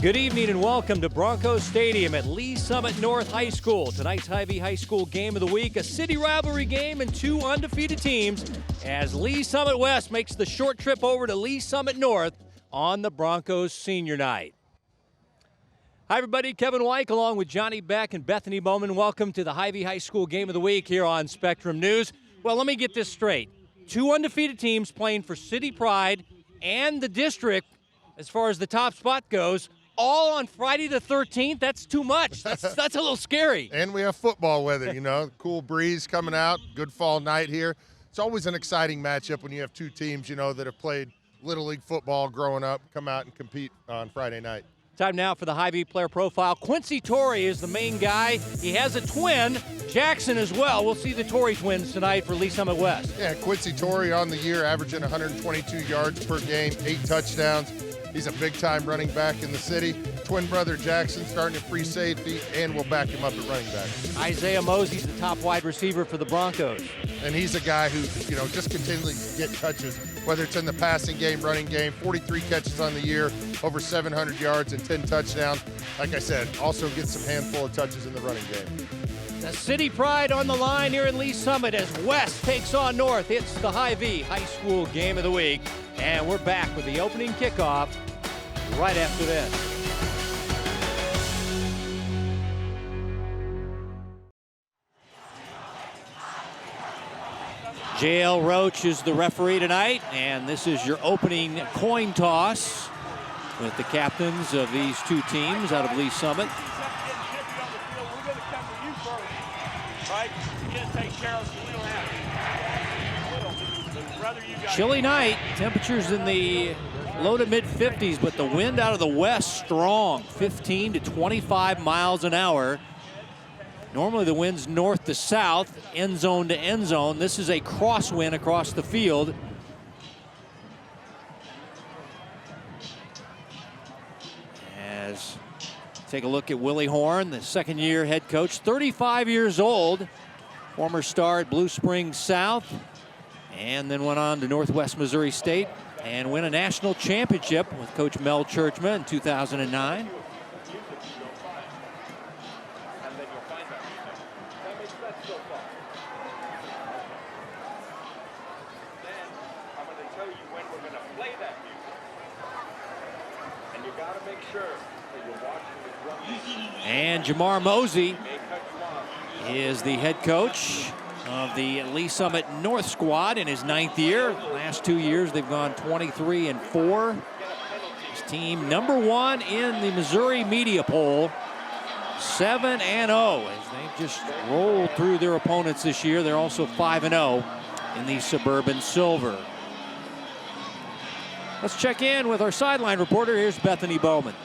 Good evening and welcome to Broncos Stadium at Lee Summit North High School. Tonight's Hy-Vee High School game of the week, a city rivalry game and two undefeated teams as Lee Summit West makes the short trip over to Lee Summit North on the Broncos senior night. Hi everybody, Kevin Wyke along with Johnny Beck and Bethany Bowman. Welcome to the Hy-Vee High School game of the week here on Spectrum News. Well, let me get this straight. Two undefeated teams playing for city pride and the district as far as the top spot goes, all on Friday the 13th. That's too much. That's a little scary. And we have football weather, you know, cool breeze coming out, good fall night here. It's always an exciting matchup when you have two teams, you know, that have played Little League football growing up, come out and compete on Friday night. Time now for the Hy-Vee player profile. Quincy Torrey is the main guy. He has a twin, Jackson as well. We'll see the Torrey twins tonight for Lee Summit West. Yeah, Quincy Torrey on the year, averaging 122 yards per game, 8 touchdowns. He's a big-time running back in the city. Twin brother Jackson starting at free safety, and we'll back him up at running back. Isaiah Mosey's the top wide receiver for the Broncos. And he's a guy who, you know, just continually get touches, whether it's in the passing game, running game, 43 catches on the year, over 700 yards and 10 touchdowns. Like I said, also gets some handful of touches in the running game. The city pride on the line here in Lee Summit as West takes on North. It's the Hy-Vee High School game of the week. And we're back with the opening kickoff right after this. J.L. Roach is the referee tonight, and this is your opening coin toss with the captains of these two teams out of Lee Summit. Chilly night, temperatures in the low to mid 50s, but the wind out of the west strong, 15 to 25 miles an hour. Normally the wind's north to south, end zone to end zone. This is a crosswind across the field. As take a look at Willie Horn, the second-year head coach, 35 years old, former star at Blue Springs South, and then went on to Northwest Missouri State and win a national championship with Coach Mel Churchma in 2009. And Jamar Mosey is the head coach of the Lee Summit North squad in his 9th year. Last 2 years, they've gone 23-4. His team #1 in the Missouri media poll, 7-0 as they've just rolled through their opponents this year. They're also 5-0 in the Suburban Silver. Let's check in with our sideline reporter. Here's Bethany Bowman.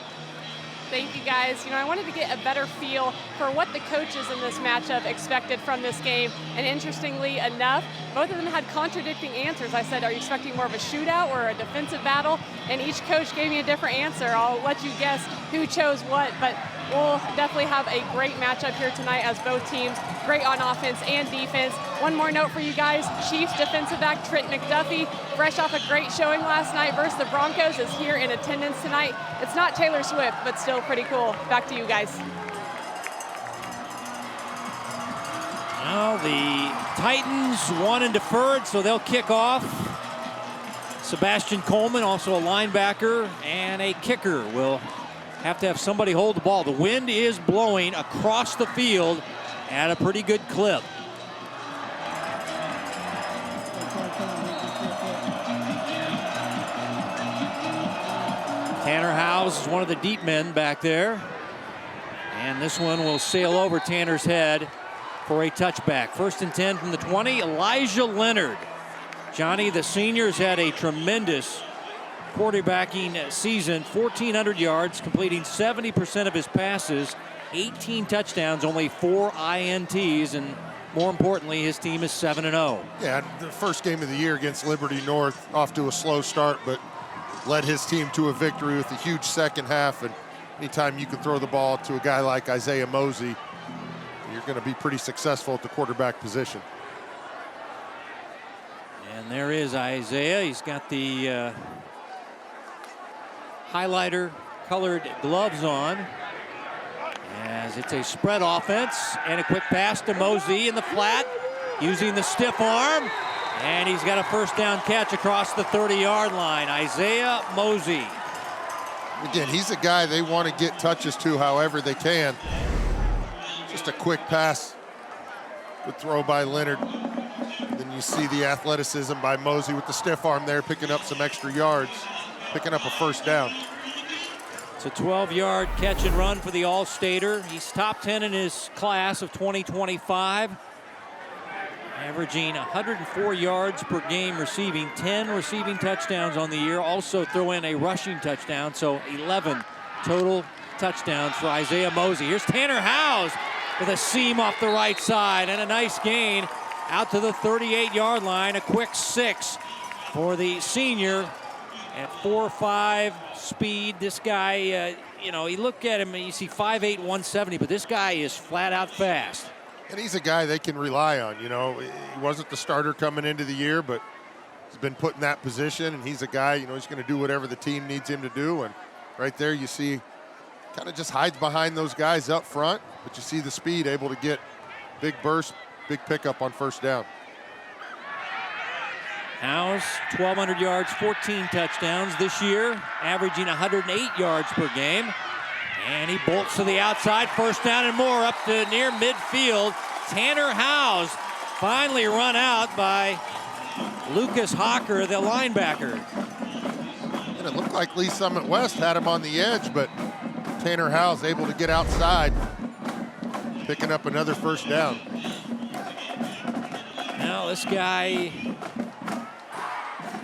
Thank you, guys. You know, I wanted to get a better feel for what the coaches in this matchup expected from this game. And interestingly enough, both of them had contradicting answers. I said, are you expecting more of a shootout or a defensive battle? And each coach gave me a different answer. I'll let you guess who chose what, but we'll definitely have a great matchup here tonight as both teams great on offense and defense. One more note for you guys, Chiefs defensive back Trent McDuffie, fresh off a great showing last night versus the Broncos, is here in attendance tonight. It's not Taylor Swift, but still pretty cool. Back to you guys. Well, the Titans won and deferred, so they'll kick off. Sebastian Coleman, also a linebacker, and a kicker will have to have somebody hold the ball. The wind is blowing across the field at a pretty good clip. Tanner Howes is one of the deep men back there. And this one will sail over Tanner's head for a touchback. 1st and 10 from the 20, Elijah Leonard. Johnny, the senior's had a tremendous quarterbacking season, 1,400 yards, completing 70% of his passes, 18 touchdowns, only 4 INTs, and more importantly, his team is 7-0. Yeah, the first game of the year against Liberty North, off to a slow start, but led his team to a victory with a huge second half. And anytime you can throw the ball to a guy like Isaiah Mosey, you're going to be pretty successful at the quarterback position. And there is Isaiah. He's got the highlighter colored gloves on, as it's a spread offense, and a quick pass to Mosey in the flat, using the stiff arm, and he's got a first down catch across the 30-yard line. Isaiah Mosey. Again, he's a guy they want to get touches to however they can. Just a quick pass. Good throw by Leonard. Then you see the athleticism by Mosey with the stiff arm there, picking up some extra yards, picking up a first down. It's a 12-yard catch and run for the All-Stater. He's top 10 in his class of 2025. Averaging 104 yards per game receiving, 10 receiving touchdowns on the year. Also throw in a rushing touchdown, so 11 total touchdowns for Isaiah Mosey. Here's Tanner Howes with a seam off the right side and a nice gain out to the 38-yard line. A quick 6 for the senior at 4.5 speed. This guy, you look at him and you see 5'8", 170, but this guy is flat out fast. And he's a guy they can rely on. He wasn't the starter coming into the year, but he's been put in that position, and he's a guy, he's going to do whatever the team needs him to do. And right there you see kind of just hides behind those guys up front, but you see the speed, able to get big burst, big pickup on first down. Howes, 1,200 yards, 14 touchdowns this year, averaging 108 yards per game. And he bolts to the outside, first down and more, up to near midfield. Tanner Howes finally run out by Lucas Hawker, the linebacker. And it looked like Lee Summit West had him on the edge, but Tanner Howes able to get outside, picking up another first down. Now this guy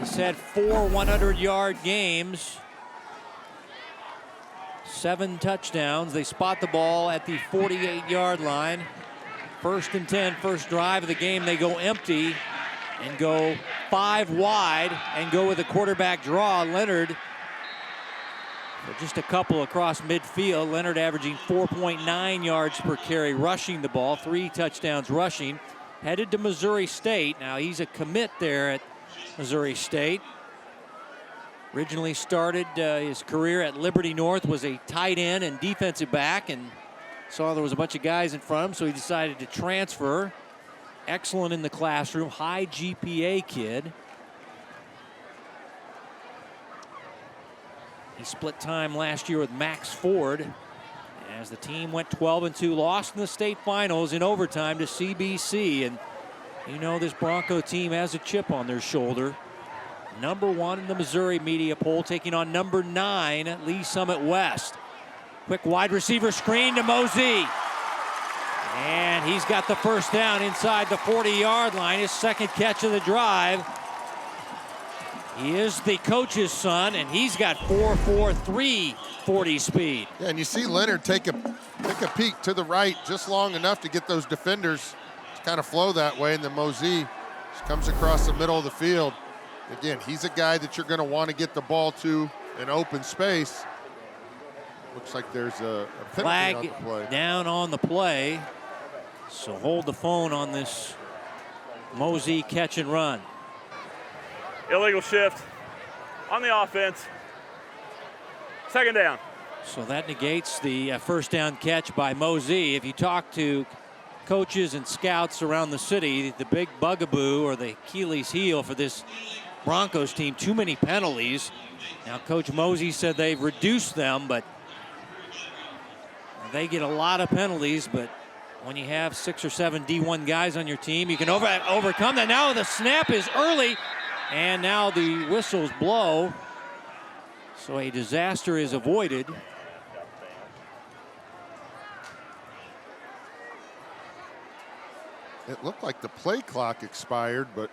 has had 4 100-yard games. 7 touchdowns. They spot the ball at the 48-yard line. 1st and 10, first drive of the game. They go empty and go 5 wide and go with a quarterback draw. Leonard for just a couple across midfield. Leonard averaging 4.9 yards per carry rushing the ball. 3 touchdowns rushing. Headed to Missouri State. Now he's a commit there at Missouri State. Originally started his career at Liberty North, was a tight end and defensive back, and saw there was a bunch of guys in front of him, so he decided to transfer. Excellent in the classroom, high GPA kid. He split time last year with Max Ford as the team went 12-2, lost in the state finals in overtime to CBC. And this Bronco team has a chip on their shoulder. Number 1 in the Missouri media poll, taking on number 9, Lee Summit West. Quick wide receiver screen to Mosey. And he's got the first down inside the 40-yard line, his second catch of the drive. He is the coach's son, and he's got 4.43 40 speed. Yeah, and you see Leonard take a peek to the right just long enough to get those defenders to kind of flow that way, and then Mosey just comes across the middle of the field. Again, he's a guy that you're going to want to get the ball to in open space. Looks like there's a penalty on the play. Down on the play. So hold the phone on this Mosey catch and run. Illegal shift on the offense. Second down. So that negates the first down catch by Mosey. If you talk to coaches and scouts around the city, the big bugaboo or the Achilles heel for this Broncos team, too many penalties. Now Coach Mosey said they've reduced them, but they get a lot of penalties. But when you have 6 or 7 D1 guys on your team, you can overcome that. Now the snap is early, and now the whistles blow. So a disaster is avoided. It looked like the play clock expired, but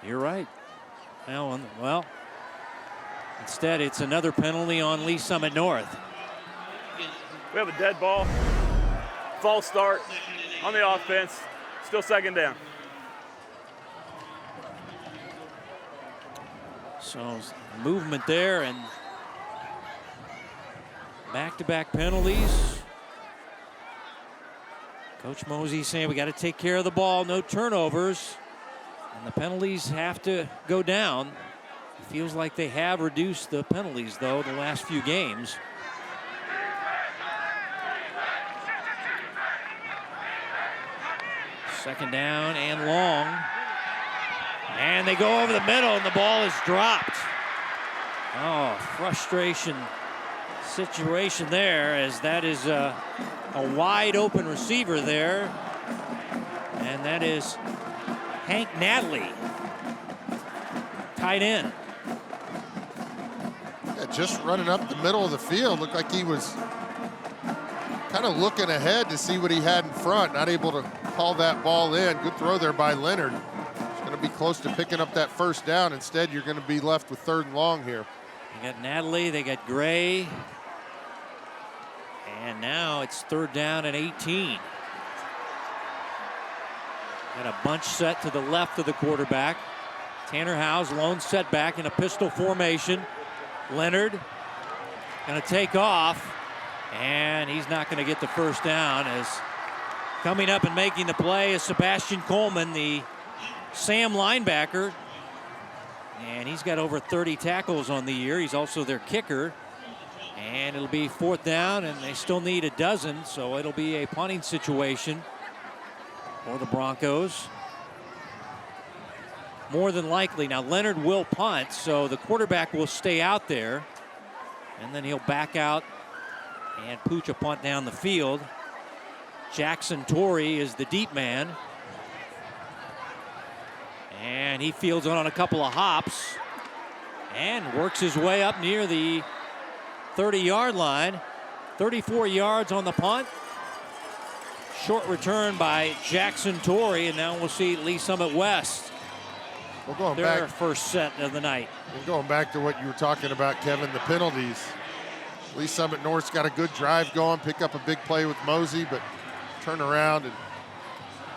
you're right. Well, instead it's another penalty on Lee Summit North. We have a dead ball, false start on the offense, still second down. So movement there and back-to-back penalties. Coach Mosey saying we got to take care of the ball, no turnovers. And the penalties have to go down. Feels like they have reduced the penalties, though, the last few games. Second down and long. And they go over the middle, and the ball is dropped. Oh, frustration situation there, as that is a wide open receiver there. And that is Hank Natalie, tight end. Yeah, just running up the middle of the field. Looked like he was kind of looking ahead to see what he had in front. Not able to call that ball in. Good throw there by Leonard. It's going to be close to picking up that first down. Instead, you're going to be left with 3rd and long here. They got Natalie, they got Gray. And now it's 3rd down and 18. Got a bunch set to the left of the quarterback. Tanner Howes, lone setback in a pistol formation. Leonard going to take off, and he's not going to get the first down, as coming up and making the play is Sebastian Coleman, the Sam linebacker. And he's got over 30 tackles on the year. He's also their kicker. And it'll be 4th down, and they still need a dozen, so it'll be a punting situation for the Broncos. More than likely. Now, Leonard will punt, so the quarterback will stay out there. And then he'll back out and pooch a punt down the field. Jackson Torrey is the deep man. And he fields on a couple of hops and works his way up near the 30-yard line. 34 yards on the punt. Short return by Jackson Torrey, and now we'll see Lee Summit West. We're going their back. First set of the night. We're going back to what you were talking about, Kevin, the penalties. Lee Summit North's got a good drive going, pick up a big play with Mosey, but turn around and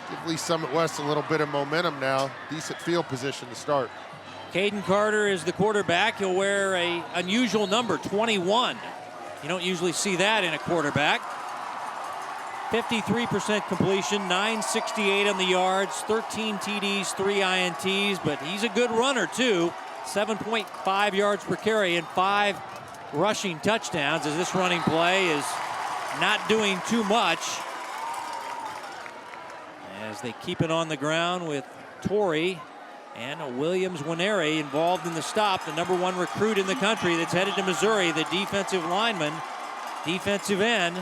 give Lee Summit West a little bit of momentum now. Decent field position to start. Caden Carter is the quarterback. He'll wear an unusual number, 21. You don't usually see that in a quarterback. 53% completion, 968 on the yards, 13 TDs, 3 INTs, but he's a good runner too. 7.5 yards per carry and 5 rushing touchdowns, as this running play is not doing too much, as they keep it on the ground with Torrey and Williams Winery involved in the stop, the #1 recruit in the country that's headed to Missouri, the defensive lineman, defensive end.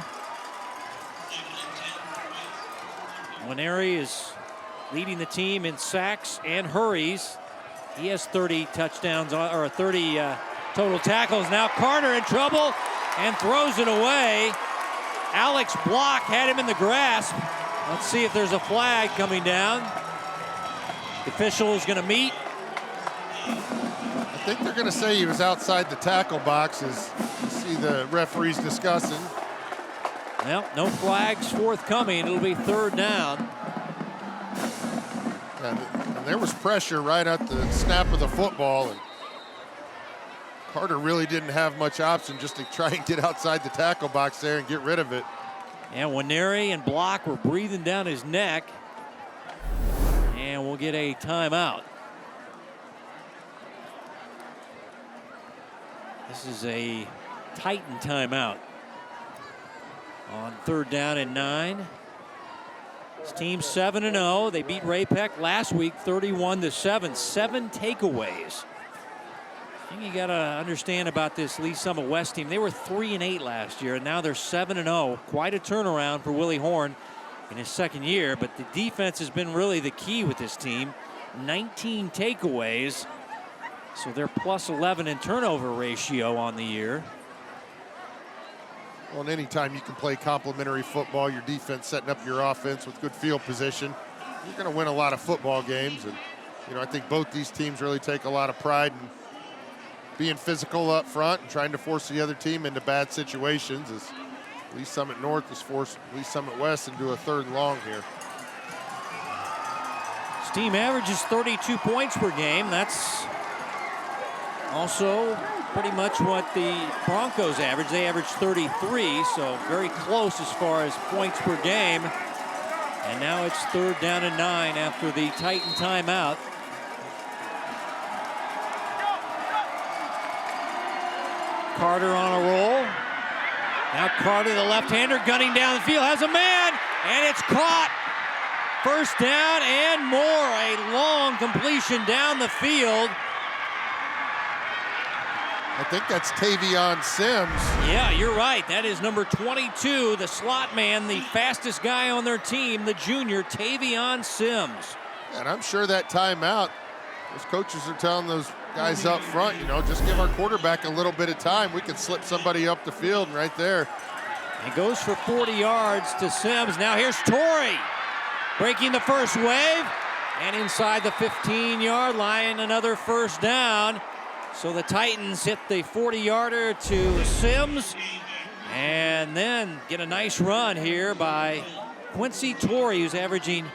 Winery is leading the team in sacks and hurries. He has 30 touchdowns, or 30 total tackles. Now Carter in trouble and throws it away. Alex Block had him in the grasp. Let's see if there's a flag coming down. The official is going to meet. I think they're going to say he was outside the tackle box, as you see the referees discussing. Well, no flags forthcoming. It'll be 3rd down. And there was pressure right at the snap of the football, and Carter really didn't have much option just to try and get outside the tackle box there and get rid of it. And Winery and Block were breathing down his neck. And we'll get a timeout. This is a Titan timeout on 3rd down and 9. This team's 7-0. They beat Ray Peck last week 31-7. 7 takeaways. I think you got to understand about this Lee Summit West team. They were 3-8 last year, and now they're 7-0. Quite a turnaround for Willie Horn in his 2nd year, but the defense has been really the key with this team. 19 takeaways, so they're plus 11 in turnover ratio on the year. Well, and anytime you can play complementary football, your defense setting up your offense with good field position, you're going to win a lot of football games. And, you know, I think both these teams really take a lot of pride in being physical up front and trying to force the other team into bad situations, as Lee Summit North has forced Lee Summit West into a 3rd and long here. This team averages 32 points per game. That's also pretty much what the Broncos average. They average 33, so very close as far as points per game. And now it's 3rd down and 9 after the Titan timeout. Carter on a roll. Now Carter, the left-hander, gunning down the field, has a man, and it's caught. First down and more. A long completion down the field. I think that's Tavion Sims. Yeah, you're right. That is number 22, the slot man, the fastest guy on their team, the junior, Tavion Sims. And I'm sure that timeout, those coaches are telling those guys up front, you know, just give our quarterback a little bit of time. We can slip somebody up the field right there. He goes for 40 yards to Sims. Now here's Torrey breaking the first wave. And inside the 15-yard line, another first down. So the Titans hit the 40-yarder to Sims. And then get a nice run here by Quincy Torrey, who's averaging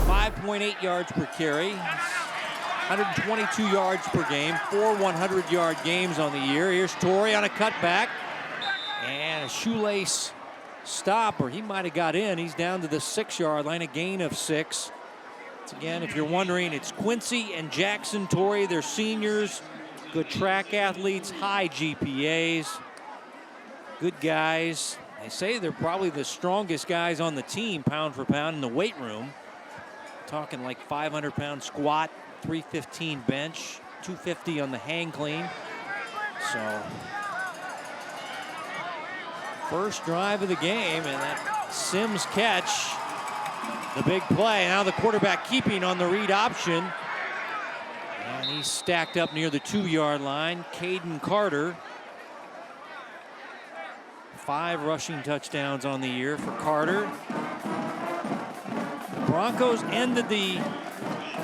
5.8 yards per carry. 122 yards per game, 4 100-yard games on the year. Here's Torrey on a cutback. And a shoelace stop, or he might have got in. He's down to the 6-yard line, a gain of 6. Once again, if you're wondering, it's Quincy and Jackson Torrey. They're seniors, good track athletes, high GPAs, good guys. They say they're probably the strongest guys on the team, pound for pound, in the weight room. Talking like 500-pound squat, 315 bench, 250 on the hang clean. So, first drive of the game, and that Sims catch, the big play. Now the quarterback keeping on the read option. And he's stacked up near the 2-yard line. Caden Carter. 5 rushing touchdowns on the year for Carter. The Broncos ended the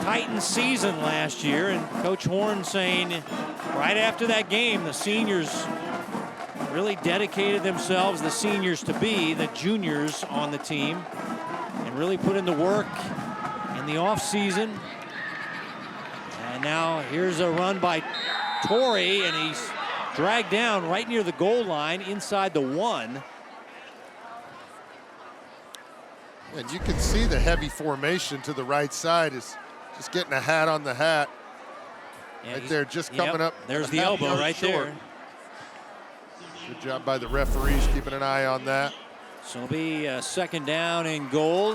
Titans season last year, and Coach Horn saying right after that game, the seniors really dedicated themselves, the seniors to be the juniors on the team, and really put in the work in the offseason. And now here's a run by Torrey, and he's dragged down right near the goal line inside the 1. And you can see the heavy formation to the right side is just getting a hat on the hat. Yeah, right there, just coming up. There's the elbow right short. there. Good job by the referees keeping an eye on that. So it'll be a 2nd down and goal.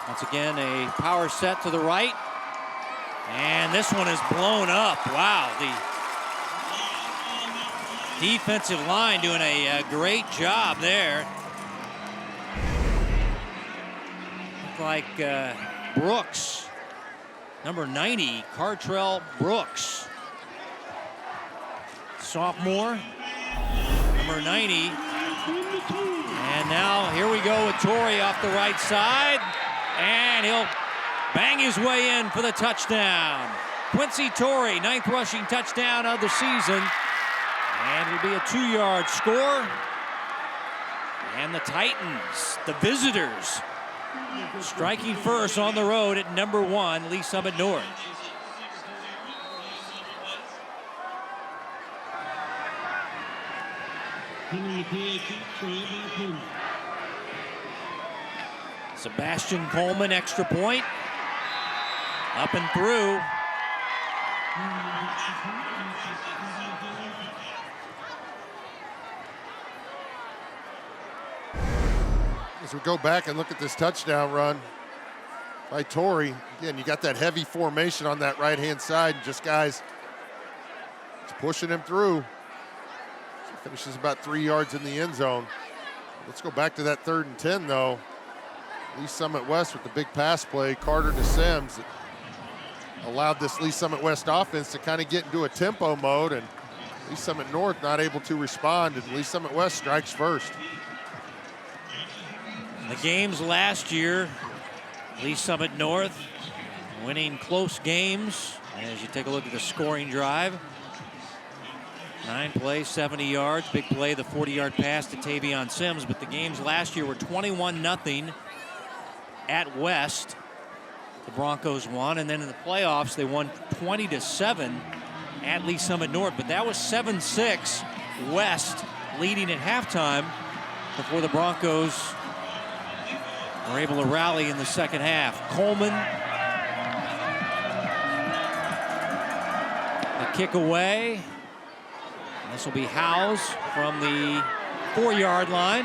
Once again, a power set to the right. And this one is blown up. Wow, the defensive line doing a great job there. Looked like Brooks, number 90, Cartrell Brooks. Sophomore, number 90. And now here we go with Torrey off the right side. And he'll bang his way in for the touchdown. Quincy Torrey, 9th rushing touchdown of the season. And it'll be a 2-yard score. And the Titans, the visitors, striking first on the road at number 1, Lee Summit North. Sebastian Coleman, extra point. Up and through. As we go back and look at this touchdown run by Torrey, again, you got that heavy formation on that right-hand side, and just guys just pushing him through. So finishes about 3 yards in the end zone. Let's go back to that 3rd and 10, though. Lee Summit West with the big pass play, Carter to Sims. It allowed this Lee Summit West offense to kind of get into a tempo mode, and Lee Summit North not able to respond, and Lee Summit West strikes first. The games last year, Lee Summit North winning close games. As you take a look at the scoring drive, 9 plays, 70 yards. Big play, the 40-yard pass to Tavion Sims. But the games last year were 21-0 at West. The Broncos won, and then in the playoffs, they won 20-7 at Lee Summit North. But that was 7-6 West leading at halftime before the Broncos were able to rally in the second half. Coleman, a kick away, This will be Howes from the 4-yard line.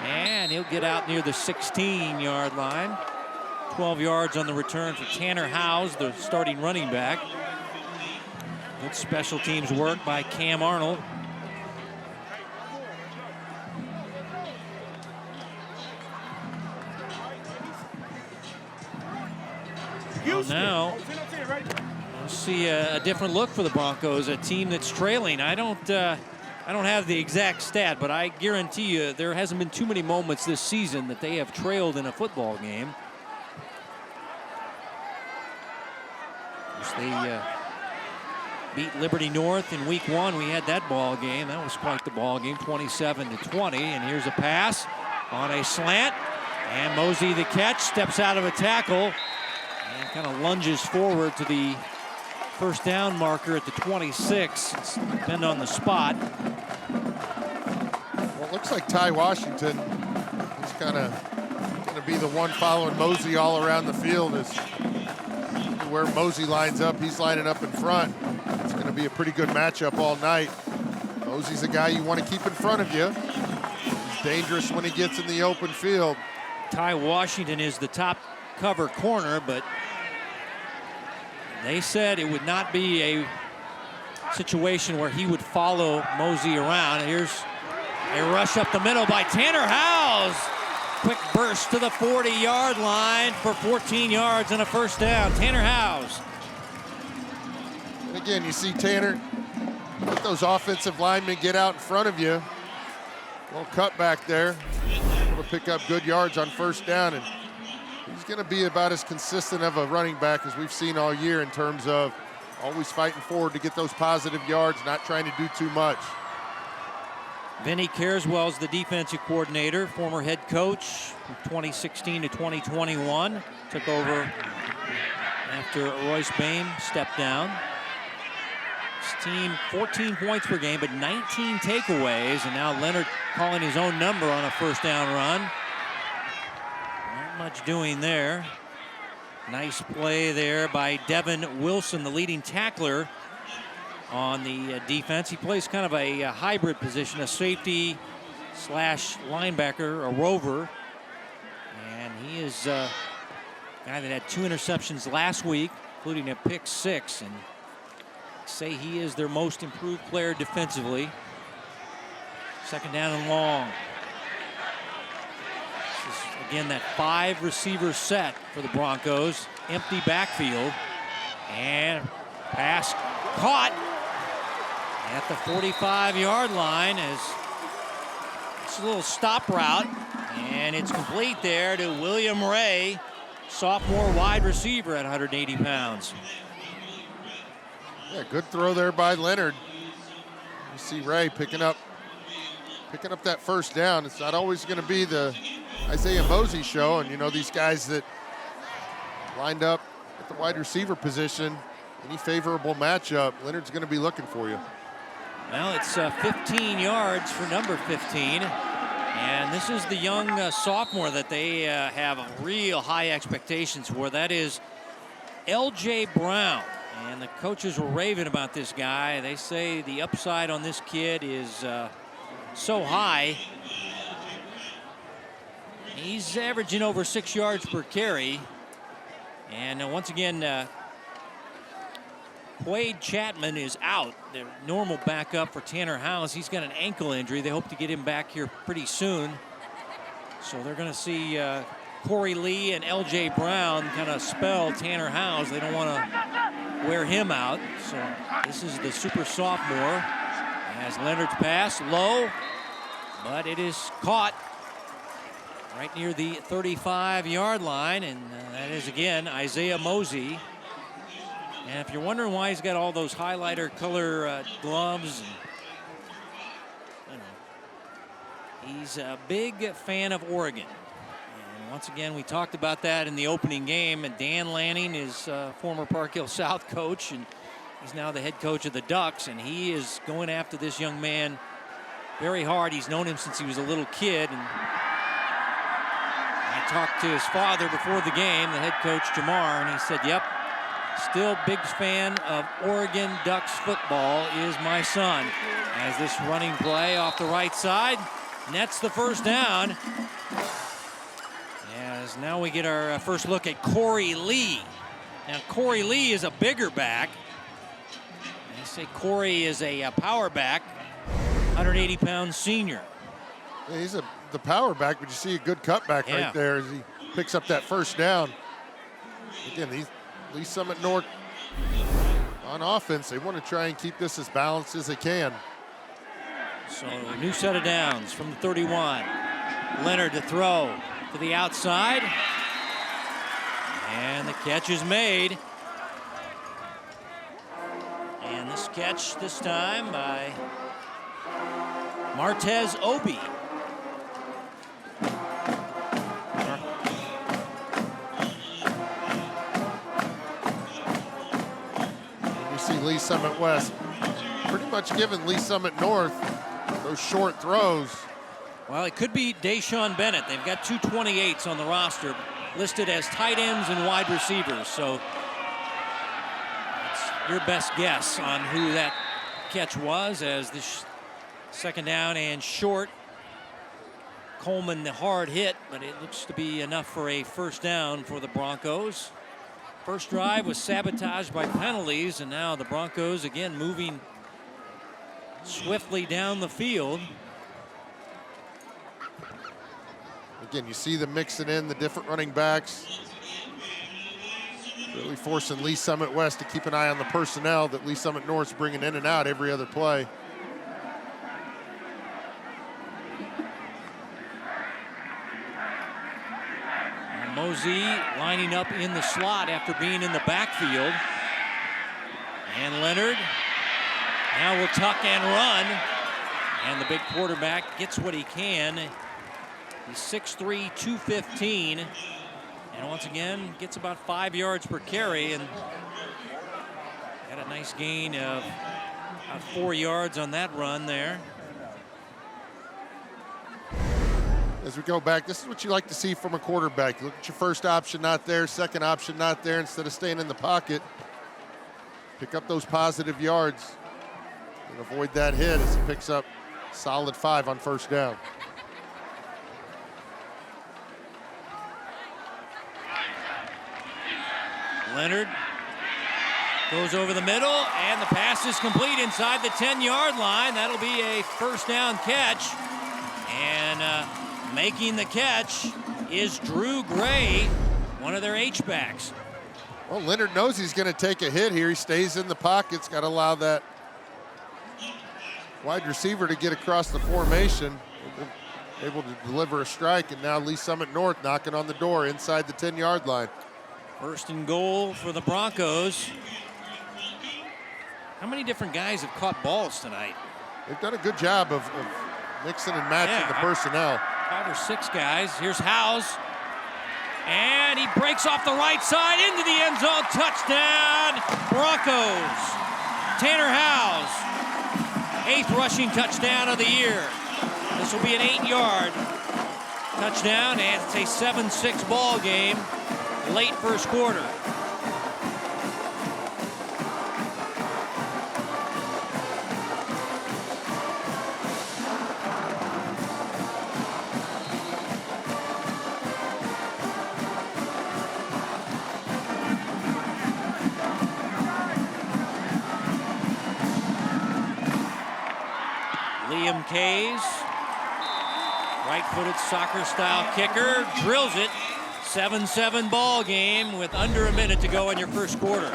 And he'll get out near the 16-yard line. 12 yards on the return for Tanner Howes, the starting running back. Good special teams work by Cam Arnold. Well, now we'll see a different look for the Broncos, a team that's trailing. I don't have the exact stat, but I guarantee you there hasn't been too many moments this season that they have trailed in a football game. They beat Liberty North in week 1. We had that ball game. That was quite the ball game, 27-20. And here's a pass on a slant. And Mosey the catch, steps out of a tackle and kind of lunges forward to the first down marker at the 26. It's been on the spot. Well, it looks like Ty Washington is kind of going to be the one following Mosey all around the field. As where Mosey lines up, he's lining up in front. It's going to be a pretty good matchup all night. Mosey's a guy you want to keep in front of you. He's dangerous when he gets in the open field. Ty Washington is the top cover corner, but they said it would not be a situation where he would follow Mosey around. Here's a rush up the middle by Tanner Howes. Quick burst to the 40-yard line for 14 yards and a first down. Tanner Howes. And again, you see Tanner, let those offensive linemen get out in front of you. Little cut back there. Able to pick up good yards on first down, and he's going to be about as consistent of a running back as we've seen all year in terms of always fighting forward to get those positive yards, not trying to do too much. Vinny Carswell's the defensive coordinator, former head coach from 2016 to 2021. Took over after Royce Bain stepped down. His team 14 points per game, but 19 takeaways, and now Leonard calling his own number on a first down run. Not much doing there. Nice play there by Devin Wilson, the leading tackler on the defense. He plays kind of a hybrid position, a safety slash linebacker, a rover. And he is a guy that had 2 interceptions last week, including a pick 6. And say he is their most improved player defensively. Second down and long. This is, again, that 5 receiver set for the Broncos. Empty backfield. And pass caught at the 45-yard line as it's a little stop route, and it's complete there to William Ray, sophomore wide receiver at 180 pounds. Yeah, good throw there by Leonard. You see Ray picking up that first down. It's not always going to be the Isaiah Mosey show, and you know these guys that lined up at the wide receiver position, any favorable matchup, Leonard's going to be looking for you. Well, it's 15 yards for number 15. And this is the young sophomore that they have real high expectations for. That is L.J. Brown. And the coaches were raving about this guy. They say the upside on this kid is so high. He's averaging over 6 yards per carry. And once again, Quade Chapman is out, their normal backup for Tanner Howes. He's got an ankle injury. They hope to get him back here pretty soon. So they're going to see Corey Lee and L.J. Brown kind of spell Tanner Howes. They don't want to wear him out. So this is the super sophomore. As Leonard's pass low, but it is caught right near the 35-yard line. And that is, again, Isaiah Mosey. And if you're wondering why he's got all those highlighter color gloves, he's a big fan of Oregon. And once again, we talked about that in the opening game. And Dan Lanning is former Park Hill South coach, and he's now the head coach of the Ducks. And he is going after this young man very hard. He's known him since he was a little kid. And I talked to his father before the game, the head coach Jamar, and he said, yep, Still big fan of Oregon Ducks football is my son. As this running play off the right side nets the first down. As now we get our first look at Corey Lee. Now Corey Lee is a bigger back. They say Corey is a power back, 180-pound senior. Yeah, he's the power back, but you see a good cutback right there as he picks up that first down. Again, Lee Summit North on offense, they want to try and keep this as balanced as they can. So a new set of downs from the 31. Leonard to throw to the outside. And the catch is made. And this catch this time by Martez Obi. Lee Summit West pretty much giving Lee Summit North those short throws. Well, it could be Deshaun Bennett. They've got 2 28s on the roster listed as tight ends and wide receivers. So it's your best guess on who that catch was, as this second down and short. Coleman the hard hit, but it looks to be enough for a first down for the Broncos. First drive was sabotaged by penalties, and now the Broncos again moving swiftly down the field. Again, you see them mixing in the different running backs. Really forcing Lee Summit West to keep an eye on the personnel that Lee Summit North's bringing in and out every other play. Mosey lining up in the slot after being in the backfield. And Leonard now will tuck and run. And the big quarterback gets what he can. He's 6'3", 215. And once again, gets about 5 yards per carry. And got a nice gain of about 4 yards on that run there. As we go back, this is what you like to see from a quarterback. You look at your first option not there, second option not there. Instead of staying in the pocket, pick up those positive yards and avoid that hit as he picks up solid 5 on first down. Leonard goes over the middle, and the pass is complete inside the 10-yard line. That'll be a first down catch. And making the catch is Drew Gray, one of their H-backs. Well, Leonard knows he's going to take a hit here. He stays in the pocket. Got to allow that wide receiver to get across the formation. Able to deliver a strike, and now Lee Summit North knocking on the door inside the 10-yard line. First and goal for the Broncos. How many different guys have caught balls tonight? They've done a good job of mixing and matching the personnel. 5 or 6 guys. Here's Howes. And he breaks off the right side into the end zone. Touchdown, Broncos. Tanner Howes, 8th rushing touchdown of the year. This will be an 8-yard touchdown, and it's a 7-6 ball game late first quarter. Liam Kays, right-footed soccer-style kicker, drills it. 7-7 ball game with under a minute to go in your first quarter.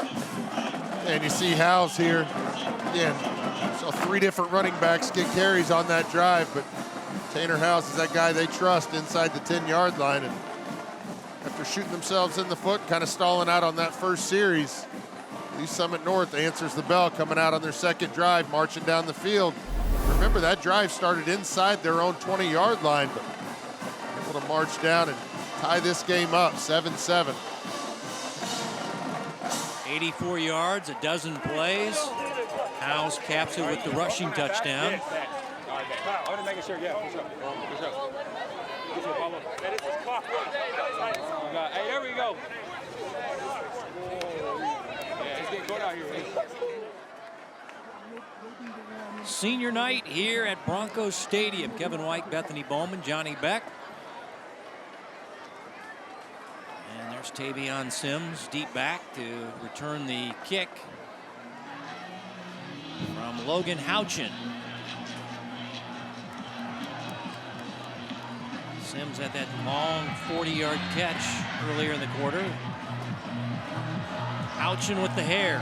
And you see Howes here. Again, so 3 different running backs get carries on that drive, but Tanner Howes is that guy they trust inside the 10-yard line. And after shooting themselves in the foot, kind of stalling out on that first series, Lee Summit North answers the bell, coming out on their second drive, marching down the field. Remember, that drive started inside their own 20-yard line, but able to march down and tie this game up, 7-7. 84 yards, a dozen plays. Howes caps it with the rushing touchdown. I was making sure, yeah, for sure. Hey, there we go. out here. Senior night here at Broncos Stadium. Kevin White, Bethany Bowman, Johnny Beck. And there's Tavion Sims deep back to return the kick from Logan Houchin. Sims had that long 40-yard catch earlier in the quarter. Houchin with the hair.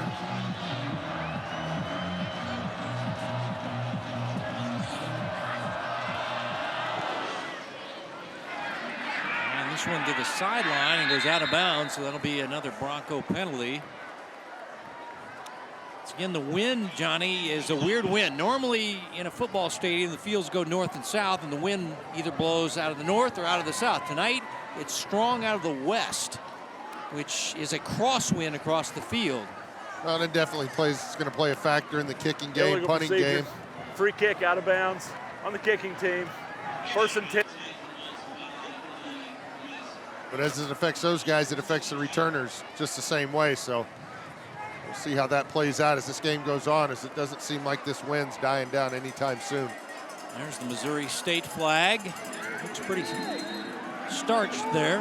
And this one to the sideline and goes out of bounds, so that'll be another Bronco penalty. Again, the wind, Johnny, is a weird wind. Normally in a football stadium, the fields go north and south, and the wind either blows out of the north or out of the south. Tonight, it's strong out of the west, which is a crosswind across the field. Well, it definitely it's going to play a factor in the kicking game, punting game. Free kick out of bounds on the kicking team. 1st and 10. But as it affects those guys, it affects the returners just the same way. So we'll see how that plays out as this game goes on, as it doesn't seem like this wind's dying down anytime soon. There's the Missouri State flag. Looks pretty starched there.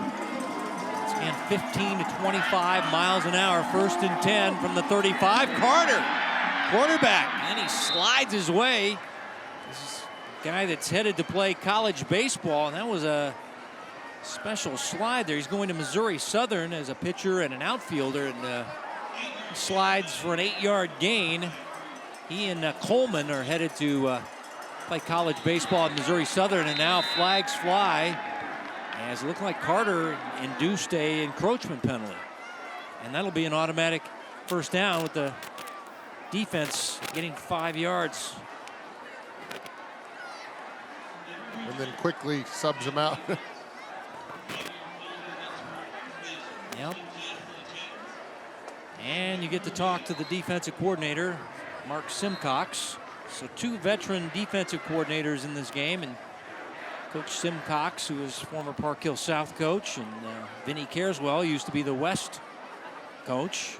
It's again 15 to 25 miles an hour. 1st and 10 from the 35. Carter, quarterback, and he slides his way. This is a guy that's headed to play college baseball, and that was a special slide there. He's going to Missouri Southern as a pitcher and an outfielder, and slides for an 8-yard gain. He and Coleman are headed to play college baseball at Missouri Southern, and now flags fly as it looked like Carter induced a encroachment penalty, and that'll be an automatic 1st down with the defense getting 5 yards. And then quickly subs him out. Yep. And you get to talk to the defensive coordinator, Mark Simcox. So 2 veteran defensive coordinators in this game, and Coach Simcox, who is former Park Hill South coach, and Vinny Careswell used to be the West coach.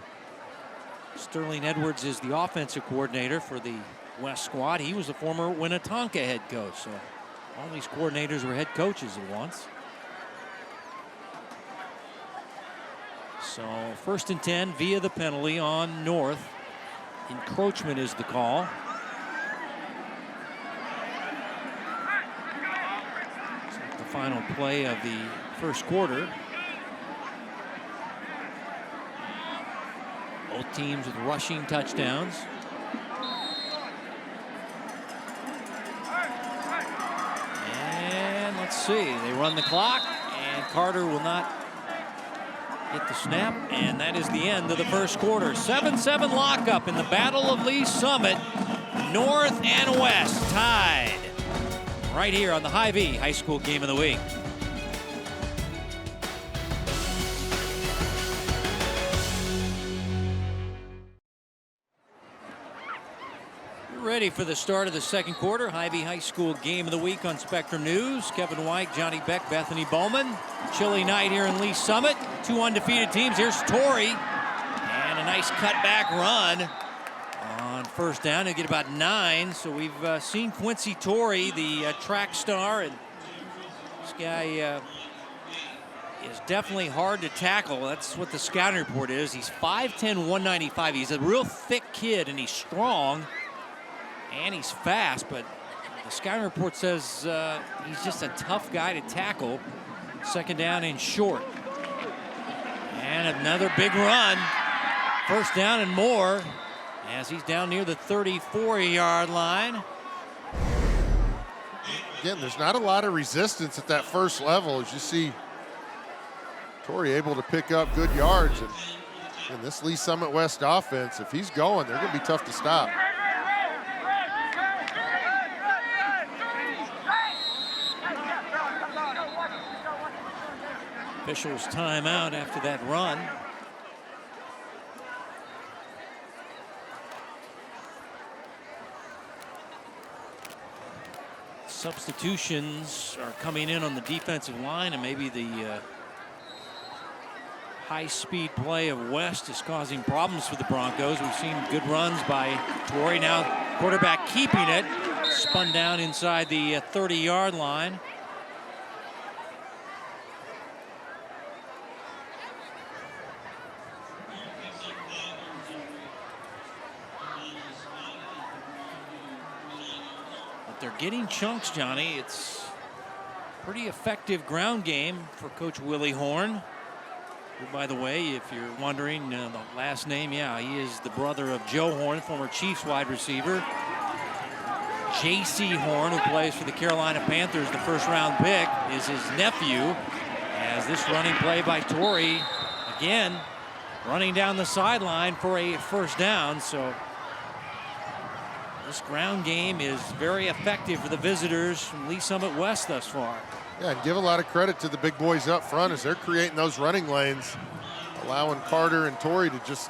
Sterling Edwards is the offensive coordinator for the West squad. He was the former Winnetonka head coach. So all these coordinators were head coaches at once. So 1st and 10 via the penalty on North. Encroachment is the call. So the final play of the 1st quarter. Both teams with rushing touchdowns. And let's see, they run the clock, and Carter will not get the snap, and that is the end of the 1st quarter. 7-7 lockup in the Battle of Lee Summit. North and West tied right here on the Hy-Vee High School Game of the Week. Ready for the start of the 2nd quarter. Hy-Vee High School Game of the Week on Spectrum News. Kevin White, Johnny Beck, Bethany Bowman. Chilly night here in Lee Summit. 2 undefeated teams. Here's Torrey. And a nice cutback run on 1st down. He'll get about 9. So we've seen Quincy Torrey, the track star. And this guy is definitely hard to tackle. That's what the scouting report is. He's 5'10", 195. He's a real thick kid, and he's strong. And he's fast, but the scouting report says he's just a tough guy to tackle. 2nd down and short. And another big run. 1st down and more as he's down near the 34-yard line. Again, there's not a lot of resistance at that 1st level, as you see Torrey able to pick up good yards. And this Lee Summit West offense, if he's going, they're going to be tough to stop. Officials timeout after that run. Substitutions are coming in on the defensive line, and maybe the high-speed play of West is causing problems for the Broncos. We've seen good runs by Torrey. Now quarterback keeping it. Spun down inside the 30-yard line. But they're getting chunks, Johnny. It's pretty effective ground game for Coach Willie Horn. Who, by the way, if you're wondering the last name, yeah, he is the brother of Joe Horn, former Chiefs wide receiver. J.C. Horn, who plays for the Carolina Panthers, the first-round pick, is his nephew. As this running play by Torrey, again, running down the sideline for a first down. So this ground game is very effective for the visitors from Lee Summit West thus far. Yeah, and give a lot of credit to the big boys up front as they're creating those running lanes, allowing Carter and Torrey to just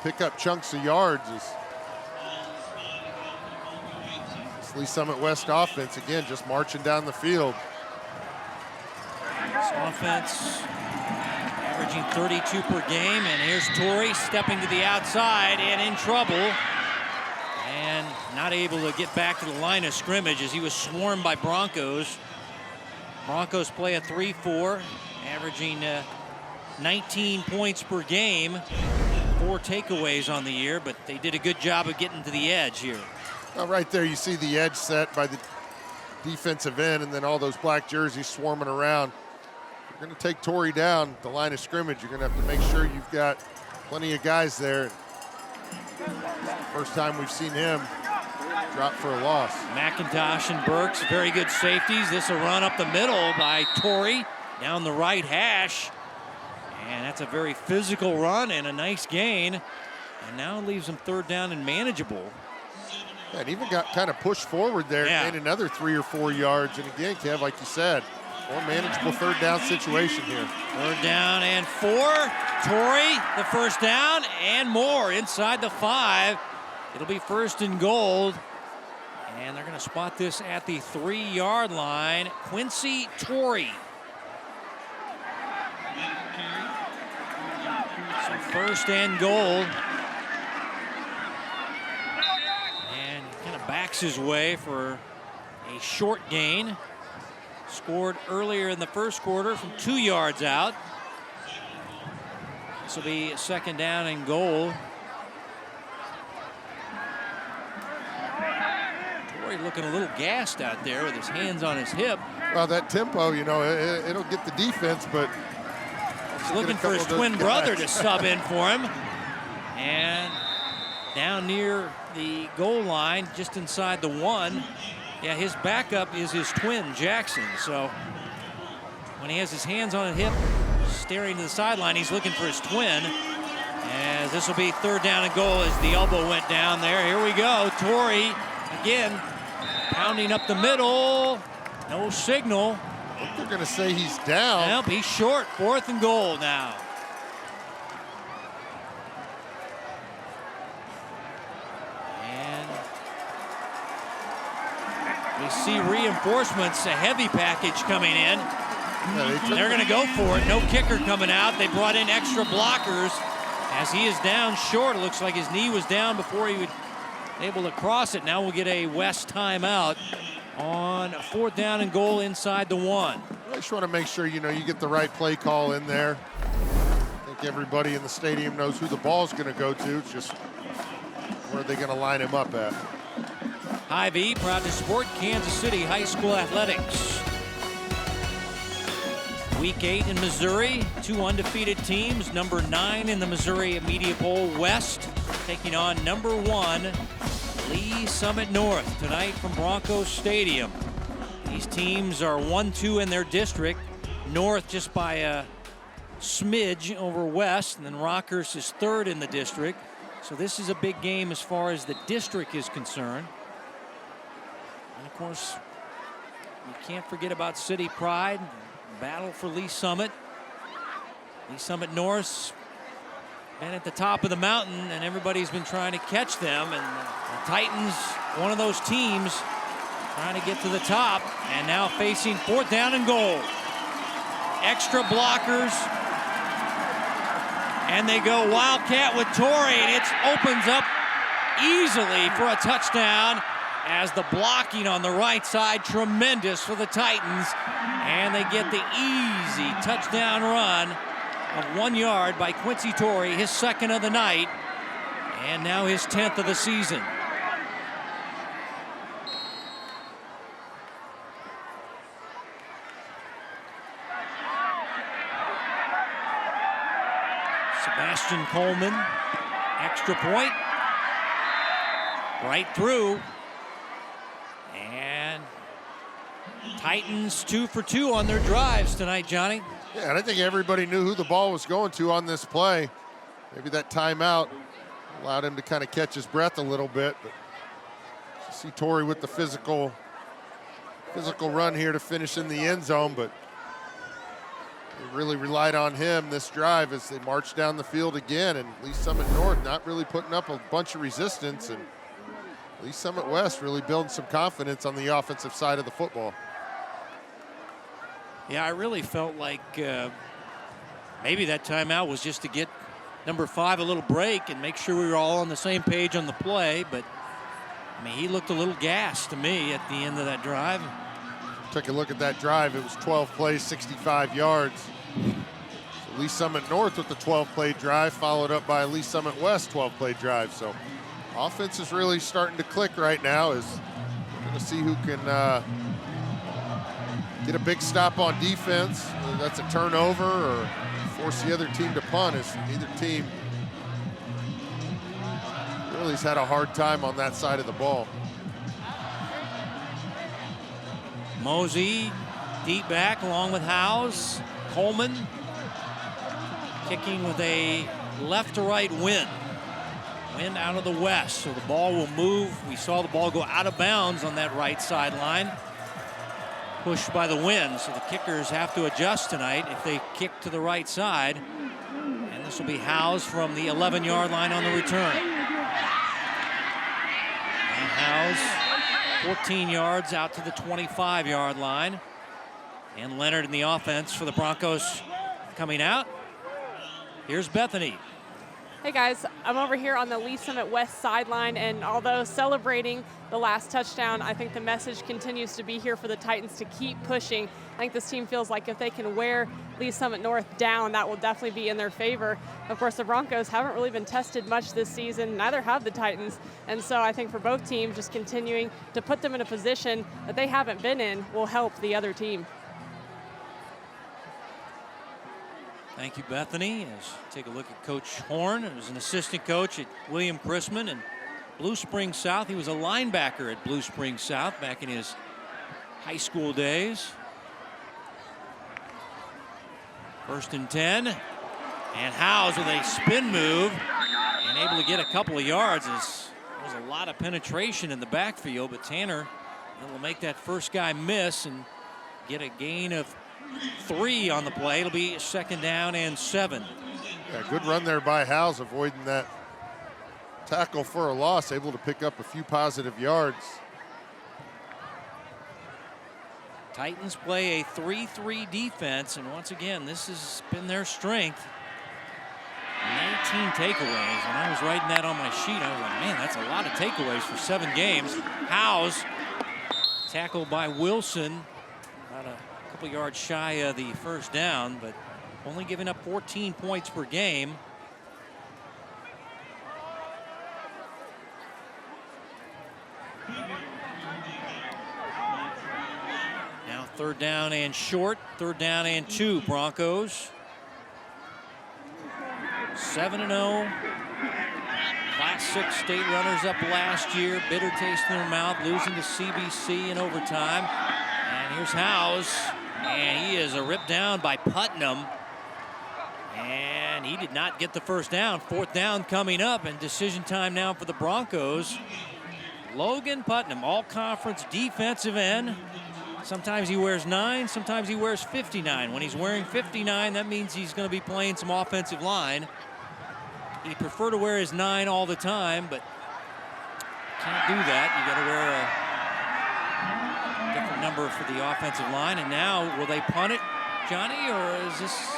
pick up chunks of yards. This Lee Summit West offense, again, just marching down the field. This offense averaging 32 per game, and here's Torrey stepping to the outside and in trouble. And not able to get back to the line of scrimmage as he was swarmed by Broncos. Broncos play a 3-4, averaging 19 points per game. 4 takeaways on the year, but they did a good job of getting to the edge here. Well, right there you see the edge set by the defensive end, and then all those black jerseys swarming around. You're going to take Torrey down the line of scrimmage. You're going to have to make sure you've got plenty of guys there. First time we've seen him drop for a loss. McIntosh and Burks, very good safeties. This a run up the middle by Torrey down the right hash. And that's a very physical run and a nice gain. And now it leaves him third down and manageable. Yeah, and even got kind of pushed forward there, gained another 3 or 4 yards. And again, Kev, like you said, more manageable third down situation here. Third down and 4. Torrey, the first down and more inside the 5. It'll be first and goal. And they're going to spot this at the 3-yard line. Quincy Torrey. So first and goal. And kind of backs his way for a short gain. Scored earlier in the first quarter from 2 yards out. This will be second down and goal. Torrey looking a little gassed out there with his hands on his hip. Well, that tempo, you know, it'll get the defense, but he's looking for his twin brother to sub in for him. And down near the goal line, just inside the 1. Yeah, his backup is his twin, Jackson. So when he has his hands on a hip, staring to the sideline, he's looking for his twin. As this will be third down and goal as the elbow went down there. Here we go. Torrey again pounding up the middle. No signal. I think they're going to say he's down. Nope, he's short. Fourth and goal now. We see reinforcements, a heavy package coming in. Yeah, they're going to go for it. No kicker coming out. They brought in extra blockers as he is down short. It looks like his knee was down before he was able to cross it. Now we'll get a West timeout on fourth down and goal inside the 1. I just want to make sure, you know, you get the right play call in there. I think everybody in the stadium knows who the ball's going to go to. It's just where are they going to line him up at. Hy-Vee proud to support Kansas City High School athletics. Week 8 in Missouri, 2 undefeated teams. Number 9 in the Missouri Media Poll West, taking on number 1, Lee Summit North, tonight from Broncos Stadium. These teams are 1-2 in their district. North just by a smidge over West, and then Rockhurst is 3rd in the district. So this is a big game as far as the district is concerned. And of course, you can't forget about City Pride, battle for Lee Summit. Lee Summit North's been at the top of the mountain, and everybody's been trying to catch them. And the Titans, one of those teams, trying to get to the top, and now facing fourth down and goal. Extra blockers And they go Wildcat with Torrey, and it opens up easily for a touchdown as the blocking on the right side, tremendous for the Titans. And they get the easy touchdown run of 1 yard by Quincy Torrey, his second of the night, and now his 10th of the season. Sebastian Coleman, extra point, right through. And Titans 2 for 2 on their drives tonight, Johnny. Yeah, and I think everybody knew who the ball was going to on this play. Maybe that timeout allowed him to kind of catch his breath a little bit. But you see Torrey with the physical run here to finish in the end zone, but they really relied on him this drive as they marched down the field again. And Lee Summit North not really putting up a bunch of resistance, and Lee Summit West really building some confidence on the offensive side of the football. Yeah, I really felt like maybe that timeout was just to get number 5 a little break and make sure we were all on the same page on the play. But, I mean, he looked a little gassed to me at the end of that drive. Took a look at that drive. It was 12 plays, 65 yards. So Lee Summit North with the 12-play drive, followed up by Lee Summit West 12-play drive. So offense is really starting to click right now. As we're going to see who can get a big stop on defense, whether that's a turnover or force the other team to punt, as neither team really has had a hard time on that side of the ball. Mosey deep back along with Howes. Coleman kicking with a left to right wind out of the west, so the ball will move. We saw the ball go out of bounds on that right sideline, pushed by the wind, so the kickers have to adjust tonight if they kick to the right side. And this will be Howes from the 11-yard line on the return. And Howes 14 yards out to the 25-yard line. And Leonard in the offense for the Broncos coming out. Here's Bethany. Hey guys, I'm over here on the Lee Summit West sideline, and although celebrating the last touchdown, I think the message continues to be here for the Titans to keep pushing. I think this team feels like if they can wear Lee Summit North down, that will definitely be in their favor. Of course, the Broncos haven't really been tested much this season, neither have the Titans, and so I think for both teams, just continuing to put them in a position that they haven't been in will help the other team. Thank you, Bethany. As take a look at Coach Horn, who was an assistant coach at William Chrisman and Blue Springs South. He was a linebacker at Blue Springs South back in his high school days. 1st and 10. And Howes with a spin move and able to get a couple of yards. There's a lot of penetration in the backfield, but Tanner will make that first guy miss and get a gain of 3 on the play. It'll be 2nd down and 7. Yeah, good run there by Howes, avoiding that tackle for a loss, able to pick up a few positive yards. Titans play a 3-3 defense, and once again, this has been their strength. 19 takeaways, and I was writing that on my sheet. I was like, man, that's a lot of takeaways for 7 games. Howes tackled by Wilson, about a couple yards shy of the first down, but only giving up 14 points per game. Now 3rd down and short, 3rd down and 2 Broncos. 7-0. Class 6 state runners up last year. Bitter taste in their mouth, losing to CBC in overtime. And here's Howes, and he is ripped down by Putnam. And he did not get the first down. 4th down coming up, and decision time now for the Broncos. Logan Putnam, all-conference defensive end. Sometimes he wears 9, sometimes he wears 59. When he's wearing 59, that means he's going to be playing some offensive line. He'd prefer to wear his 9 all the time, but can't do that. You got to wear a different number for the offensive line. And now, will they punt it, Johnny, or is this?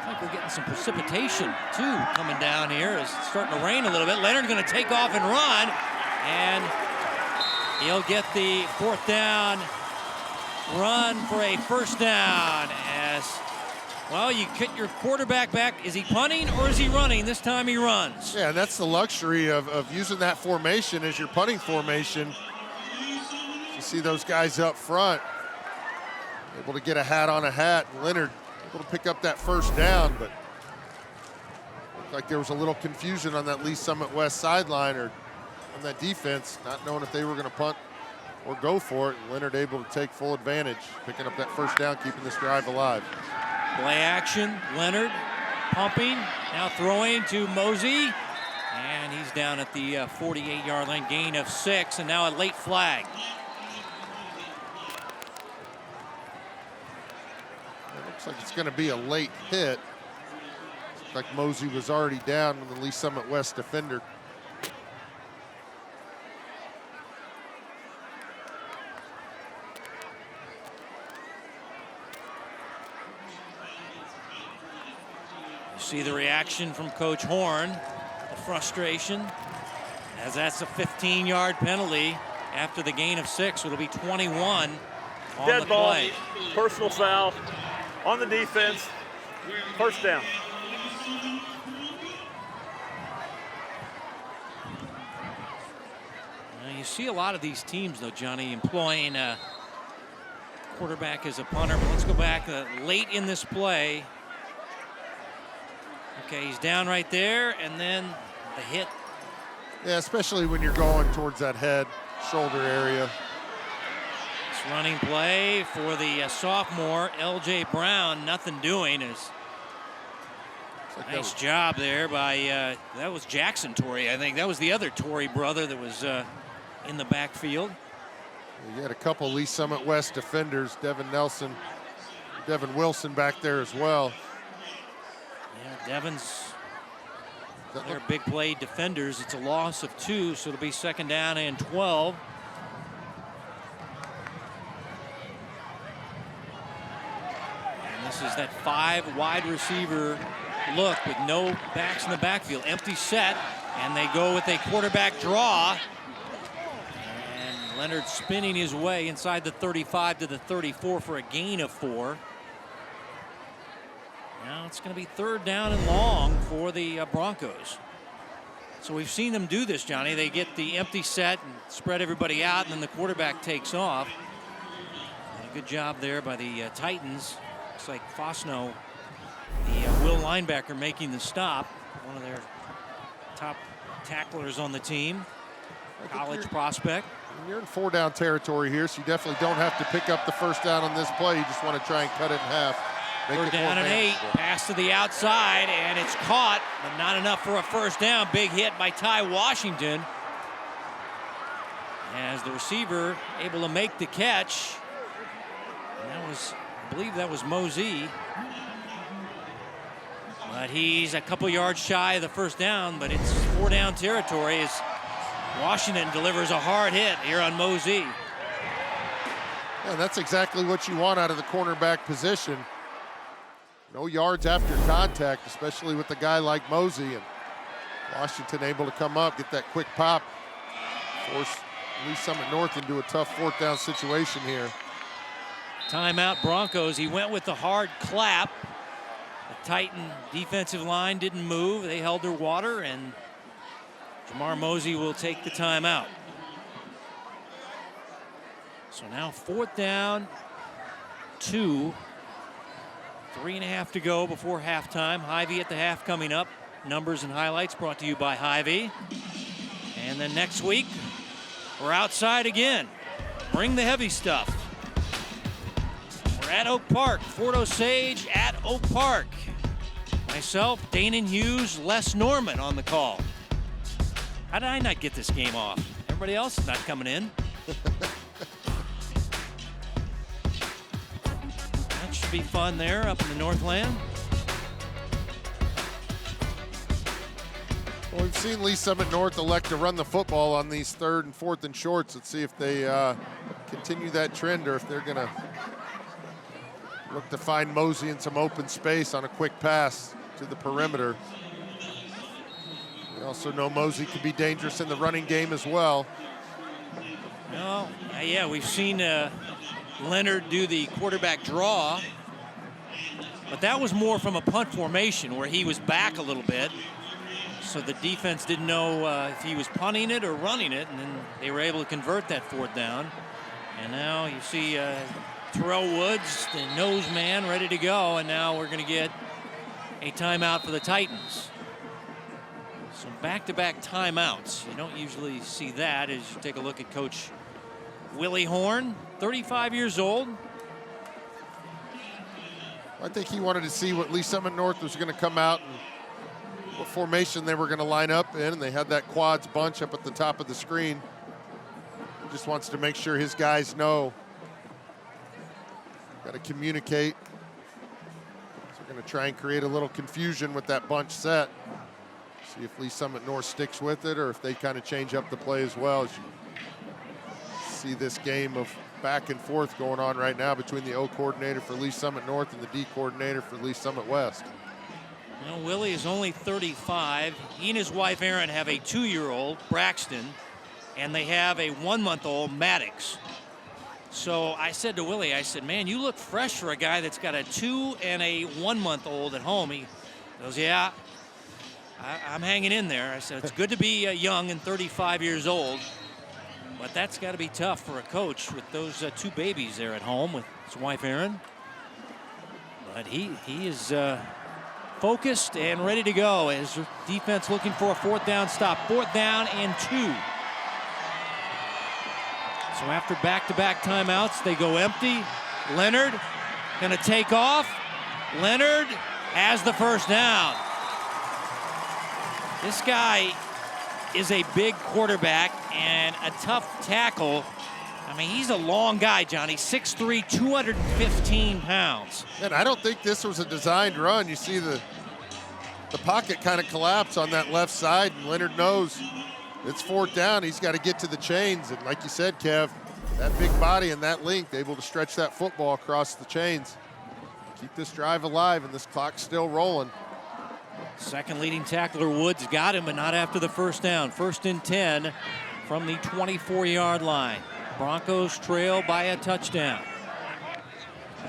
Looks like we're getting some precipitation, too, coming down here. It's starting to rain a little bit. Leonard's going to take off and run, and he'll get the 4th down run for a 1st down. As, well, you get your quarterback back. Is he punting or is he running? This time he runs. Yeah, and that's the luxury of using that formation as your punting formation. You see those guys up front able to get a hat on a hat. Leonard able to pick up that 1st down, but looked like there was a little confusion on that Lee Summit West sideline or on that defense, not knowing if they were going to punt or go for it. And Leonard able to take full advantage, picking up that 1st down, keeping this drive alive. Play action, Leonard pumping, now throwing to Mosey, and he's down at the 48-yard line, gain of 6, and now a late flag. It looks like it's going to be a late hit. Looks like Mosey was already down when the Lee Summit West defender. See the reaction from Coach Horn, the frustration, as that's a 15-yard penalty after the gain of 6. It'll be 21 on Dead the ball, play. personal foul on the defense, 1st down. Now, you see a lot of these teams, though, Johnny, employing a quarterback as a punter. But let's go back late in this play. Okay, he's down right there, and then the hit. Yeah, especially when you're going towards that head, shoulder area. This running play for the sophomore, L.J. Brown, nothing doing. Nice job there by, that was Jackson Torrey, I think. That was the other Torrey brother that was in the backfield. You had a couple Lee Summit West defenders, Devin Wilson back there as well. Yeah, Devon's, they're big play defenders. It's a loss of 2, so it'll be 2nd down and 12. And this is that 5 wide receiver look with no backs in the backfield. Empty set, and they go with a quarterback draw. And Leonard spinning his way inside the 35 to the 34 for a gain of 4. Now it's going to be 3rd down and long for the Broncos. So we've seen them do this, Johnny. They get the empty set and spread everybody out, and then the quarterback takes off. And a good job there by the Titans. Looks like Fosno, the Will linebacker, making the stop. One of their top tacklers on the team. College prospect. You're in 4-down territory here, so you definitely don't have to pick up the 1st down on this play. You just want to try and cut it in half. 3rd down and 8, pass to the outside, and it's caught, but not enough for a 1st down. Big hit by Ty Washington. As the receiver able to make the catch. And that was, I believe that was Mosey. But he's a couple yards shy of the 1st down, but it's 4-down territory as Washington delivers a hard hit here on Mosey. Yeah, that's exactly what you want out of the cornerback position. No yards after contact, especially with a guy like Mosey. And Washington able to come up, get that quick pop, force Lee Summit North into a tough 4th down situation here. Timeout Broncos. He went with the hard clap. The Titan defensive line didn't move. They held their water, and Jamar Mosey will take the timeout. So now 4th down, 2. 3.5 to go before halftime. Hy-Vee at the half coming up. Numbers and highlights brought to you by Hy-Vee. And then next week, we're outside again. Bring the heavy stuff. We're at Oak Park. Fort Osage at Oak Park. Myself, Danon Hughes, Les Norman on the call. How did I not get this game off? Everybody else is not coming in. Should be fun there up in the Northland. Well, we've seen Lee Summit North elect to run the football on these 3rd and 4th and shorts. Let's see if they continue that trend or if they're going to look to find Mosey in some open space on a quick pass to the perimeter. We also know Mosey can be dangerous in the running game as well. Well, yeah, we've seen Leonard do the quarterback draw, but that was more from a punt formation where he was back a little bit. So the defense didn't know if he was punting it or running it, and then they were able to convert that 4th down. And now you see Terrell Woods, the nose man, ready to go, and now we're going to get a timeout for the Titans. So back-to-back timeouts. You don't usually see that as you take a look at Coach Willie Horn, 35 years old. I think he wanted to see what Lee Summit North was going to come out and what formation they were going to line up in, and they had that quads bunch up at the top of the screen. He just wants to make sure his guys know. Got to communicate. So we're going to try and create a little confusion with that bunch set. See if Lee Summit North sticks with it or if they kind of change up the play as well. As you see this game of back and forth going on right now between the O coordinator for Lee Summit North and the D coordinator for Lee Summit West. You know, Willie is only 35. He and his wife Erin have a 2-year-old, Braxton, and they have a 1-month-old, Maddox. So I said to Willie, I said, man, you look fresh for a guy that's got a 2 and a 1-month-old at home. He goes, yeah, I'm hanging in there. I said, it's good to be young and 35 years old, but that's got to be tough for a coach with those 2 babies there at home with his wife Erin. But he is focused and ready to go. His defense looking for a 4th down stop. 4th down and 2. So after back-to-back timeouts, they go empty. Leonard gonna take off. Leonard has the 1st down. This guy is a big quarterback and a tough tackle. I mean, he's a long guy, Johnny, 6'3", 215 pounds. And I don't think this was a designed run. You see the pocket kind of collapse on that left side, and Leonard knows it's 4th down. He's got to get to the chains. And like you said, Kev, that big body and that length, able to stretch that football across the chains. Keep this drive alive, and this clock's still rolling. Second leading tackler Woods got him, but not after the 1st down. 1st and 10 from the 24-yard line. Broncos trail by a touchdown.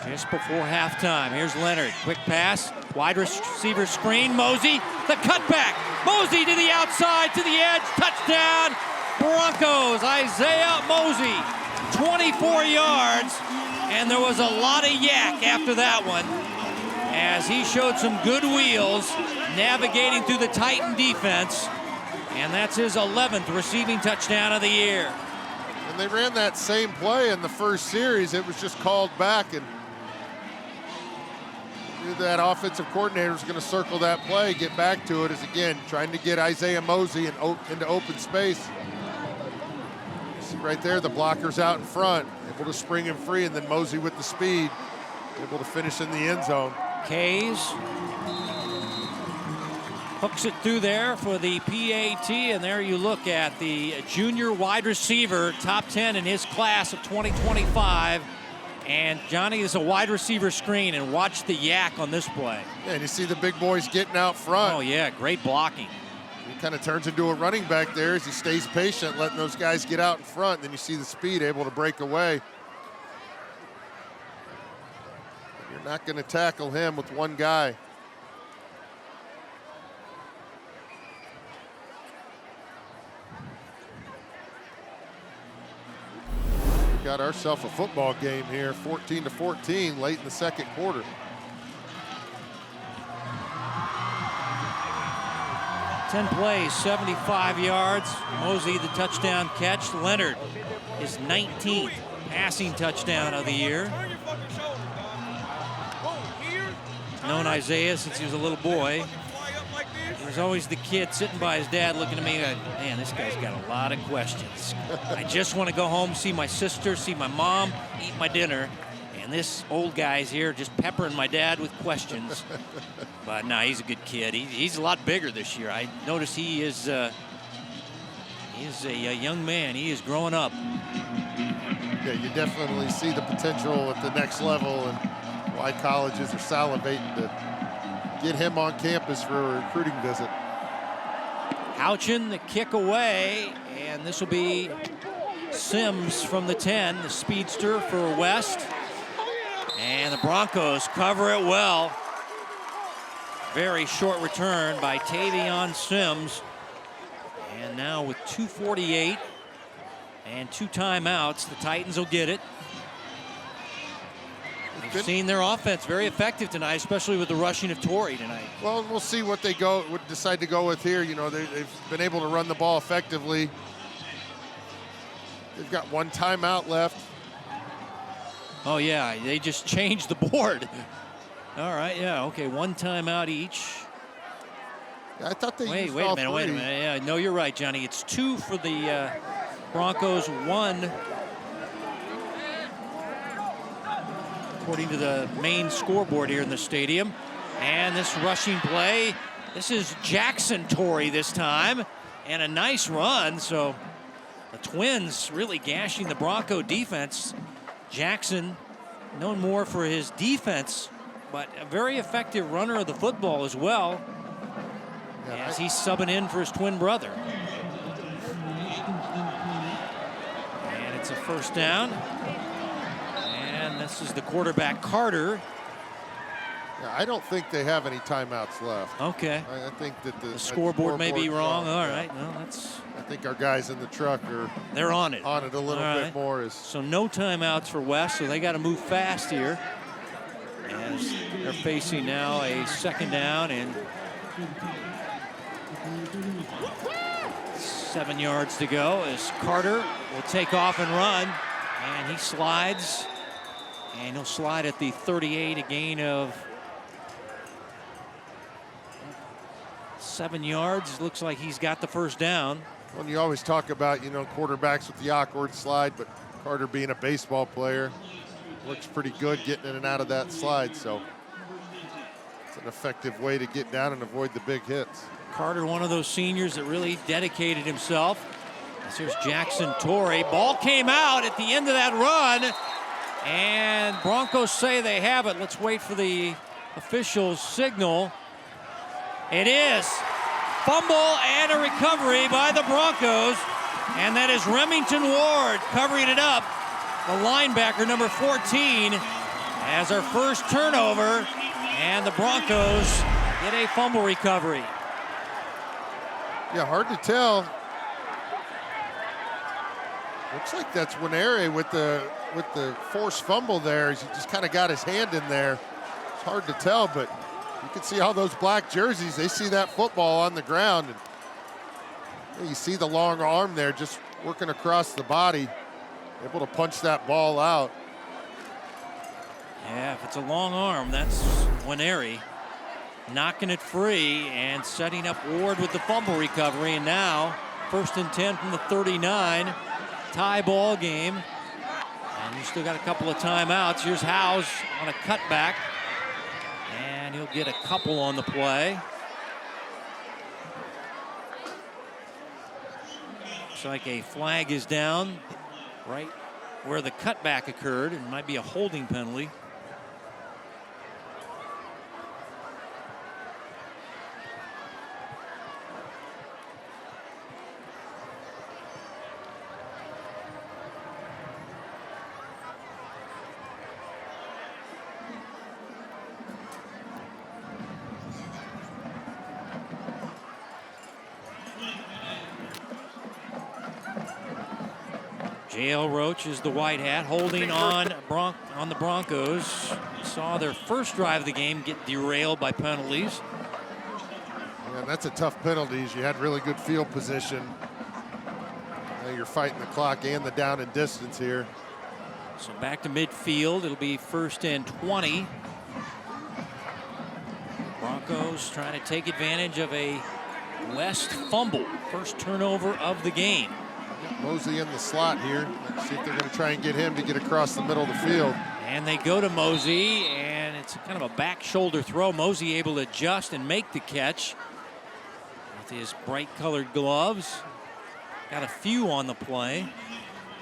Just before halftime, here's Leonard. Quick pass, wide receiver screen. Mosey, the cutback. Mosey to the outside, to the edge, touchdown. Broncos, Isaiah Mosey, 24 yards. And there was a lot of yak after that one, as he showed some good wheels navigating through the Titan defense. And that's his 11th receiving touchdown of the year. And they ran that same play in the first series. It was just called back, and that offensive coordinator is going to circle that play, get back to it, as again trying to get Isaiah Mosey into open space. See right there, the blocker's out in front, able to spring him free, and then Mosey with the speed, able to finish in the end zone. Kays hooks it through there for the PAT, and there you look at the junior wide receiver, top 10 in his class of 2025. And Johnny is a wide receiver screen, and watch the yak on this play. Yeah, and you see the big boys getting out front. Oh yeah, great blocking. He kind of turns into a running back there as he stays patient, letting those guys get out in front. And then you see the speed, able to break away. You're not going to tackle him with one guy. Got ourselves a football game here, 14-14, late in the second quarter. Ten plays, 75 yards. Mosey, the touchdown catch. Leonard, his 19th passing touchdown of the year. Known Isaiah since he was a little boy. There's always the kid sitting by his dad looking at me like, man, this guy's got a lot of questions. I just want to go home, see my sister, see my mom, eat my dinner. And this old guy's here just peppering my dad with questions. But no, he's a good kid. He's a lot bigger this year. I noticed he is a young man. He is growing up. Yeah, you definitely see the potential at the next level. And why colleges are salivating to get him on campus for a recruiting visit. Houchin, the kick away, and this will be Sims from the 10, the speedster for West. And the Broncos cover it well. Very short return by Tavion Sims. And now with 2:48 and 2 timeouts, the Titans will get it. We've seen their offense very effective tonight, especially with the rushing of Torrey tonight. Well, we'll see what they would decide to go with here. You know, they've been able to run the ball effectively. They've got 1 timeout left. Oh yeah, they just changed the board. All right, yeah, okay, 1 timeout each. Yeah, I thought they used wait all a minute, wait a 3. minute. Yeah, no, you're right, Johnny. It's 2 for the Broncos, 1 according to the main scoreboard here in the stadium. And this rushing play, this is Jackson Torrey this time, and a nice run. So the Twins really gashing the Bronco defense. Jackson, known more for his defense, but a very effective runner of the football as well, as he's subbing in for his twin brother. And it's a first down. And this is the quarterback, Carter. Yeah, I don't think they have any timeouts left. Okay. I think that the scoreboard may be wrong. All right. Well, that's. I think our guys in the truck they're on it. a little bit more. So no timeouts for West, so they got to move fast here. As they're facing now a second down and 7 yards to go as Carter will take off and run. And he slides. And he'll slide at the 38, a gain of 7 yards. Looks like he's got the first down. Well, you always talk about, you know, quarterbacks with the awkward slide, but Carter being a baseball player looks pretty good getting in and out of that slide. So it's an effective way to get down and avoid the big hits. Carter, one of those seniors that really dedicated himself. Here's Jackson Torrey. Ball came out at the end of that run. And Broncos say they have it. Let's wait for the official signal. It is. Fumble and a recovery by the Broncos. And that is Remington Ward covering it up. The linebacker, number 14, has our first turnover. And the Broncos get a fumble recovery. Yeah, hard to tell. Looks like that's Winnere with the forced fumble there. He just kind of got his hand in there. It's hard to tell, but you can see all those black jerseys. They see that football on the ground. And you see the long arm there just working across the body, able to punch that ball out. Yeah, if it's a long arm, that's Winnere knocking it free and setting up Ward with the fumble recovery. And now, 1st and 10 from the 39. Tie ball game. And you still got a couple of timeouts. Here's Howes on a cutback. And he'll get a couple on the play. Looks like a flag is down right where the cutback occurred. It might be a holding penalty. J.L. Roach is the white hat holding on the Broncos. Saw their first drive of the game get derailed by penalties. Yeah, that's a tough penalty. You had really good field position. Now you're fighting the clock and the down and distance here. So back to midfield. It'll be 1st and 20. Broncos trying to take advantage of a West fumble. First turnover of the game. Mosey in the slot here. Let's see if they're going to try and get him to get across the middle of the field. And they go to Mosey, and it's kind of a back shoulder throw. Mosey able to adjust and make the catch with his bright colored gloves. Got a few on the play.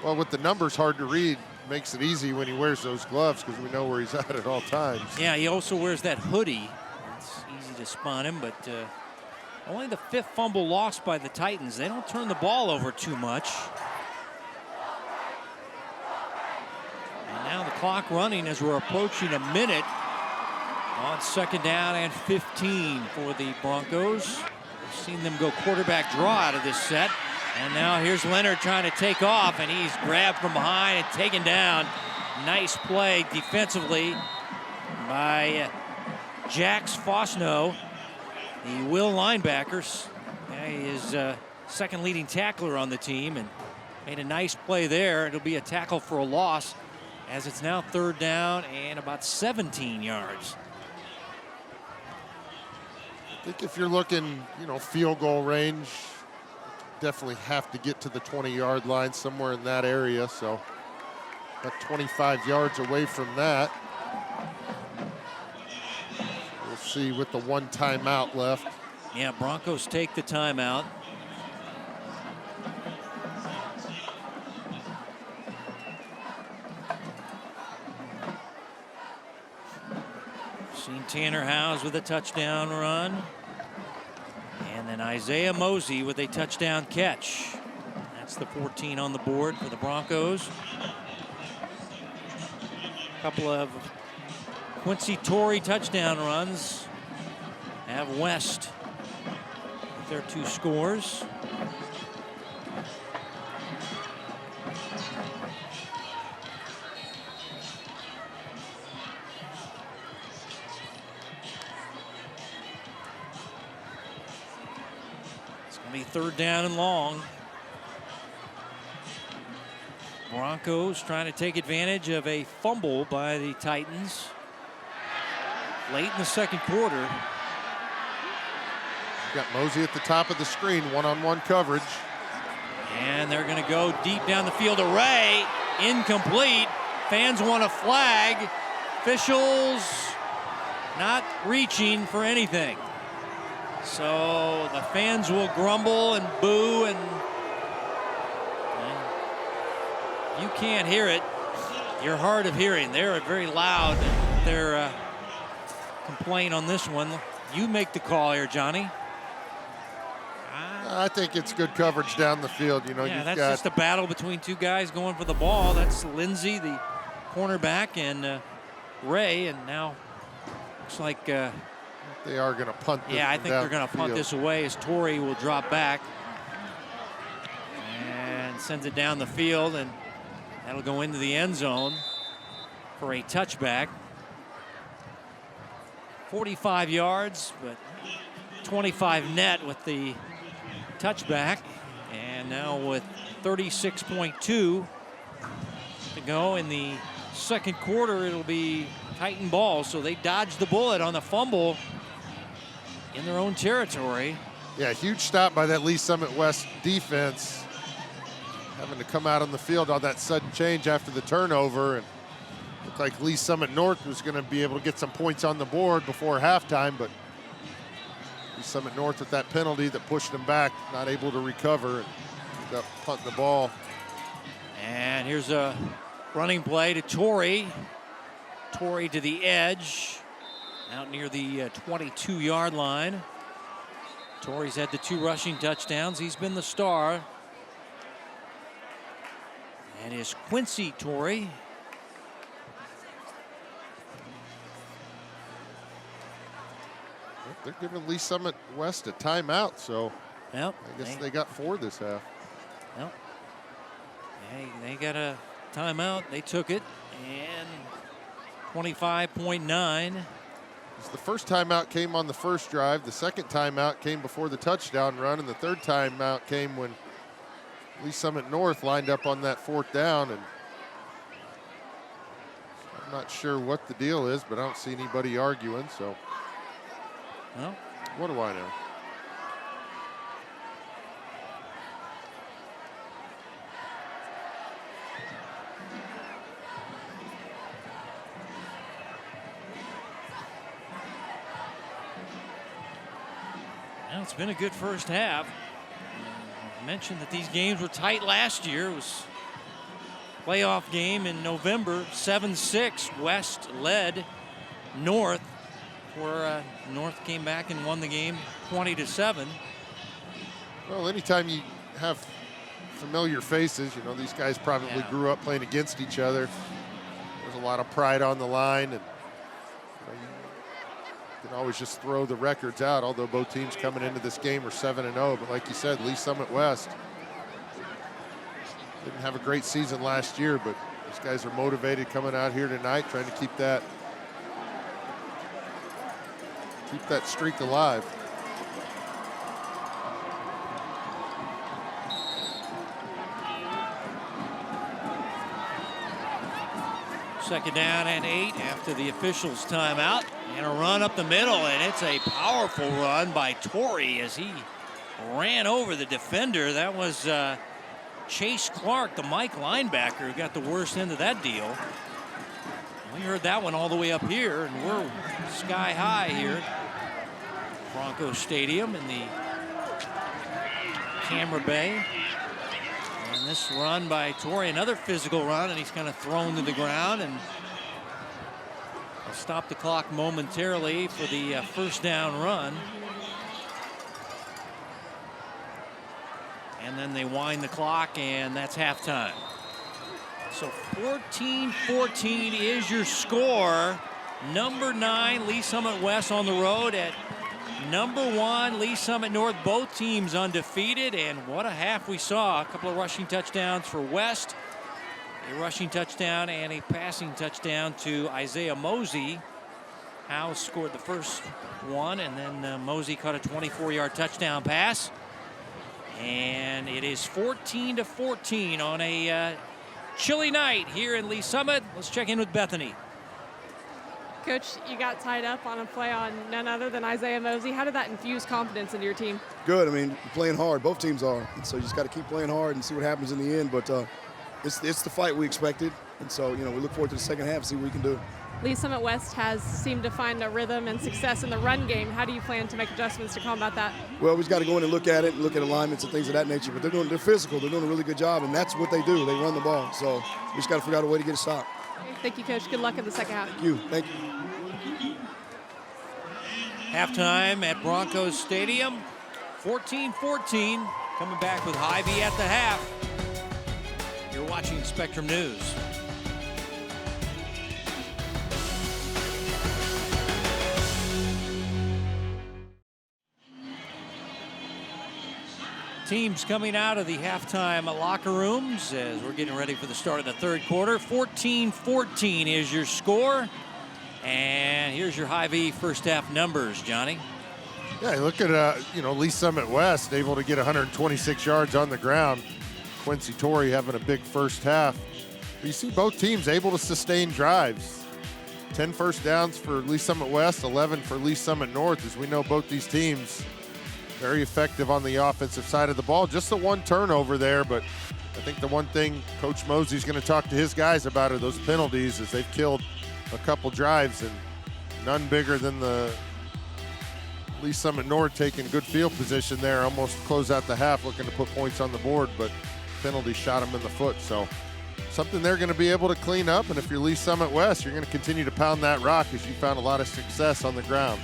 Well, with the numbers hard to read, makes it easy when he wears those gloves because we know where he's at all times. Yeah, he also wears that hoodie. It's easy to spot him, but only the 5th fumble lost by the Titans. They don't turn the ball over too much. And now the clock running as we're approaching a minute on 2nd down and 15 for the Broncos. We've seen them go quarterback draw out of this set. And now here's Leonard trying to take off, and he's grabbed from behind and taken down. Nice play defensively by Jax Fosno, the Will linebackers. He is second leading tackler on the team and made a nice play there. It'll be a tackle for a loss as it's now 3rd down and about 17 yards. I think if you're looking, field goal range, definitely have to get to the 20-yard line, somewhere in that area. So about 25 yards away from that. We'll see with the 1 timeout left. Yeah, Broncos take the timeout. Seen Tanner Howes with a touchdown run. And then Isaiah Mosey with a touchdown catch. That's the 14 on the board for the Broncos. A couple of Quincy Torrey touchdown runs have West with their 2 scores. Be 3rd down and long. Broncos trying to take advantage of a fumble by the Titans late in the 2nd quarter. You've got Mosey at the top of the screen, one-on-one coverage. And they're going to go deep down the field to Ray. Incomplete. Fans want a flag. Officials not reaching for anything. So the fans will grumble and boo, and you can't hear it. You're hard of hearing. They're very loud. Their complaint on this one. You make the call here, Johnny. I think it's good coverage down the field. Yeah, that's just a battle between 2 guys going for the ball. That's Lindsey, the cornerback, and Ray, and now looks like they are going to punt this. Yeah, I think they're going to punt this away as Torrey will drop back and sends it down the field, and that'll go into the end zone for a touchback. 45 yards, but 25 net with the touchback. And now with 36.2 to go in the 2nd quarter, it'll be Titan ball. So they dodged the bullet on the fumble in their own territory. Yeah, huge stop by that Lee Summit West defense, having to come out on the field on that sudden change after the turnover, and looked like Lee Summit North was going to be able to get some points on the board before halftime, but Lee Summit North with that penalty that pushed them back, not able to recover, and ended up punting the ball. And here's a running play to Torrey. Torrey to the edge, out near the 22-yard line. Torrey's had the 2 rushing touchdowns. He's been the star. And is Quincy Torrey. They're giving Lee Summit West a timeout, so Yep. I guess they got 4 this half. Yep. They got a timeout. They took it, and 25.9. The first timeout came on the first drive. The second timeout came before the touchdown run, and the third timeout came when Lee Summit North lined up on that 4th down. And I'm not sure what the deal is, but I don't see anybody arguing. So, Well, what do I know? well, it's been a good first half. I mentioned that these games were tight last year. It was playoff game in November, 7-6. West led North, where North came back and won the game 20-7. Well, anytime you have familiar faces, you know, these guys probably grew up playing against each other. There's a lot of pride on the line, and you can always just throw the records out, although both teams coming into this game are 7-0. But like you said, Lee Summit West didn't have a great season last year, but these guys are motivated coming out here tonight, trying to keep that streak alive. Second down and 8 after the officials' timeout. And a run up the middle, and it's a powerful run by Torrey as he ran over the defender. That was Chase Clark, the Mike linebacker, who got the worst end of that deal. We heard that one all the way up here, and we're sky high here at Broncos Stadium in the camera bay. And this run by Torrey, another physical run, and he's kind of thrown to the ground, and they'll stop the clock momentarily for the first down run. And then they wind the clock, and that's halftime. So 14-14 is your score. Number 9, Lee Summit West on the road at number 1, Lee Summit North. Both teams undefeated, and what a half we saw. A couple of rushing touchdowns for West, a rushing touchdown and a passing touchdown to Isaiah Mosey. Howe scored the first one, and then Mosey caught a 24-yard touchdown pass. And it is 14-14 on a chilly night here in Lee Summit. Let's check in with Bethany. Coach, you got tied up on a play on none other than Isaiah Mosey. How did that infuse confidence into your team? Good. I mean, playing hard. Both teams are. And so you just got to keep playing hard and see what happens in the end. But it's the fight we expected. And so, you know, we look forward to the second half and see what we can do. Lee Summit West has seemed to find a rhythm and success in the run game. How do you plan to make adjustments to combat that? Well, we just got to go in and look at it, look at alignments and things of that nature. But they're physical. They're doing a really good job, and that's what they do. They run the ball. So we just got to figure out a way to get a stop. Thank you, Coach. Good luck in the second half. Thank you. Thank you. Halftime at Broncos Stadium, 14-14. Coming back with Hy-Vee at the half. You're watching Spectrum News. Teams coming out of the halftime locker rooms as we're getting ready for the start of the third quarter. 14-14 is your score. And here's your Hy-Vee first half numbers, Johnny. Yeah, look at, Lee Summit West able to get 126 yards on the ground. Quincy Torrey having a big first half. But you see both teams able to sustain drives. 10 first downs for Lee Summit West, 11 for Lee Summit North. As we know, both these teams very effective on the offensive side of the ball. Just the one turnover there, but I think the one thing Coach Mosey's going to talk to his guys about are those penalties, as they've killed a couple drives, and none bigger than the Lee Summit North taking good field position there, almost close out the half, looking to put points on the board, but penalty shot him in the foot. So something they're going to be able to clean up, and if you're Lee Summit West, you're going to continue to pound that rock as you found a lot of success on the ground.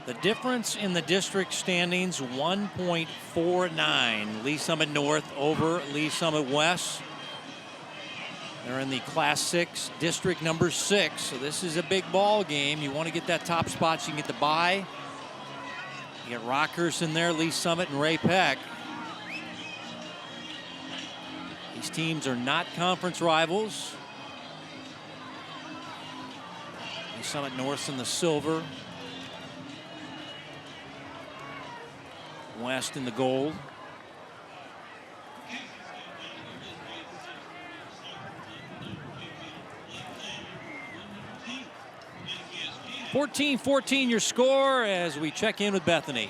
The difference in the district standings, 1.49. Lee Summit North over Lee Summit West. They're in the Class 6, District number 6. So this is a big ball game. You want to get that top spot so you can get the bye. You get Rockhurst in there, Lee Summit and Ray Peck. These teams are not conference rivals. Lee Summit North's in the silver. West in the gold. (14-14) your score as we check in with Bethany.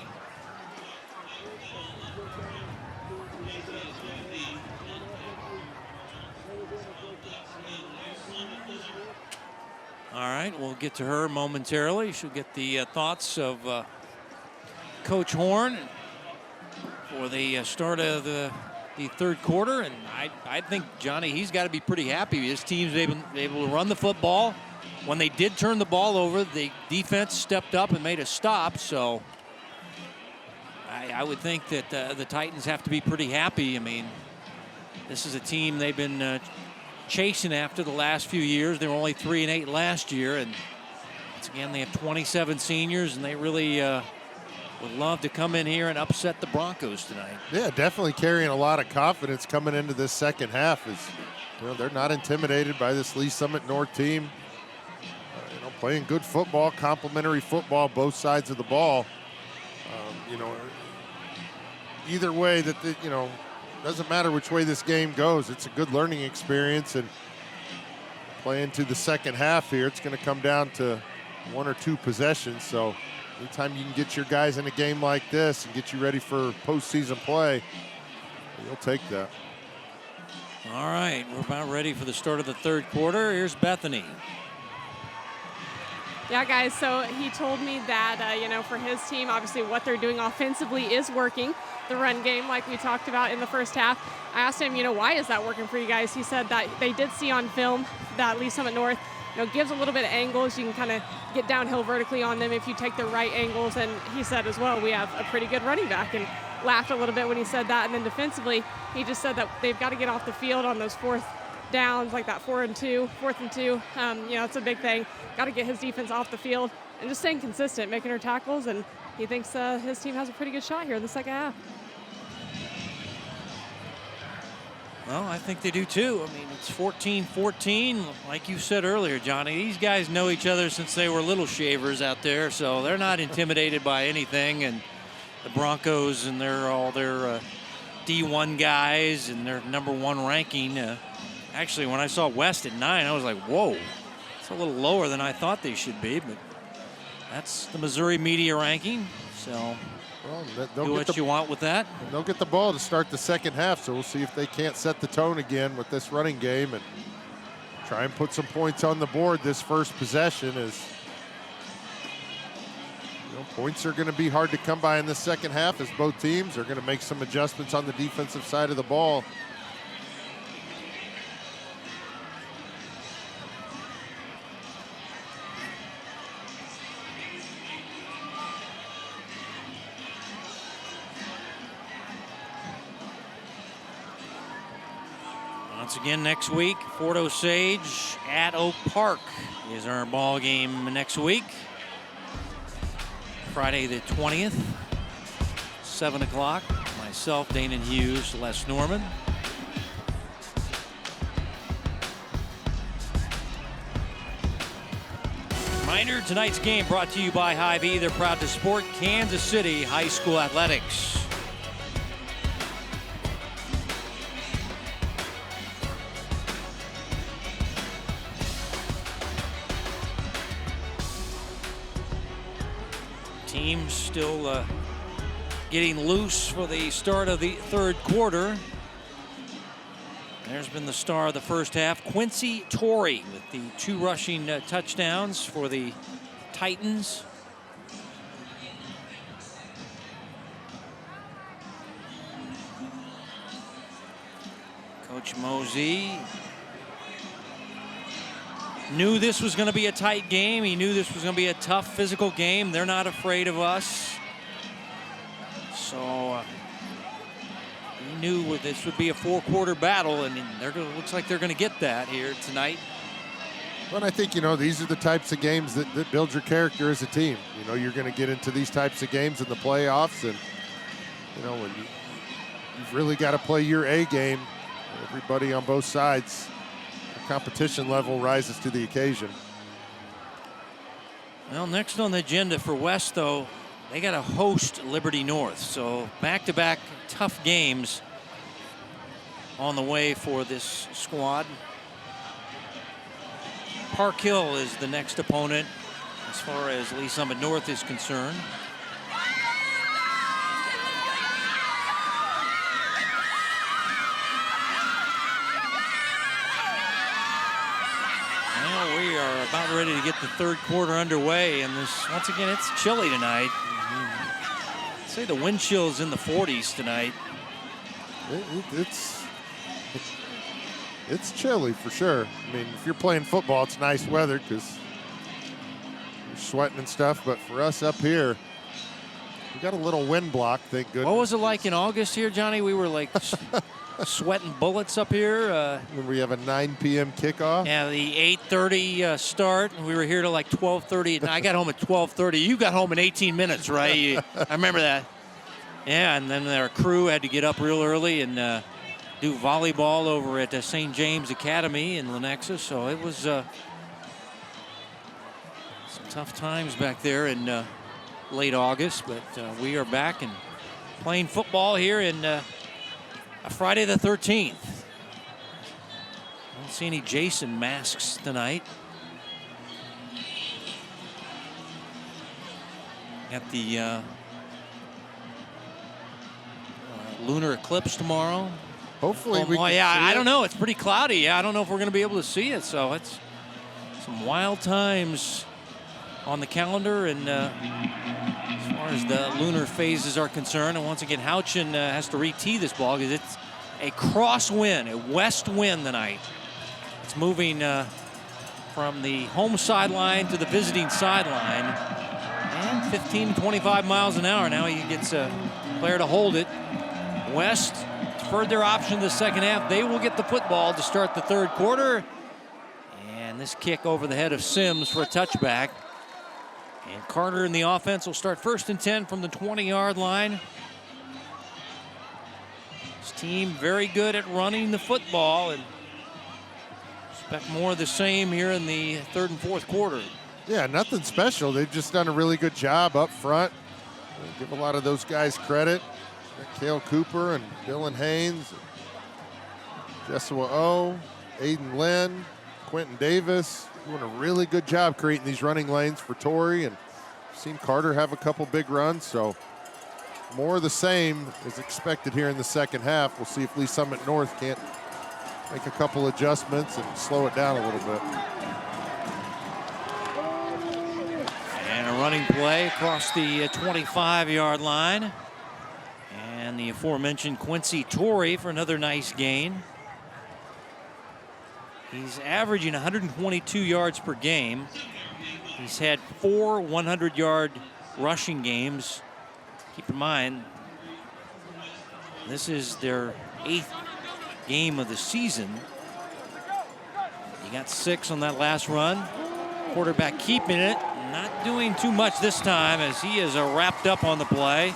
All right, we'll get to her momentarily. She'll get the thoughts of Coach Horn for the start of the third quarter, and I think, Johnny, he's got to be pretty happy. His team's able to run the football. When they did turn the ball over, the defense stepped up and made a stop, so I would think that the Titans have to be pretty happy. I mean, this is a team they've been chasing after the last few years. They were only 3-8 last year, and once again, they have 27 seniors, and they really would love to come in here and upset the Broncos tonight. Yeah, definitely carrying a lot of confidence coming into this second half. They're not intimidated by this Lee Summit North team. Playing good football, complimentary football, both sides of the ball. Either way doesn't matter which way this game goes. It's a good learning experience, and playing to the second half here, it's going to come down to 1 or 2 possessions. So anytime you can get your guys in a game like this and get you ready for postseason play, you'll take that. All right, we're about ready for the start of the third quarter. Here's Bethany. Yeah, guys, so he told me that, for his team, obviously what they're doing offensively is working. The run game, like we talked about in the first half. I asked him, why is that working for you guys? He said that they did see on film that Lee Summit North, gives a little bit of angles. You can kind of get downhill vertically on them if you take the right angles. And he said as well, we have a pretty good running back, and laughed a little bit when he said that. And then defensively, he just said that they've got to get off the field on those fourth downs, like that 4th and 2. It's a big thing. Got to get his defense off the field and just staying consistent, making her tackles, and he thinks his team has a pretty good shot here in the second half. Well, I think they do too. I mean, it's 14-14. Like you said earlier, Johnny, these guys know each other since they were little shavers out there, so they're not intimidated by anything. And the Broncos, and they're all their D1 guys and their #1 ranking. Actually, when I saw West at 9, I was like, whoa, it's a little lower than I thought they should be, but that's the Missouri media ranking. So do what you want with that. They'll get the ball to start the second half, so we'll see if they can't set the tone again with this running game and try and put some points on the board this first possession. Points are going to be hard to come by in the second half, as both teams are going to make some adjustments on the defensive side of the ball. Once again, next week, Fort Osage at Oak Park is our ball game next week. Friday the 20th, 7 o'clock. Myself, Dana Hughes, Les Norman. Reminder, tonight's game brought to you by Hy-Vee. They're proud to support Kansas City High School athletics. Teams still getting loose for the start of the third quarter. There's been the star of the first half, Quincy Torrey, with the 2 rushing touchdowns for the Titans. Coach Mosey knew this was going to be a tight game. He knew this was going to be a tough physical game. They're not afraid of us. So he knew this would be a 4-quarter battle, and looks like they're going to get that here tonight. Well, I think, these are the types of games that build your character as a team. You're going to get into these types of games in the playoffs, and, when you've really got to play your A game, everybody on both sides, competition level rises to the occasion. Well, next on the agenda for West, though, they got to host Liberty North. So back-to-back tough games on the way for this squad. Park Hill is the next opponent as far as Lee Summit North is concerned. We are about ready to get the third quarter underway, and once again, it's chilly tonight. say the wind chill's in the 40s tonight. It's chilly for sure. I mean, if you're playing football, it's nice weather because you're sweating and stuff. But for us up here, we got a little wind block, thank goodness. What was it like in August here, Johnny? We were like sweating bullets up here. We have a 9 p.m. kickoff. Yeah, the 8:30 start. We were here till like 12:30, and I got home at 12:30. You got home in 18 minutes, right? I remember that. Yeah, and then our crew had to get up real early and do volleyball over at St. James Academy in Lenexa. So it was some tough times back there in late August, but we are back and playing football here in Friday the 13th. Don't see any Jason masks tonight. Got the lunar eclipse tomorrow. Hopefully we can see I don't it. know. It's pretty cloudy. I don't know if we're going to be able to see it. So it's some wild times on the calendar, and as far as the lunar phases are concerned. And once again, Houchin has to re-tee this ball because it's a crosswind, a west wind tonight. It's moving from the home sideline to the visiting sideline, and 15, 25 miles an hour. Now he gets a player to hold it. West deferred their option the second half. They will get the football to start the third quarter. And this kick over the head of Sims for a touchback. And Carter in the offense will start 1st and 10 from the 20-yard line. His team very good at running the football, and expect more of the same here in the third and fourth quarter. Yeah, nothing special. They've just done a really good job up front. They give a lot of those guys credit. Cale Cooper and Dylan Haynes, Jesua O, Aiden Lynn, Quentin Davis, doing a really good job creating these running lanes for Torrey, and seen Carter have a couple big runs, so more of the same is expected here in the second half. We'll see if Lee Summit North can't make a couple adjustments and slow it down a little bit. And a running play across the 25-yard line. And the aforementioned Quincy Torrey for another nice gain. He's averaging 122 yards per game. He's had 4 100-yard rushing games. Keep in mind, this is their 8th game of the season. He got 6 on that last run. Quarterback keeping it, not doing too much this time as he is wrapped up on the play.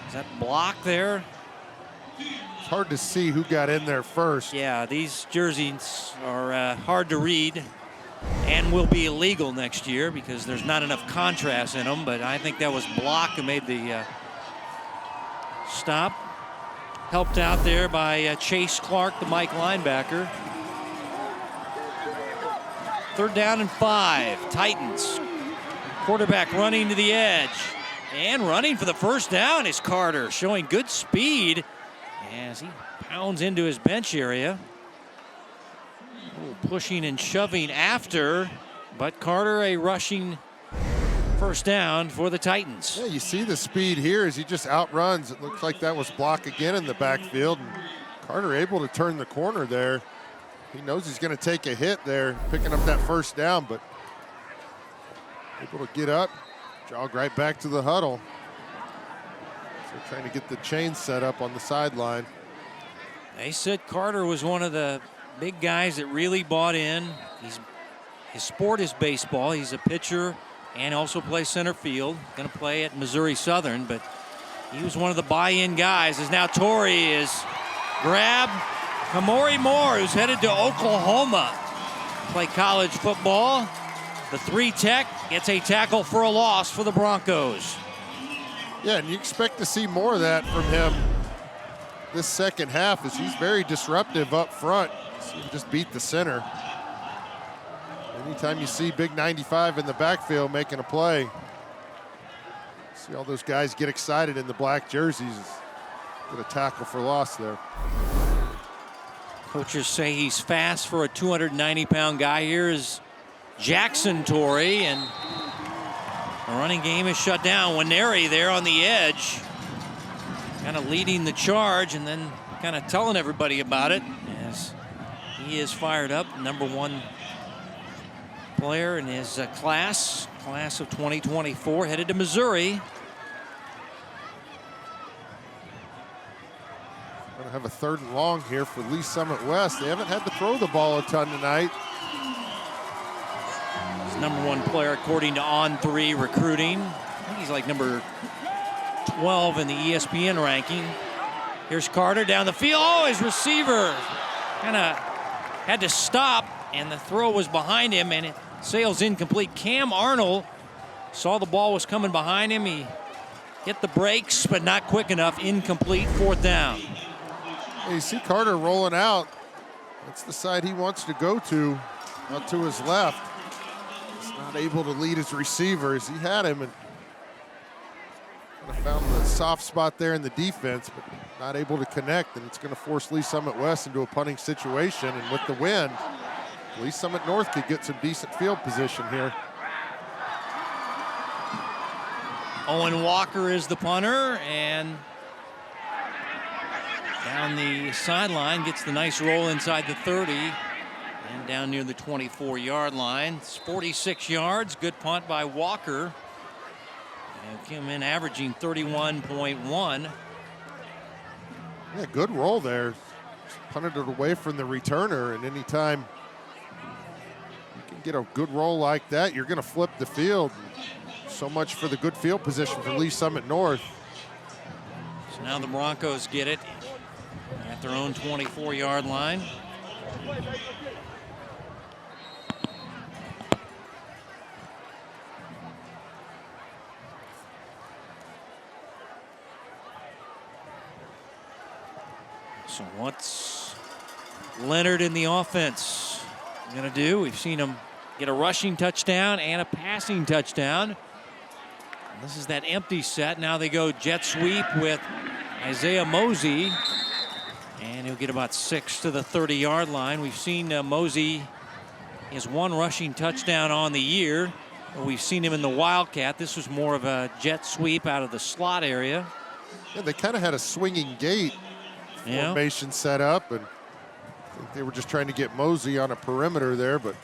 Is that block there? It's hard to see who got in there first. Yeah, these jerseys are hard to read and will be illegal next year because there's not enough contrast in them, but I think that was block who made the stop. Helped out there by Chase Clark, the Mike linebacker. 3rd down and 5, Titans. Quarterback running to the edge. And running for the first down is Carter, showing good speed as he pounds into his bench area. Pushing and shoving after, but Carter a rushing first down for the Titans. Yeah, you see the speed here as he just outruns. It looks like that was block again in the backfield. And Carter able to turn the corner there. He knows he's going to take a hit there, picking up that first down, but able to get up. Jog right back to the huddle. So trying to get the chain set up on the sideline. They said Carter was one of the big guys that really bought in. His sport is baseball. He's a pitcher and also plays center field. Going to play at Missouri Southern, but he was one of the buy-in guys. As now Torrey is grabbed. Kamori Moore, who's headed to Oklahoma to play college football. The 3-tech gets a tackle for a loss for the Broncos. Yeah, and you expect to see more of that from him this second half as he's very disruptive up front. So he just beat the center. Anytime you see big 95 in the backfield making a play, see all those guys get excited in the black jerseys. Get a tackle for loss there. Coaches say he's fast for a 290-pound guy. Here is Jackson Torrey, and The running game is shut down. Waneri there on the edge, kind of leading the charge and then kind of telling everybody about it as he is fired up. #1 player in his class of 2024, headed to Missouri. Going to have a 3rd and long here for Lee Summit West. They haven't had to throw the ball a ton tonight. He's #1 player according to On3 Recruiting. I think he's like number 12 in the ESPN ranking. Here's Carter down the field. Oh, his receiver kind of had to stop, and the throw was behind him, and it sails incomplete. Cam Arnold saw the ball was coming behind him. He hit the brakes, but not quick enough. Incomplete, 4th down. You see Carter rolling out. That's the side he wants to go to, out to his left. He's not able to lead his receivers. He had him and kind of found the soft spot there in the defense, but not able to connect, and it's going to force Lee Summit West into a punting situation. And with the wind, Lee Summit North could get some decent field position here. Owen Walker is the punter, and down the sideline, gets the nice roll inside the 30 and down near the 24-yard line. It's 46 yards. Good punt by Walker. And came in averaging 31.1. Yeah, good roll there. Just punted it away from the returner, and anytime you can get a good roll like that, you're going to flip the field. So much for the good field position for Lee Summit North. So now the Broncos get it at their own 24-yard line. So what's Leonard in the offense going to do? We've seen him get a rushing touchdown and a passing touchdown. And this is that empty set. Now they go jet sweep with Isaiah Mosey, and he'll get about 6 to the 30-yard line. We've seen Mosey, his 1 rushing touchdown on the year. We've seen him in the Wildcat. This was more of a jet sweep out of the slot area. Yeah, they kind of had a swinging gate formation set up, and I think they were just trying to get Mosey on a perimeter there, but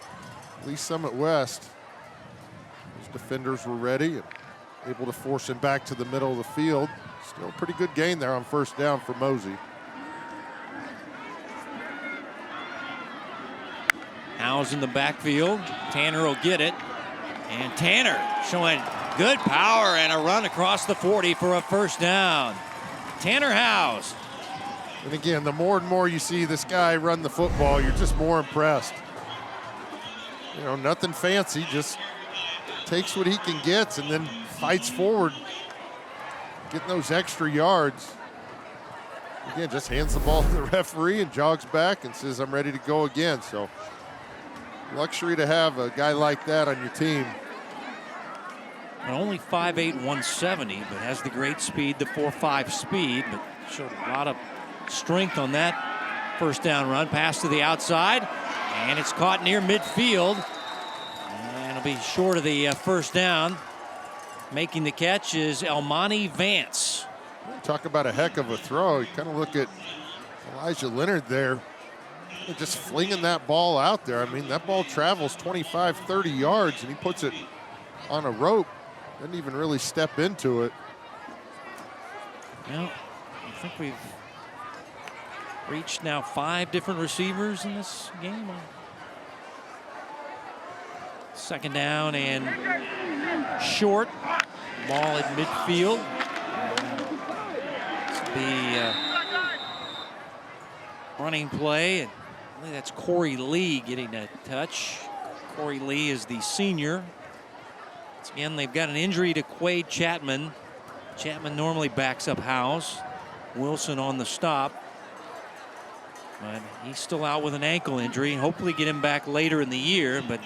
Lee Summit West, his defenders were ready and able to force him back to the middle of the field. Still a pretty good gain there on 1st down for Mosey. Howes in the backfield. Tanner will get it. And Tanner showing good power and a run across the 40 for a 1st down. Tanner Howes. And again, the more and more you see this guy run the football, you're just more impressed. You know, nothing fancy, just takes what he can get and then fights forward, getting those extra yards. Again, just hands the ball to the referee and jogs back and says, I'm ready to go again. So, luxury to have a guy like that on your team. And only 5'8", 170, but has the great speed, the 4.5 speed, but showed a lot of strength on that 1st down run. Pass to the outside, and it's caught near midfield. And it'll be short of the 1st down. Making the catch is Elmani Vance. Talk about a heck of a throw. You kind of look at Elijah Leonard there, just flinging that ball out there. I mean, that ball travels 25, 30 yards, and he puts it on a rope. Doesn't even really step into it. Well, I think we've reached now 5 different receivers in this game. 2nd down and short. Ball at midfield. The running play. And I think that's Corey Lee getting a touch. Corey Lee is the senior. Once again, they've got an injury to Quade Chapman. Chapman normally backs up Howes. Wilson on the stop. But he's still out with an ankle injury. Hopefully get him back later in the year. But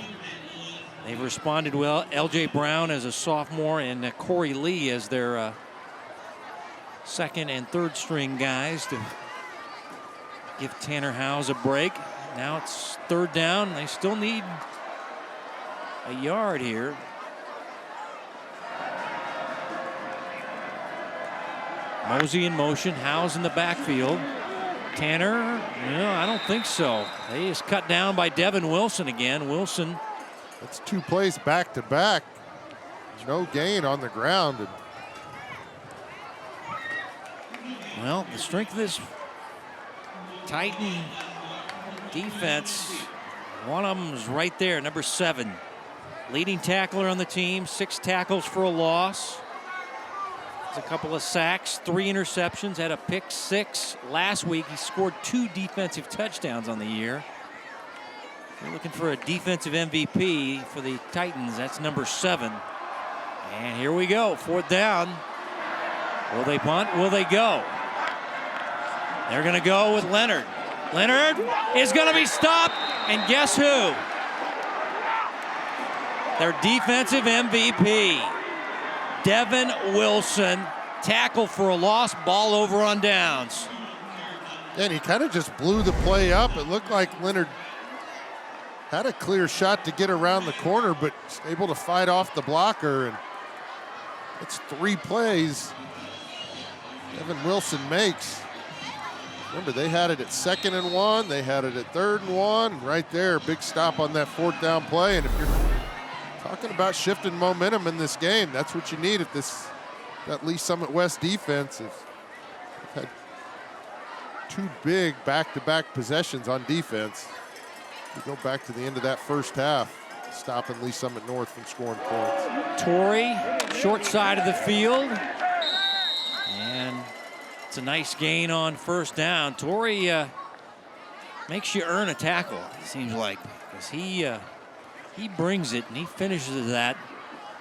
they've responded well. L.J. Brown as a sophomore and Corey Lee as their 2nd and 3rd string guys to give Tanner Howes a break. Now it's 3rd down. They still need a yard here. Mosey in motion, Howes in the backfield. Tanner, no, I don't think so. He is cut down by Devin Wilson again. Wilson. That's 2 plays back to back. No gain on the ground. And well, the strength of this Titan defense, one of them is right there, number 7. Leading tackler on the team, 6 tackles for a loss. A couple of sacks, 3 interceptions, had a pick 6 last week. He scored 2 defensive touchdowns on the year. You're looking for a defensive MVP for the Titans. That's number 7. And here we go, 4th down. Will they punt? Will they go? They're going to go with Leonard. Leonard is going to be stopped, and guess who? Their defensive MVP. Devin Wilson, tackle for a loss, ball over on downs. And he kind of just blew the play up. It looked like Leonard had a clear shot to get around the corner, but able to fight off the blocker. And it's 3 plays Devin Wilson makes. Remember, they had it at 2nd and 1. They had it at 3rd and 1. Right there, big stop on that 4th down play. And if you're talking about shifting momentum in this game, that's what you need if that Lee Summit West defense has had 2 big back-to-back possessions on defense. You go back to the end of that first half, stopping Lee Summit North from scoring points. Torrey, short side of the field. And it's a nice gain on 1st down. Torrey makes you earn a tackle, it seems like, because he brings it and he finishes that.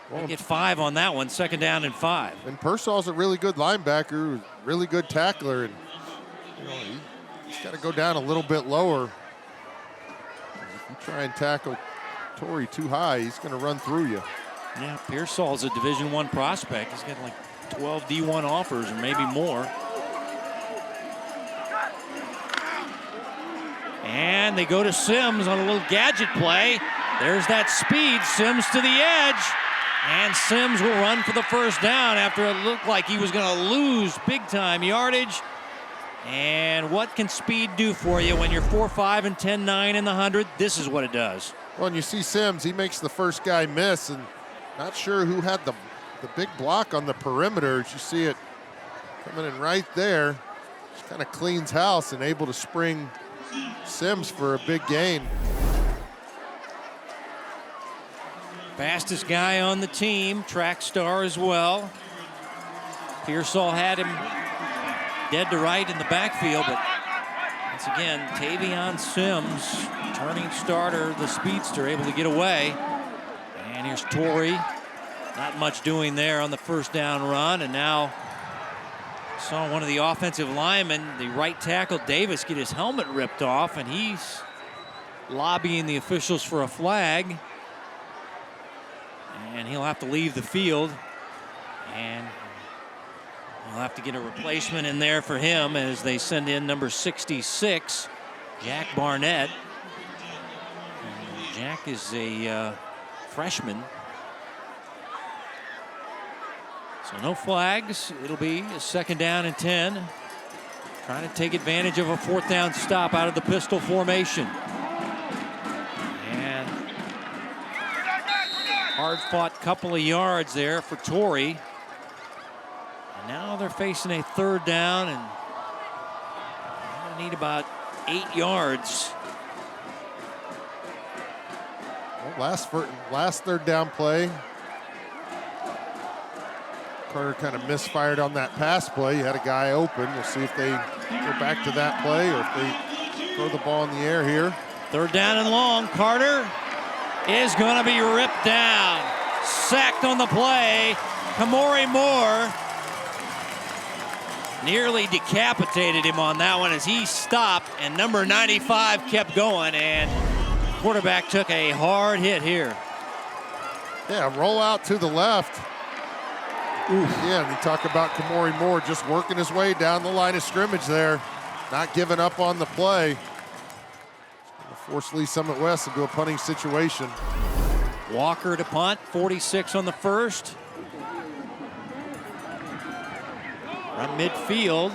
Well, get 5 on that one, 2nd down and 5. And Persall's a really good linebacker, really good tackler, and he's got to go down a little bit lower. If you try and tackle Torrey too high, he's going to run through you. Yeah, Pearsall's a Division I prospect. He's got like 12 D1 offers or maybe more. And they go to Sims on a little gadget play. There's that speed, Sims to the edge. And Sims will run for the 1st down after it looked like he was going to lose big-time yardage. And what can speed do for you when you're 4.5 and 10.9 in the 100? This is what it does. Well, and you see Sims, he makes the first guy miss, and not sure who had the big block on the perimeter. As you see it coming in right there, just kind of cleans house and able to spring Sims for a big gain. Fastest guy on the team, track star as well. Pearsall had him dead to right in the backfield, but once again, Tavion Sims, turning starter, the speedster, able to get away. And here's Torrey. Not much doing there on the 1st down run, and now saw one of the offensive linemen, the right tackle Davis, get his helmet ripped off, and he's lobbying the officials for a flag. And he'll have to leave the field, and we'll have to get a replacement in there for him as they send in number 66, Jack Barnett. And Jack is a freshman. So no flags. It'll be a 2nd down and 10. Trying to take advantage of a 4th down stop out of the pistol formation. Hard-fought couple of yards there for Torrey. And now they're facing a 3rd down, and they need about 8 yards. Well, last 3rd down play, Carter kind of misfired on that pass play. He had a guy open. We'll see if they go back to that play or if they throw the ball in the air here. 3rd down and long. Carter is going to be ripped down. Sacked on the play. Kamori Moore nearly decapitated him on that one as he stopped, and number 95 kept going, and quarterback took a hard hit here. Yeah, roll out to the left. Yeah, and you talk about Kamori Moore just working his way down the line of scrimmage there, not giving up on the play. Force Lee Summit West into a punting situation. Walker to punt, 46 on the 1st. From midfield,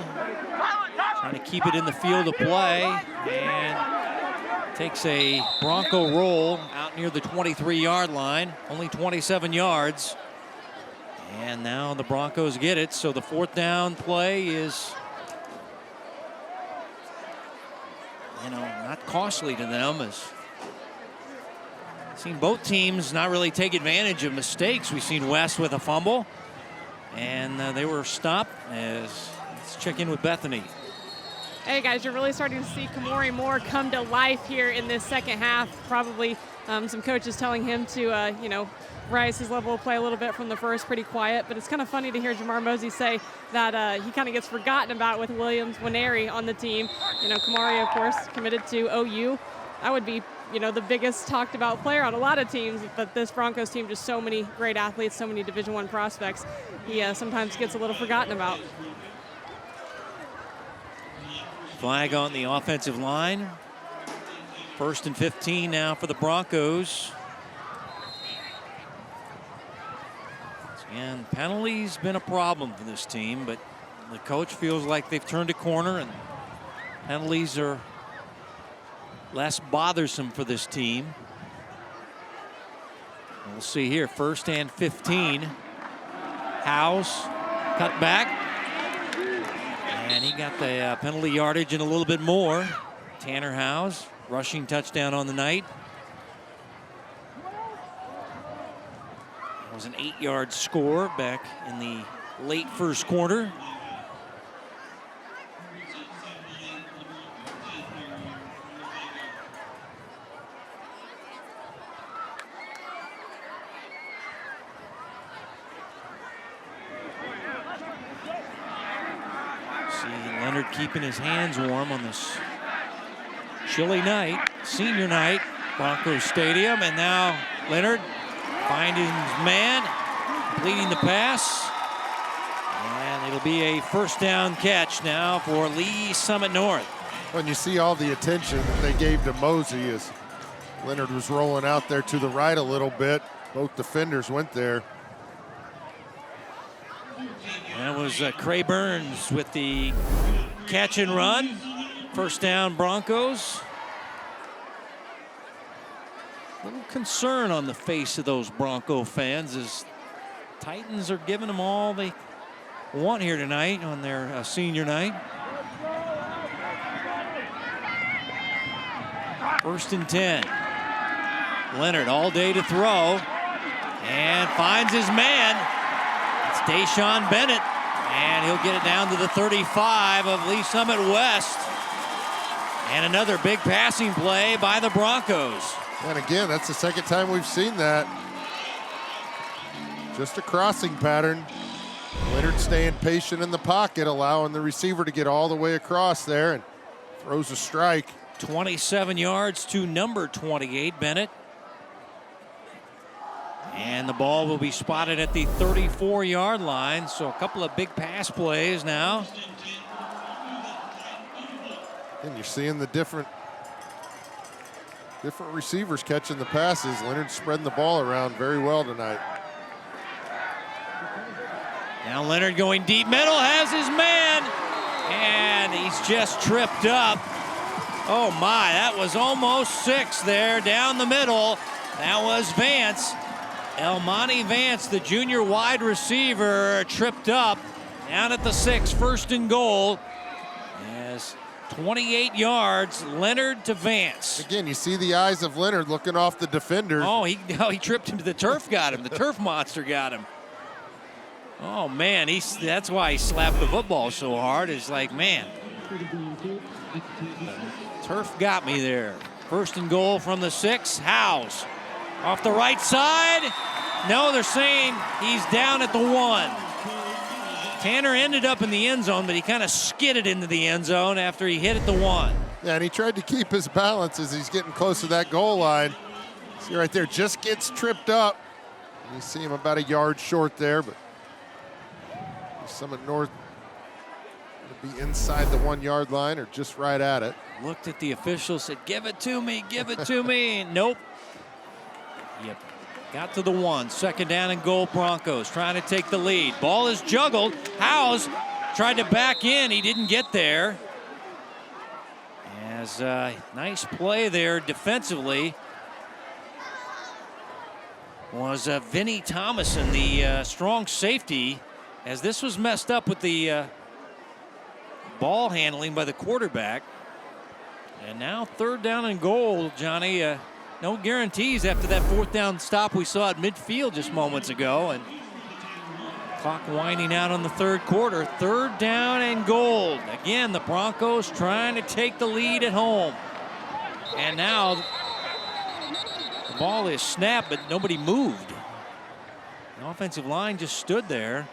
trying to keep it in the field of play, and takes a Bronco roll out near the 23-yard line, only 27 yards. And now the Broncos get it, so the 4th down play is, not costly to them. As seen both teams not really take advantage of mistakes. We've seen West with a fumble, and they were stopped. As let's check in with Bethany. Hey guys, you're really starting to see Kamori Moore come to life here in this second half. Probably some coaches telling him to, rise his level of play a little bit from the first, pretty quiet. But it's kind of funny to hear Jamar Mosey say that he kind of gets forgotten about with Williams Winery on the team. Kamari, of course, committed to OU. That would be, the biggest talked about player on a lot of teams. But this Broncos team, just so many great athletes, so many Division I prospects, he sometimes gets a little forgotten about. Flag on the offensive line. 1st and 15 now for the Broncos. And penalties been a problem for this team, but the coach feels like they've turned a corner and penalties are less bothersome for this team. We'll see here, 1st and 15. House cut back, and he got the penalty yardage and a little bit more. Tanner Howes, rushing touchdown on the night. It was an 8-yard score back in the late first quarter. See Leonard keeping his hands warm on this chilly night, senior night, Broncos Stadium, and now Leonard finding his man, completing the pass, and it'll be a 1st down catch now for Lee Summit North. When you see all the attention that they gave to Mosey as Leonard was rolling out there to the right a little bit, both defenders went there. That was Cray Burns with the catch and run. 1st down Broncos. Little concern on the face of those Bronco fans as Titans are giving them all they want here tonight on their senior night. 1st and 10. Leonard all day to throw and finds his man. It's Deshaun Bennett, and he'll get it down to the 35 of Lee Summit West. And another big passing play by the Broncos. And again, that's the 2nd time we've seen that. Just a crossing pattern. Leonard staying patient in the pocket, allowing the receiver to get all the way across there and throws a strike. 27 yards to number 28, Bennett. And the ball will be spotted at the 34-yard line. So a couple of big pass plays now. And you're seeing the different receivers catching the passes. Leonard spreading the ball around very well tonight. Now Leonard going deep middle, has his man, and he's just tripped up. Oh my, that was almost 6 there down the middle. That was Vance. Elmonte Vance, the junior wide receiver, tripped up down at the 6, 1st and goal. As 28 yards, Leonard to Vance. Again, you see the eyes of Leonard looking off the defender. Oh, he tripped into the turf, got him. The turf monster got him. Oh man, that's why he slapped the football so hard. It's like, man, turf got me there. 1st and goal from the 6. Howes off the right side. No, they're saying he's down at the 1. Tanner ended up in the end zone, but he kind of skidded into the end zone after he hit at the 1. Yeah, and he tried to keep his balance as he's getting close to that goal line. See right there, just gets tripped up. You see him about a yard short there, but Summit North will be inside the 1-yard line or just right at it. Looked at the official, said, give it to me, give it to me. Nope. Yep. Got to the 1. 2nd down and goal, Broncos trying to take the lead. Ball is juggled. Howes tried to back in. He didn't get there. As nice play there defensively was Vinnie Thomason, the strong safety, as this was messed up with the ball handling by the quarterback. And now 3rd down and goal, Johnny. No guarantees after that 4th down stop we saw at midfield just moments ago. And clock winding out on the 3rd quarter. 3rd down and goal. Again, the Broncos trying to take the lead at home. And now the ball is snapped, but nobody moved. The offensive line just stood there.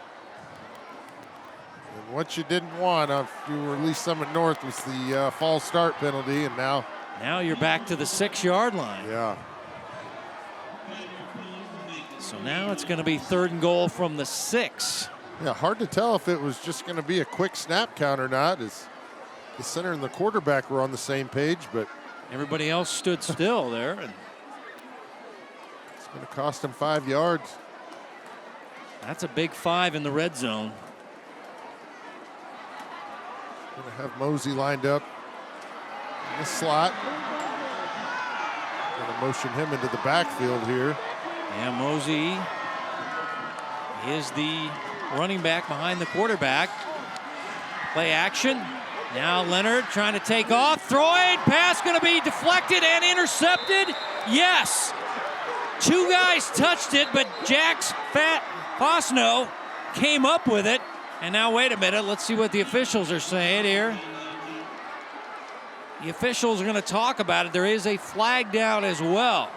And what you didn't want if you were Lee Summit North was the false start penalty, and now you're back to the 6-yard line. Yeah. So now it's going to be 3rd and goal from the 6. Yeah, hard to tell if it was just going to be a quick snap count or not, as the center and the quarterback were on the same page, but everybody else stood still there. And it's going to cost them 5 yards. That's a big 5 in the red zone. Going to have Mosey lined up in the slot. Going to motion him into the backfield here. Yeah, Mosey is the running back behind the quarterback. Play action. Now Leonard trying to take off. Throwing. Pass going to be deflected and intercepted. Yes. 2 guys touched it, but Jack's Fat Fosno came up with it. And now wait a minute. Let's see what the officials are saying here. The officials are going to talk about it. There is a flag down as well.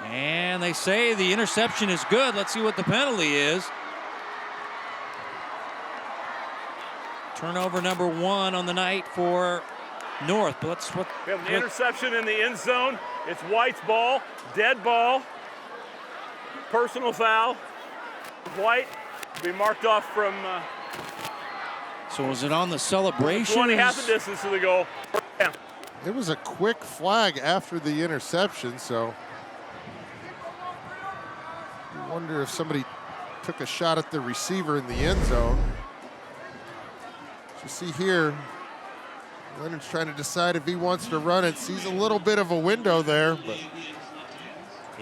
And they say the interception is good. Let's see what the penalty is. Turnover number 1 on the night for North. But we have an interception in the end zone. It's White's ball, dead ball, personal foul. White will be marked off from. So was it on the celebration? 20, half the distance to the goal. Yeah. It was a quick flag after the interception, so I wonder if somebody took a shot at the receiver in the end zone. As you see here, Leonard's trying to decide if he wants to run it. Sees a little bit of a window there, but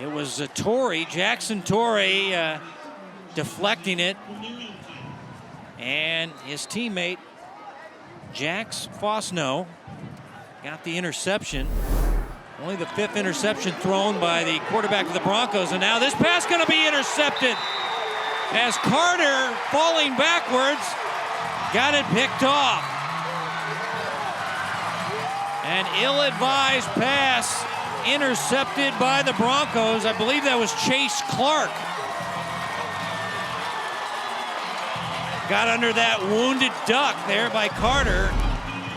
it was Torrey, Jackson Torrey, deflecting it. And his teammate, Jax Fosno, got the interception. Only the 5th interception thrown by the quarterback of the Broncos. And now this pass going to be intercepted as Carter, falling backwards, got it picked off. An ill-advised pass intercepted by the Broncos. I believe that was Chase Clark. Got under that wounded duck there by Carter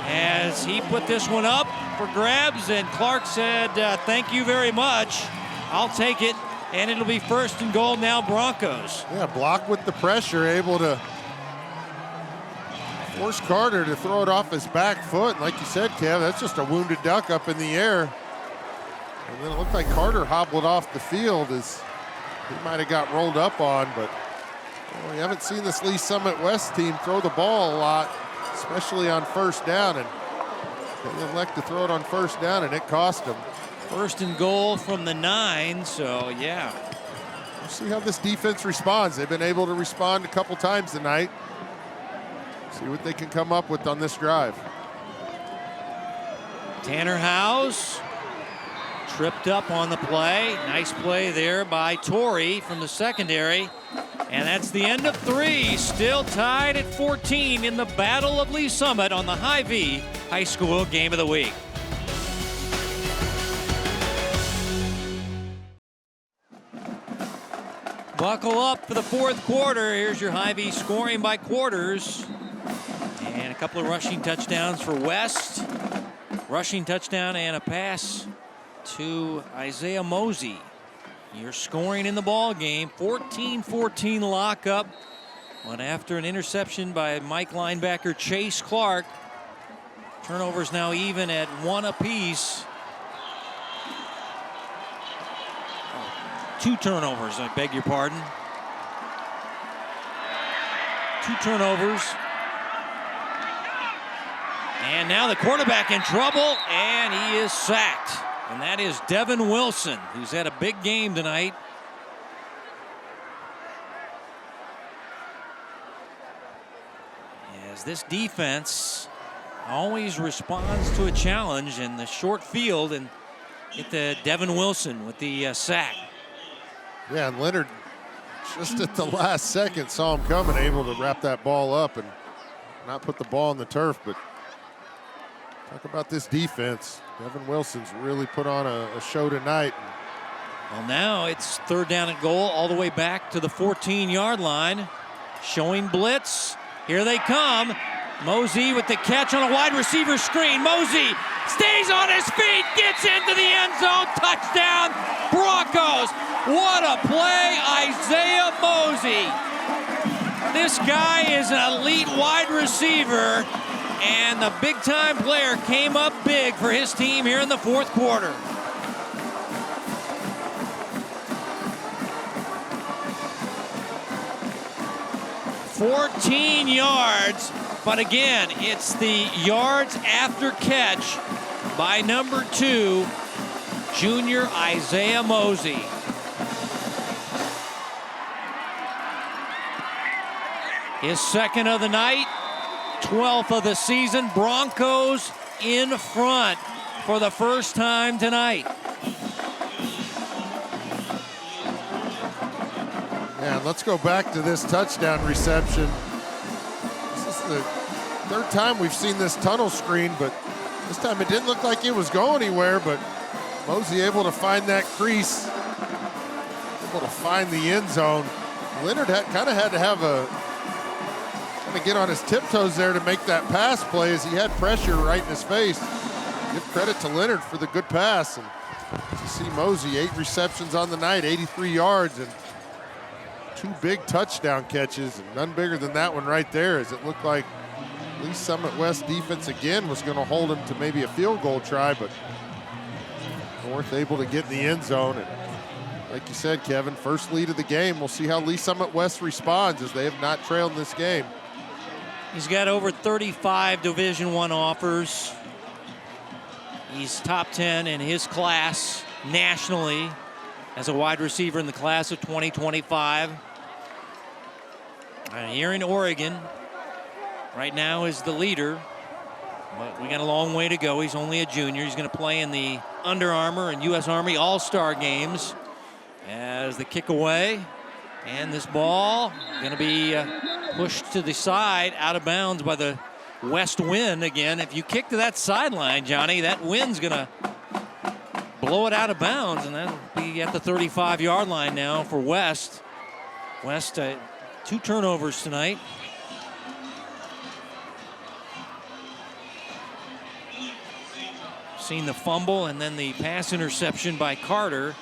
as he put this one up for grabs, and Clark said, thank you very much. I'll take it, and it'll be 1st and goal now, Broncos. Yeah, block with the pressure, able to force Carter to throw it off his back foot. And like you said, Kev, that's just a wounded duck up in the air. And then it looked like Carter hobbled off the field as he might have got rolled up on, but we haven't seen this Lee Summit West team throw the ball a lot, especially on 1st down, and they elect to throw it on 1st down, and it cost them. 1st and goal from the 9, so yeah. We'll see how this defense responds. They've been able to respond a couple times tonight. See what they can come up with on this drive. Tanner Howes tripped up on the play. Nice play there by Torrey from the secondary. And that's the end of 3. Still tied at 14 in the Battle of Lee Summit on the Hy-Vee High School Game of the Week. Buckle up for the 4th quarter. Here's your Hy-Vee scoring by quarters. And a couple of rushing touchdowns for West. Rushing touchdown and a pass to Isaiah Mosey. You're scoring in the ball game. 14-14 lockup. But after an interception by Mike linebacker Chase Clark, Turnovers now even at 1 apiece. 2 turnovers, I beg your pardon. 2 turnovers. And now the quarterback in trouble, and he is sacked. And that is Devin Wilson, who's had a big game tonight. As this defense always responds to a challenge in the short field, and get the Devin Wilson with the sack. Yeah, and Leonard just at the last second saw him coming, able to wrap that ball up and not put the ball on the turf. But talk about this defense. Devin Wilson's really put on a show tonight. Well, now it's 3rd down and goal all the way back to the 14-yard line. Showing blitz. Here they come. Mosey with the catch on a wide receiver screen. Mosey stays on his feet, gets into the end zone. Touchdown, Broncos. What a play, Isaiah Mosey. This guy is an elite wide receiver, and the big-time player came up big for his team here in the 4th quarter. "14 yards, but again, it's the yards after catch by number 2, junior Isaiah Mosey. His 2nd of the night, 12th of the season. Broncos in front for the first time tonight. And let's go back to this touchdown reception. This is the 3rd time we've seen this tunnel screen, but this time it didn't look like it was going anywhere, but Mosey able to find that crease, able to find the end zone. Leonard kind of had to have to get on his tiptoes there to make that pass play, as he had pressure right in his face. Give credit to Leonard for the good pass. And you see Mosey, 8 receptions on the night, 83 yards, and 2 big touchdown catches, and none bigger than that one right there, as it looked like Lee Summit West defense again was going to hold him to maybe a field goal try, but North able to get in the end zone. And like you said, Kevin, first lead of the game. We'll see how Lee Summit West responds, as they have not trailed in this game. He's got over 35 Division I offers. He's top 10 in his class nationally as a wide receiver in the class of 2025. Here in Oregon, right now is the leader, but we got a long way to go. He's only a junior. He's going to play in the Under Armour and U.S. Army All-Star games as the kick away. And this ball going to be pushed to the side, out of bounds by the west wind again. If you kick to that sideline, Johnny, that wind's going to blow it out of bounds, and that'll be at the 35-yard line now for West. West, 2 turnovers tonight. Seen the fumble and then the pass interception by Carter.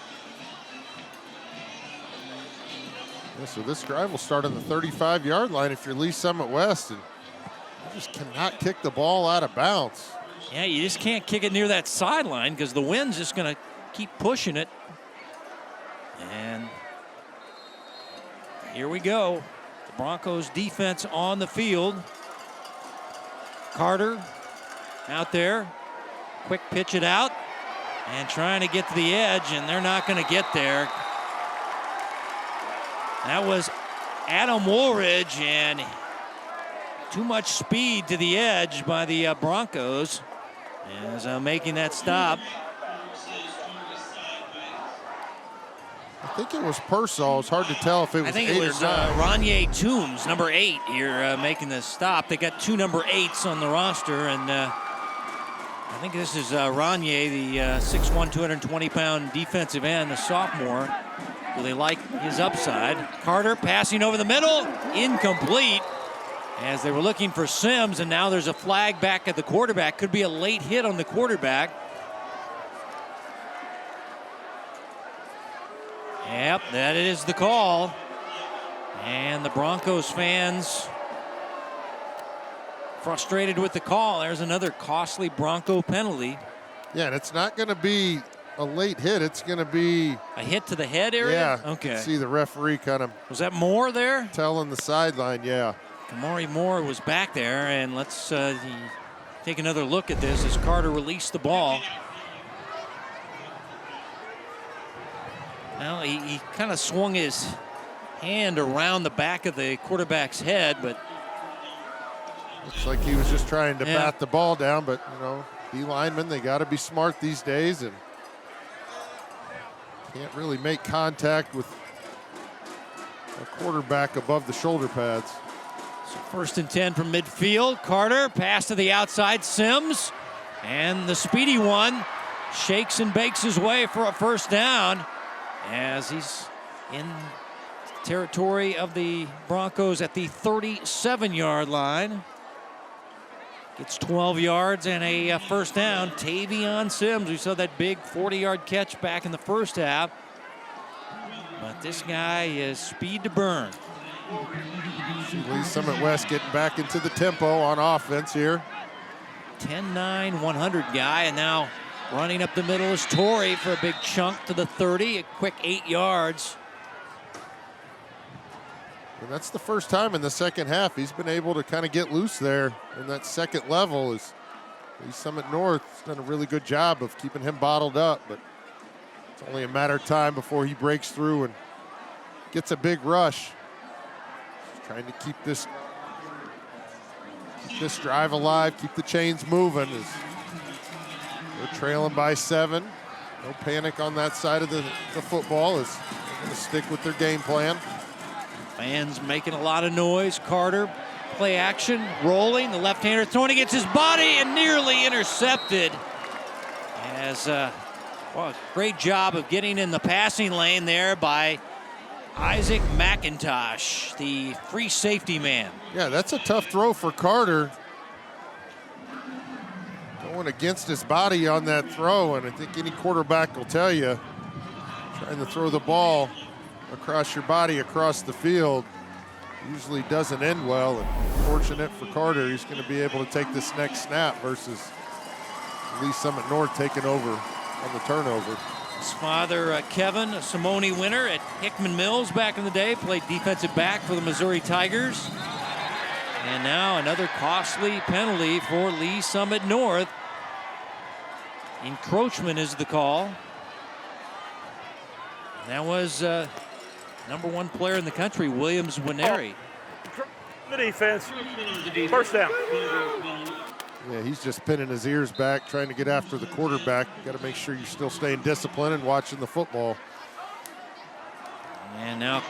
Yeah, so this drive will start on the 35-yard line if you're Lee Summit West, and you just cannot kick the ball out of bounds. Yeah, you just can't kick it near that sideline because the wind's just going to keep pushing it. And here we go. The Broncos defense on the field. Carter out there. Quick pitch it out and trying to get to the edge, and they're not going to get there. That was Adam Woolridge, and too much speed to the edge by the Broncos as making that stop. I think it was Pearsall. It's hard to tell if it was 8 or 9. I think it was Ronye Toombs, number 8, here making the stop. They got 2 number 8s on the roster, and I think this is Ronye, the 6'1", 220-pound defensive end, a sophomore. So they like his upside. Carter passing over the middle, incomplete, as they were looking for Sims, and now there's a flag back at the quarterback. Could be a late hit on the quarterback. Yep, that is the call. And the Broncos fans frustrated with the call. There's another costly Bronco penalty. Yeah, and it's not going to be a late hit. It's going to be a hit to the head area? Yeah. Okay. See the referee kind of. Was that Moore there? Telling the sideline, yeah. Kamari Moore was back there, and let's take another look at this as Carter released the ball. Well, he kind of swung his hand around the back of the quarterback's head, but looks like he was just trying to bat the ball down, but you know, D linemen, they got to be smart these days and can't really make contact with a quarterback above the shoulder pads. So 1st and 10 from midfield. Carter, pass to the outside, Sims, and the speedy one shakes and bakes his way for a 1st down as he's in territory of the Broncos at the 37-yard line. Gets 12 yards and a 1st down. Tavion Sims, we saw that big 40-yard catch back in the first half. But this guy is speed to burn. Lee Summit West getting back into the tempo on offense here. 10-9, 100 guy, and now running up the middle is Torrey for a big chunk to the 30, a quick 8 yards. And that's the first time in the second half he's been able to kind of get loose there. And that second level is Lee Summit North has done a really good job of keeping him bottled up, but it's only a matter of time before he breaks through and gets a big rush. Just trying to keep this drive alive, keep the chains moving. They're trailing by 7. No panic on that side of the football. They're going to stick with their game plan. Fans making a lot of noise. Carter, play action, rolling. The left-hander throwing against his body and nearly intercepted. As great job of getting in the passing lane there by Isaac McIntosh, the free safety man. Yeah, that's a tough throw for Carter. Going against his body on that throw, and I think any quarterback will tell you, trying to throw the ball across your body, across the field, usually doesn't end well. And fortunate for Carter, he's going to be able to take this next snap versus Lee Summit North taking over on the turnover. His father, Kevin, a Simone winner at Hickman Mills back in the day, played defensive back for the Missouri Tigers. And now another costly penalty for Lee Summit North. Encroachment is the call. That was #1 player in the country, Williams Winery. The defense. 1st down. Yeah, he's just pinning his ears back, trying to get after the quarterback. Got to make sure you're still staying disciplined and watching the football. And now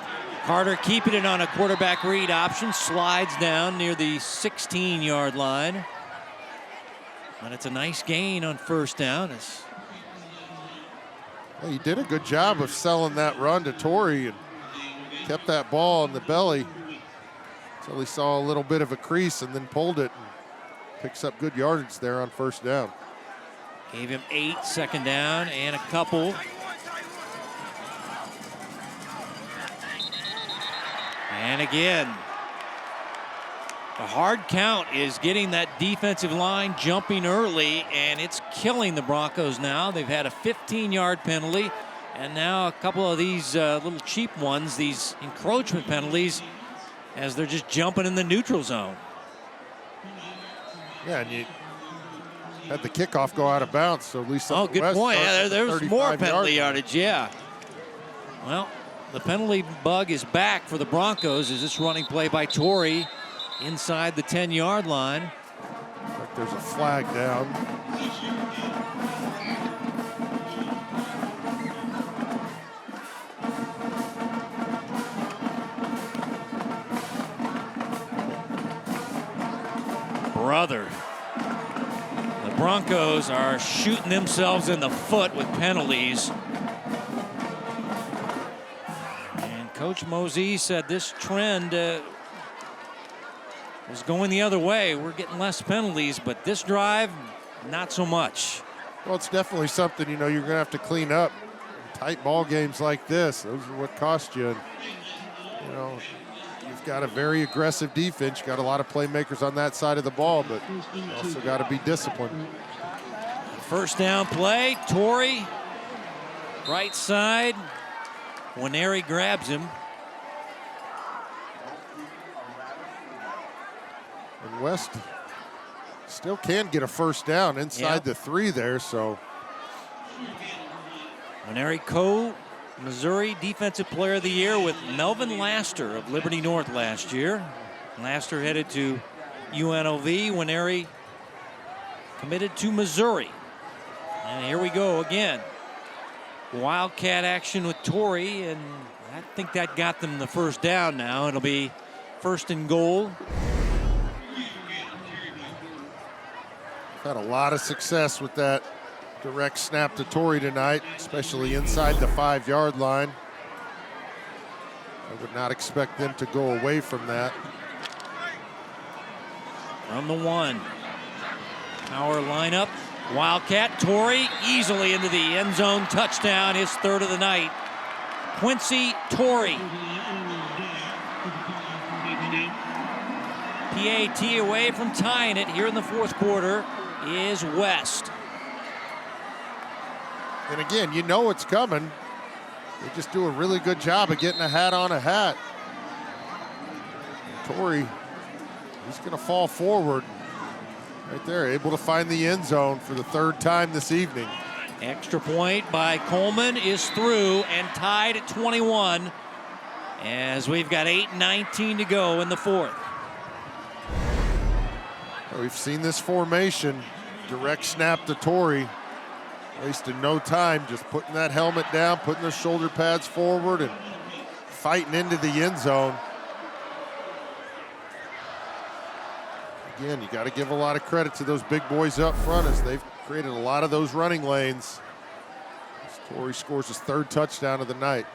Carter keeping it on a quarterback read option, slides down near the 16-yard line. And it's a nice gain on 1st down. Well, he did a good job of selling that run to Torrey and kept that ball in the belly until he saw a little bit of a crease and then pulled it and picks up good yardage there on 1st down. Gave him 8, 2nd down, and a couple. And again, the hard count is getting that defensive line jumping early, and it's killing the Broncos now. They've had a 15-yard penalty, and now a couple of these little cheap ones, these encroachment penalties, as they're just jumping in the neutral zone. Yeah, and you had the kickoff go out of bounds, so at least good point. Yeah, there was more penalty yardage, yeah. Well, the penalty bug is back for the Broncos as this running play by Torrey inside the 10-yard line. Like there's a flag down. Brother. The Broncos are shooting themselves in the foot with penalties. And Coach Mosey said this trend is going the other way. We're getting less penalties, but this drive, not so much. Well, it's definitely something, you're going to have to clean up. Tight ball games like this, those are what cost you. And, You've got a very aggressive defense. You've got a lot of playmakers on that side of the ball, but you also got to be disciplined. First down play, Torrey, right side. Winery grabs him. And West still can get a first down inside the 3 there, so. Winery Missouri Defensive Player of the Year with Melvin Laster of Liberty North last year. Laster headed to UNLV. Winery committed to Missouri. And here we go again. Wildcat action with Torrey, and I think that got them the first down now. It'll be 1st and goal. Had a lot of success with that direct snap to Torrey tonight, especially inside the 5-yard line. I would not expect them to go away from that. From the 1. Power lineup. Wildcat, Torrey easily into the end zone. Touchdown, his 3rd of the night. Quincy Torrey. PAT away from tying it here in the 4th quarter is West. And again, you know it's coming. They just do a really good job of getting a hat on a hat. Torrey, he's going to fall forward. Right there, able to find the end zone for the 3rd time this evening. Extra point by Coleman is through and tied at 21 as we've got 8:19 to go in the 4th. We've seen this formation, direct snap to Torrey. Wasting no time, just putting that helmet down, putting the shoulder pads forward and fighting into the end zone. Again, you got to give a lot of credit to those big boys up front as they've created a lot of those running lanes. As Torrey scores his 3rd touchdown of the night.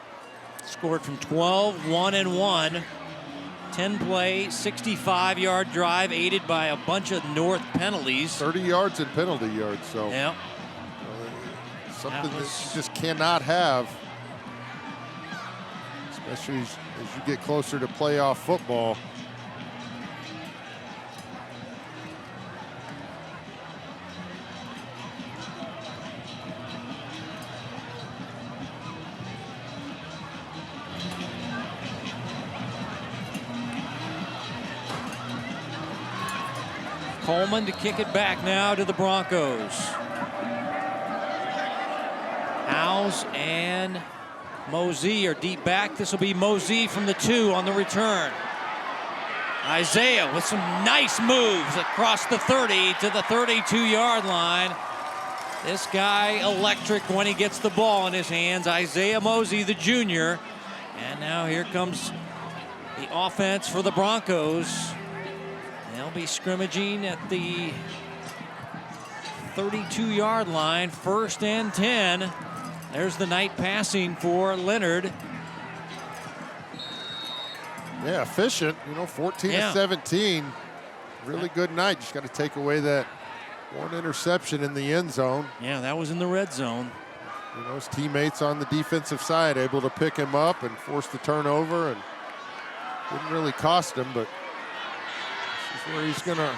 Scored from 12, 1-1. 10-play, 65-yard drive, aided by a bunch of North penalties. 30 yards and penalty yards, so. Yeah. Something that you just cannot have, especially as you get closer to playoff football. Coleman to kick it back now to the Broncos. Howes and Mosey are deep back. This will be Mosey from the 2 on the return. Isaiah with some nice moves across the 30 to the 32-yard line. This guy electric when he gets the ball in his hands. Isaiah Mosey, the junior. And now here comes the offense for the Broncos. They'll be scrimmaging at the 32-yard line, 1st and 10. There's the night passing for Leonard. Yeah, efficient, 14 to 17. Really good night. Just got to take away that one interception in the end zone. Yeah, that was in the red zone. His teammates on the defensive side able to pick him up and force the turnover, and didn't really cost him, but this is where he's going to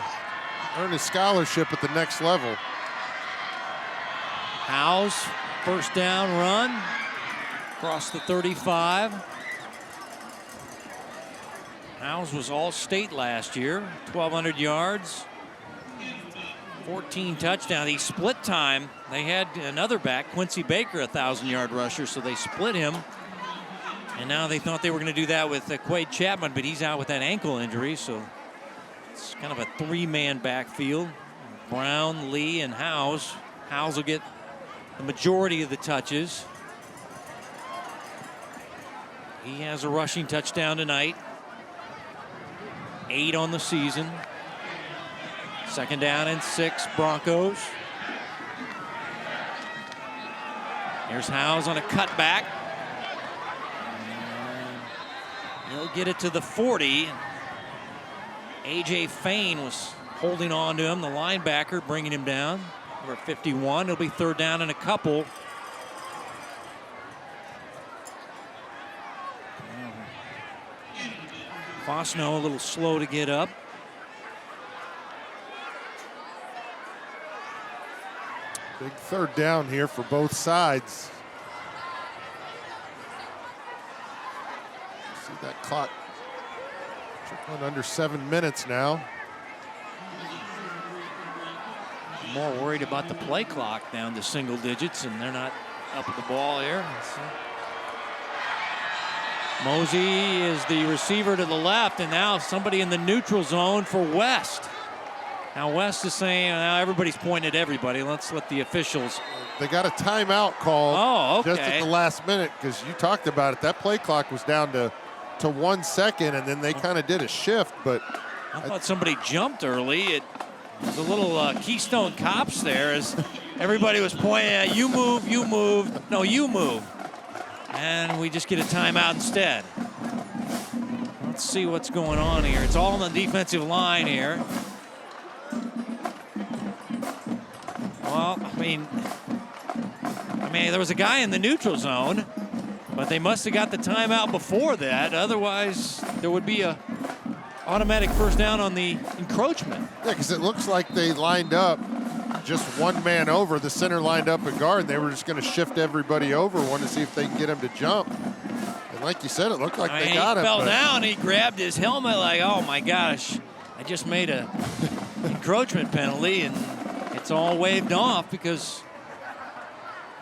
earn his scholarship at the next level. Howes, 1st down run across the 35. Howes was all-state last year, 1,200 yards, 14 touchdowns. He split time. They had another back, Quincy Baker, a 1,000-yard rusher, so they split him. And now they thought they were going to do that with Quade Chapman, but he's out with that ankle injury, so it's kind of a 3-man backfield. Brown, Lee, and Howes. Howes will get the majority of the touches. He has a rushing touchdown tonight. 8 on the season. 2nd down and 6, Broncos. Here's Howes on a cutback. He'll get it to the 40. A.J. Fain was holding on to him, the linebacker, bringing him down. Number 51. It'll be 3rd down and a couple. Fosno a little slow to get up. Big third down here for both sides. See that clock trickling under 7 minutes now. More worried about the play clock down to single digits, and they're not up at the ball here. Mosey is the receiver to the left, and now somebody in the neutral zone for West. Now West is saying, now everybody's pointing at everybody. Let's let the officials. They got a timeout called okay. just at the last minute, because you talked about it. That play clock was down to 1 second, and then they kind of did a shift. But I thought somebody jumped early. It was a little Keystone Cops there as everybody was pointing at you move, no, you move. And we just get a timeout instead. Let's see what's going on here. It's all on the defensive line here. Well, I mean, there was a guy in the neutral zone, but they must have got the timeout before that. Otherwise, there would be a automatic first down on the encroachment. Yeah, because it looks like they lined up just one man over. The center lined up at guard, and they were just going to shift everybody over, wanted to see if they can get him to jump. And like you said, it looked like they got him. He fell down, he grabbed his helmet like, oh my gosh, I just made a encroachment penalty, and it's all waved off because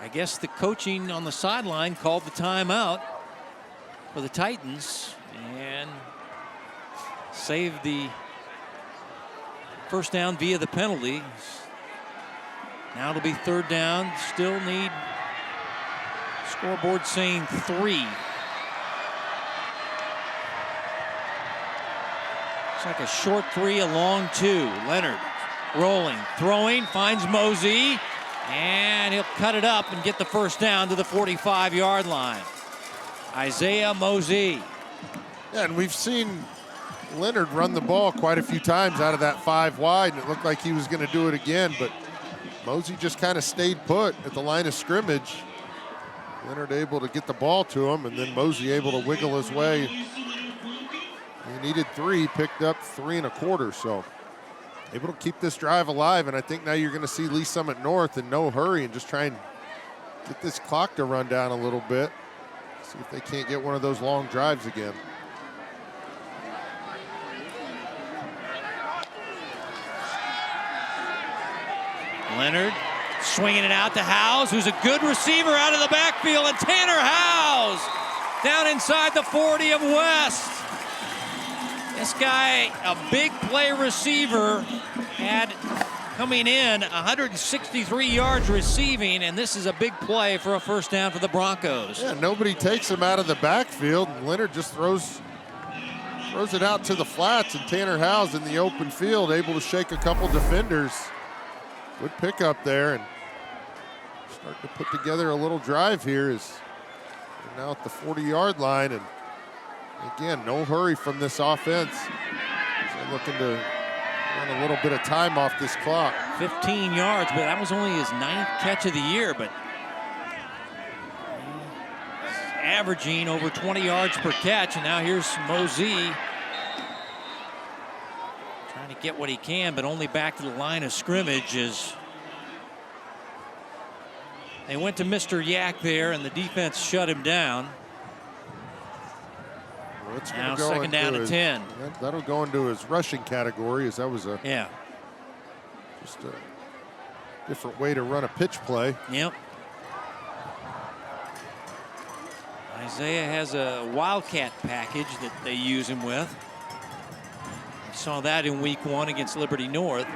I guess the coaching on the sideline called the timeout for the Titans and saved the first down via the penalty. Now it'll be third down. Still need scoreboard saying 3. It's like a short 3, a long 2. Leonard rolling, throwing, finds Mosey, and he'll cut it up and get the first down to the 45-yard line. Isaiah Mosey. Yeah, and we've seen Leonard run the ball quite a few times out of that 5 wide, and it looked like he was going to do it again, but Mosey just kind of stayed put at the line of scrimmage. Leonard able to get the ball to him, and then Mosey able to wiggle his way. He needed 3, picked up 3 1/4, so able to keep this drive alive, and I think now you're going to see Lee Summit North in no hurry and just try and get this clock to run down a little bit. See if they can't get one of those long drives again. Leonard swinging it out to Howes, who's a good receiver out of the backfield, and Tanner Howes down inside the 40 of West. This guy, a big play receiver, had coming in 163 yards receiving, and this is a big play for a first down for the Broncos. Yeah, nobody takes him out of the backfield, and Leonard just throws it out to the flats, and Tanner Howes in the open field able to shake a couple defenders. Good pickup there, and starting to put together a little drive here. Is now at the 40-yard line, and again, no hurry from this offense. So looking to run a little bit of time off this clock. 15 yards, but that was only his 9th catch of the year, but averaging over 20 yards per catch, and now here's Mosey trying to get what he can, but only back to the line of scrimmage as they went to Mr. Yak there, and the defense shut him down. Well, it's now go second down to 10. That'll go into his rushing category, as that was just a different way to run a pitch play. Yep. Isaiah has a Wildcat package that they use him with. We saw that in week 1 against Liberty North.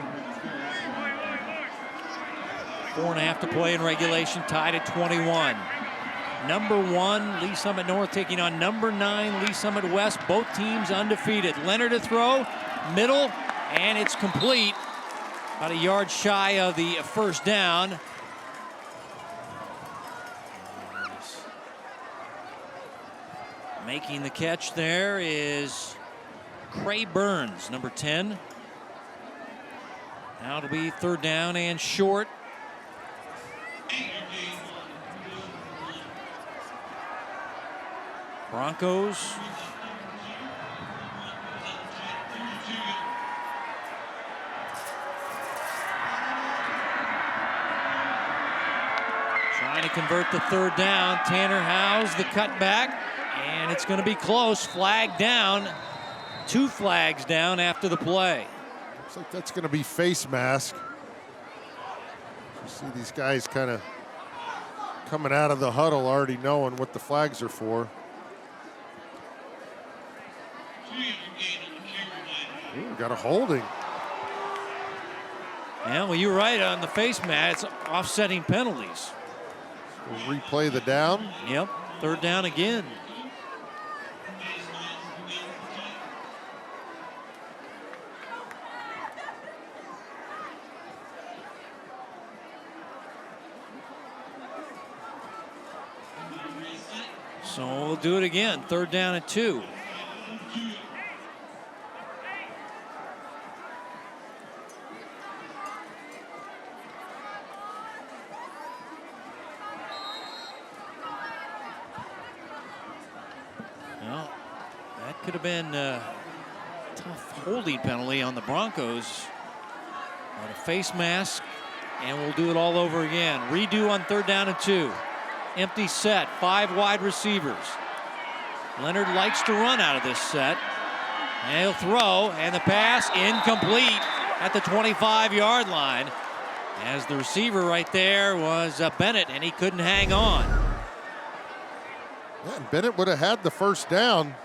4.5 to play in regulation, tied at 21. Number 1, Lee Summit North taking on number 9, Lee Summit West. Both teams undefeated. Leonard to throw, middle, and it's complete. About a yard shy of the first down. Making the catch there is Cray Burns, number 10. Now it'll be third down and short. trying to convert the third down. Tanner Howes, the cutback, and it's going to be close. Flag down. 2 flags down after the play. Looks like that's going to be face mask. You see these guys kind of coming out of the huddle already knowing what the flags are for. Ooh, got a holding. Yeah, well, you're right on the face mat. It's offsetting penalties. We'll replay the down. Yep, third down again. So we'll do it again. Third down and 2. Well, that could have been a tough holding penalty on the Broncos. On a face mask, and we'll do it all over again. Redo on third down and 2. Empty set, 5 wide receivers. Leonard likes to run out of this set. And he'll throw, and the pass incomplete at the 25-yard line. As the receiver right there was Bennett, and he couldn't hang on. Yeah, and Bennett would have had the first down.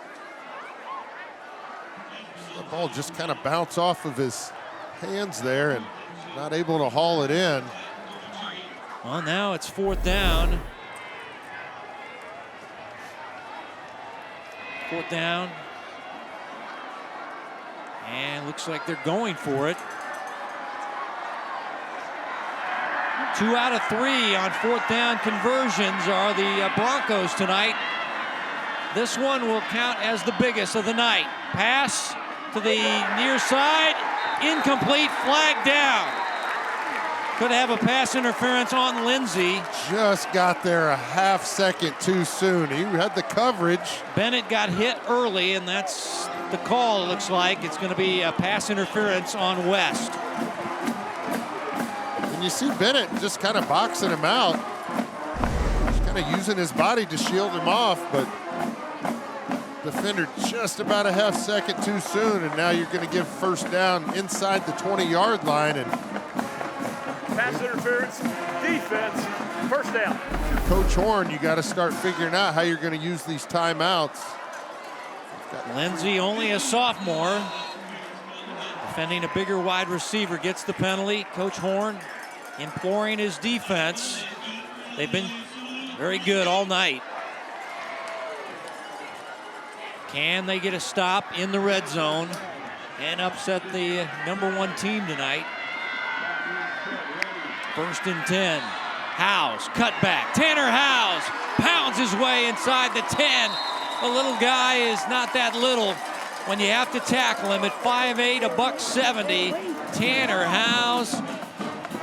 The ball just kind of bounced off of his hands there and not able to haul it in. Well, now it's fourth down. Fourth down. And looks like they're going for it. 2 out of 3 on fourth down conversions are the Broncos tonight. This one will count as the biggest of the night. Pass to the near side, incomplete, flag down. Could have a pass interference on Lindsey. Just got there a half second too soon. He had the coverage. Bennett got hit early, and that's the call, it looks like. It's going to be a pass interference on West. And you see Bennett just kind of boxing him out. Just kind of using his body to shield him off, but defender just about a half second too soon, and now you're going to give first down inside the 20-yard line. And pass interference, defense, first down. if you're Coach Horn, you got to start figuring out how you're going to use these timeouts. Lindsey, only a sophomore, defending a bigger wide receiver, gets the penalty. Coach Horn imploring his defense. They've been very good all night. Can they get a stop in the red zone and upset the #1 team tonight? First and 10. Howes, cutback. Tanner Howes pounds his way inside the 10. The little guy is not that little when you have to tackle him at 5'8", $170. Tanner Howes.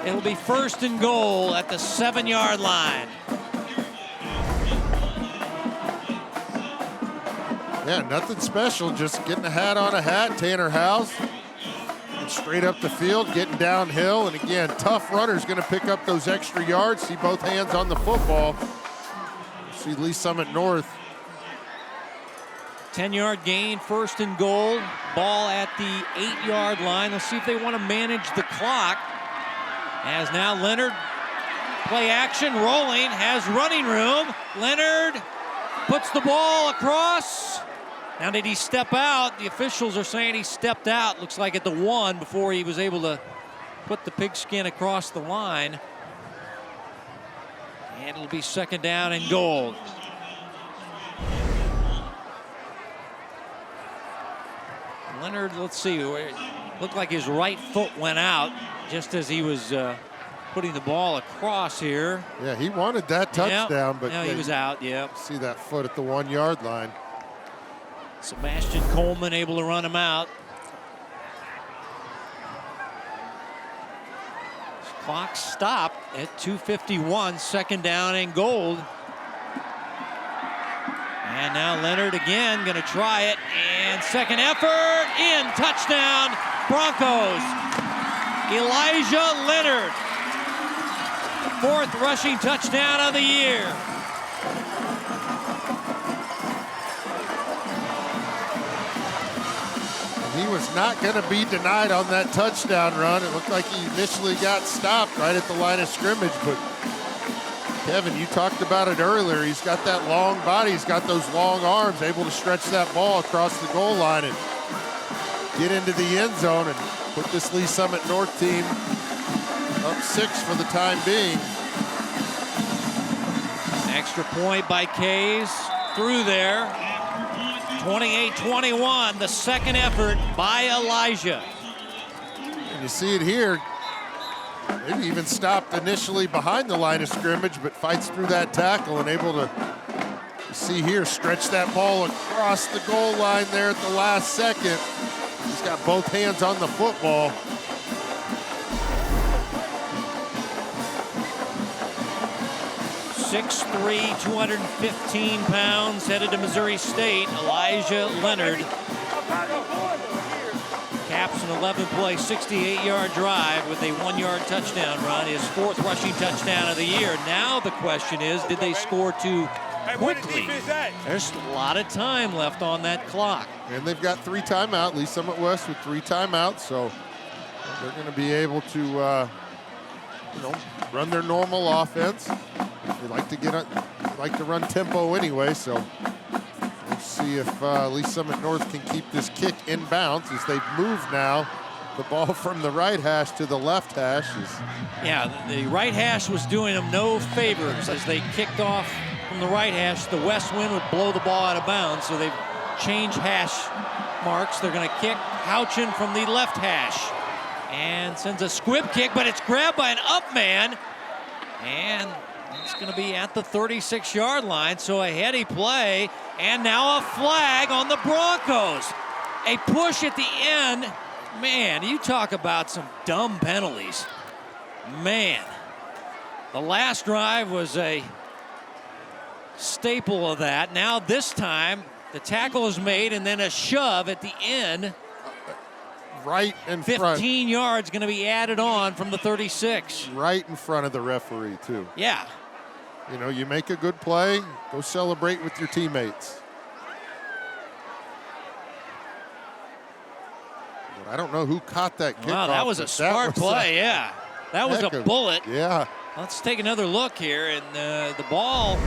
It'll be first and goal at the 7-yard line. Yeah, nothing special, just getting a hat on a hat. Tanner Howes straight up the field, getting downhill, and again, tough runner's going to pick up those extra yards. See both hands on the football. See Lee Summit North. 10-yard gain, first and goal. Ball at the 8-yard line. Let's see if they want to manage the clock. As now Leonard, play action, rolling, has running room. Leonard puts the ball across. Now, did he step out? The officials are saying he stepped out. Looks like at the 1 before he was able to put the pigskin across the line. And it'll be second down and goal. Leonard, let's see, looked like his right foot went out just as he was putting the ball across here. Yeah, he wanted that touchdown, but no, he was out, yeah. See that foot at the 1-yard line. Sebastian Coleman able to run him out. Clock stopped at 2:51, second down and goal. And now Leonard again going to try it, and second effort, in, touchdown, Broncos. Elijah Leonard. 4th rushing touchdown of the year. He was not going to be denied on that touchdown run. It looked like he initially got stopped right at the line of scrimmage, but Kevin, you talked about it earlier. He's got that long body. He's got those long arms, able to stretch that ball across the goal line and get into the end zone and put this Lee Summit North team up 6 for the time being. Extra point by Kays through there. 28-21, the second effort by Elijah. And you see it here. Maybe even stopped initially behind the line of scrimmage, but fights through that tackle and able to, you see here, stretch that ball across the goal line there at the last second. He's got both hands on the football. .6'3", 215 pounds, headed to Missouri State. Elijah Leonard caps an 11-play, 68-yard drive with a 1-yard touchdown run, his 4th rushing touchdown of the year. Now the question is, did they score too quickly? There's a lot of time left on that clock. And they've got 3 timeouts, Lee Summit West with 3 timeouts, so they're going to be able to, run their normal offense. They like to run tempo anyway, so we'll see if Lee Summit North can keep this kick in bounds as they've moved now. The ball from the right hash to the left hash is... Yeah, the right hash was doing them no favors as they kicked off from the right hash. The west wind would blow the ball out of bounds, so they've changed hash marks. They're going to kick Houchin from the left hash and sends a squib kick, but it's grabbed by an up man, and it's going to be at the 36-yard line, so a heady play, and now a flag on the Broncos. A push at the end. Man, you talk about some dumb penalties. Man, the last drive was a staple of that. Now this time, the tackle is made, and then a shove at the end. Right in front. 15 yards going to be added on from the 36. Right in front of the referee, too. Yeah. You know, you make a good play, go celebrate with your teammates. But I don't know who caught that kickoff. Wow, that was a smart play, yeah. That was a bullet. Yeah. Let's take another look here, and the ball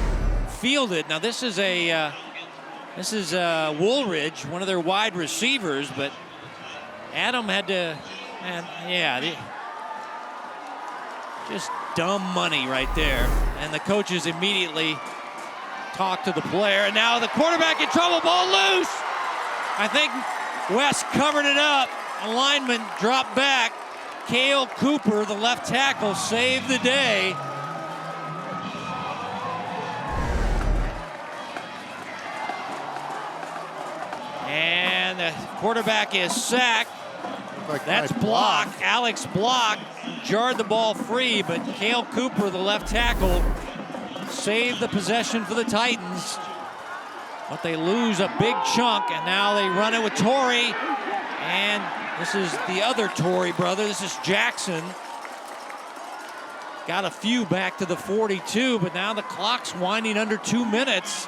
fielded. Now this is Woolridge, one of their wide receivers, but Adam had to, just dumb money right there. And the coaches immediately talked to the player. And now the quarterback in trouble, ball loose. I think West covered it up. A lineman dropped back. Cale Cooper, the left tackle, saved the day. And the quarterback is sacked. That's Block. Alex Block jarred the ball free, but Cale Cooper, the left tackle, saved the possession for the Titans. But they lose a big chunk, and now they run it with Torrey. And this is the other Torrey brother. This is Jackson. Got a few back to the 42, but now the clock's winding under 2 minutes.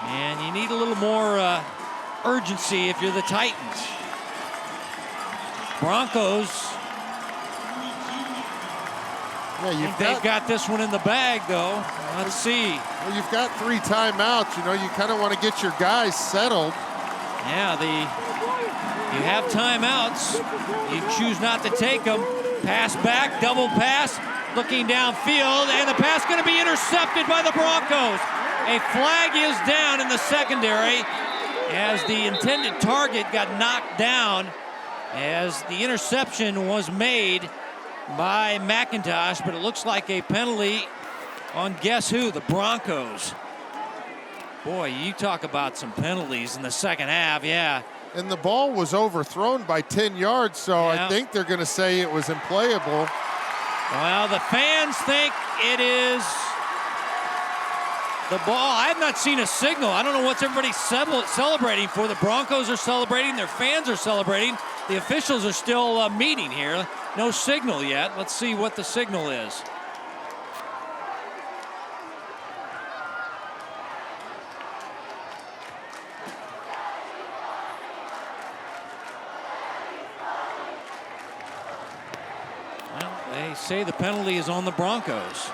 And you need a little more urgency if you're the Titans. Broncos, they've got this one in the bag, though. Let's see. Well, you've got 3 timeouts. You know, you kind of want to get your guys settled. Yeah, you have timeouts. You choose not to take them. Pass back, double pass, looking downfield, and the pass going to be intercepted by the Broncos. A flag is down in the secondary as the intended target got knocked down, as the interception was made by McIntosh, but it looks like a penalty on guess who? The Broncos. Boy, you talk about some penalties in the second half, yeah. And the ball was overthrown by 10 yards, so I think they're going to say it was unplayable. Well, the fans think it is the ball. I have not seen a signal. I don't know what's everybody celebrating for. The Broncos are celebrating. Their fans are celebrating. The officials are still meeting here. No signal yet. Let's see what the signal is. They say the penalty is on the Broncos.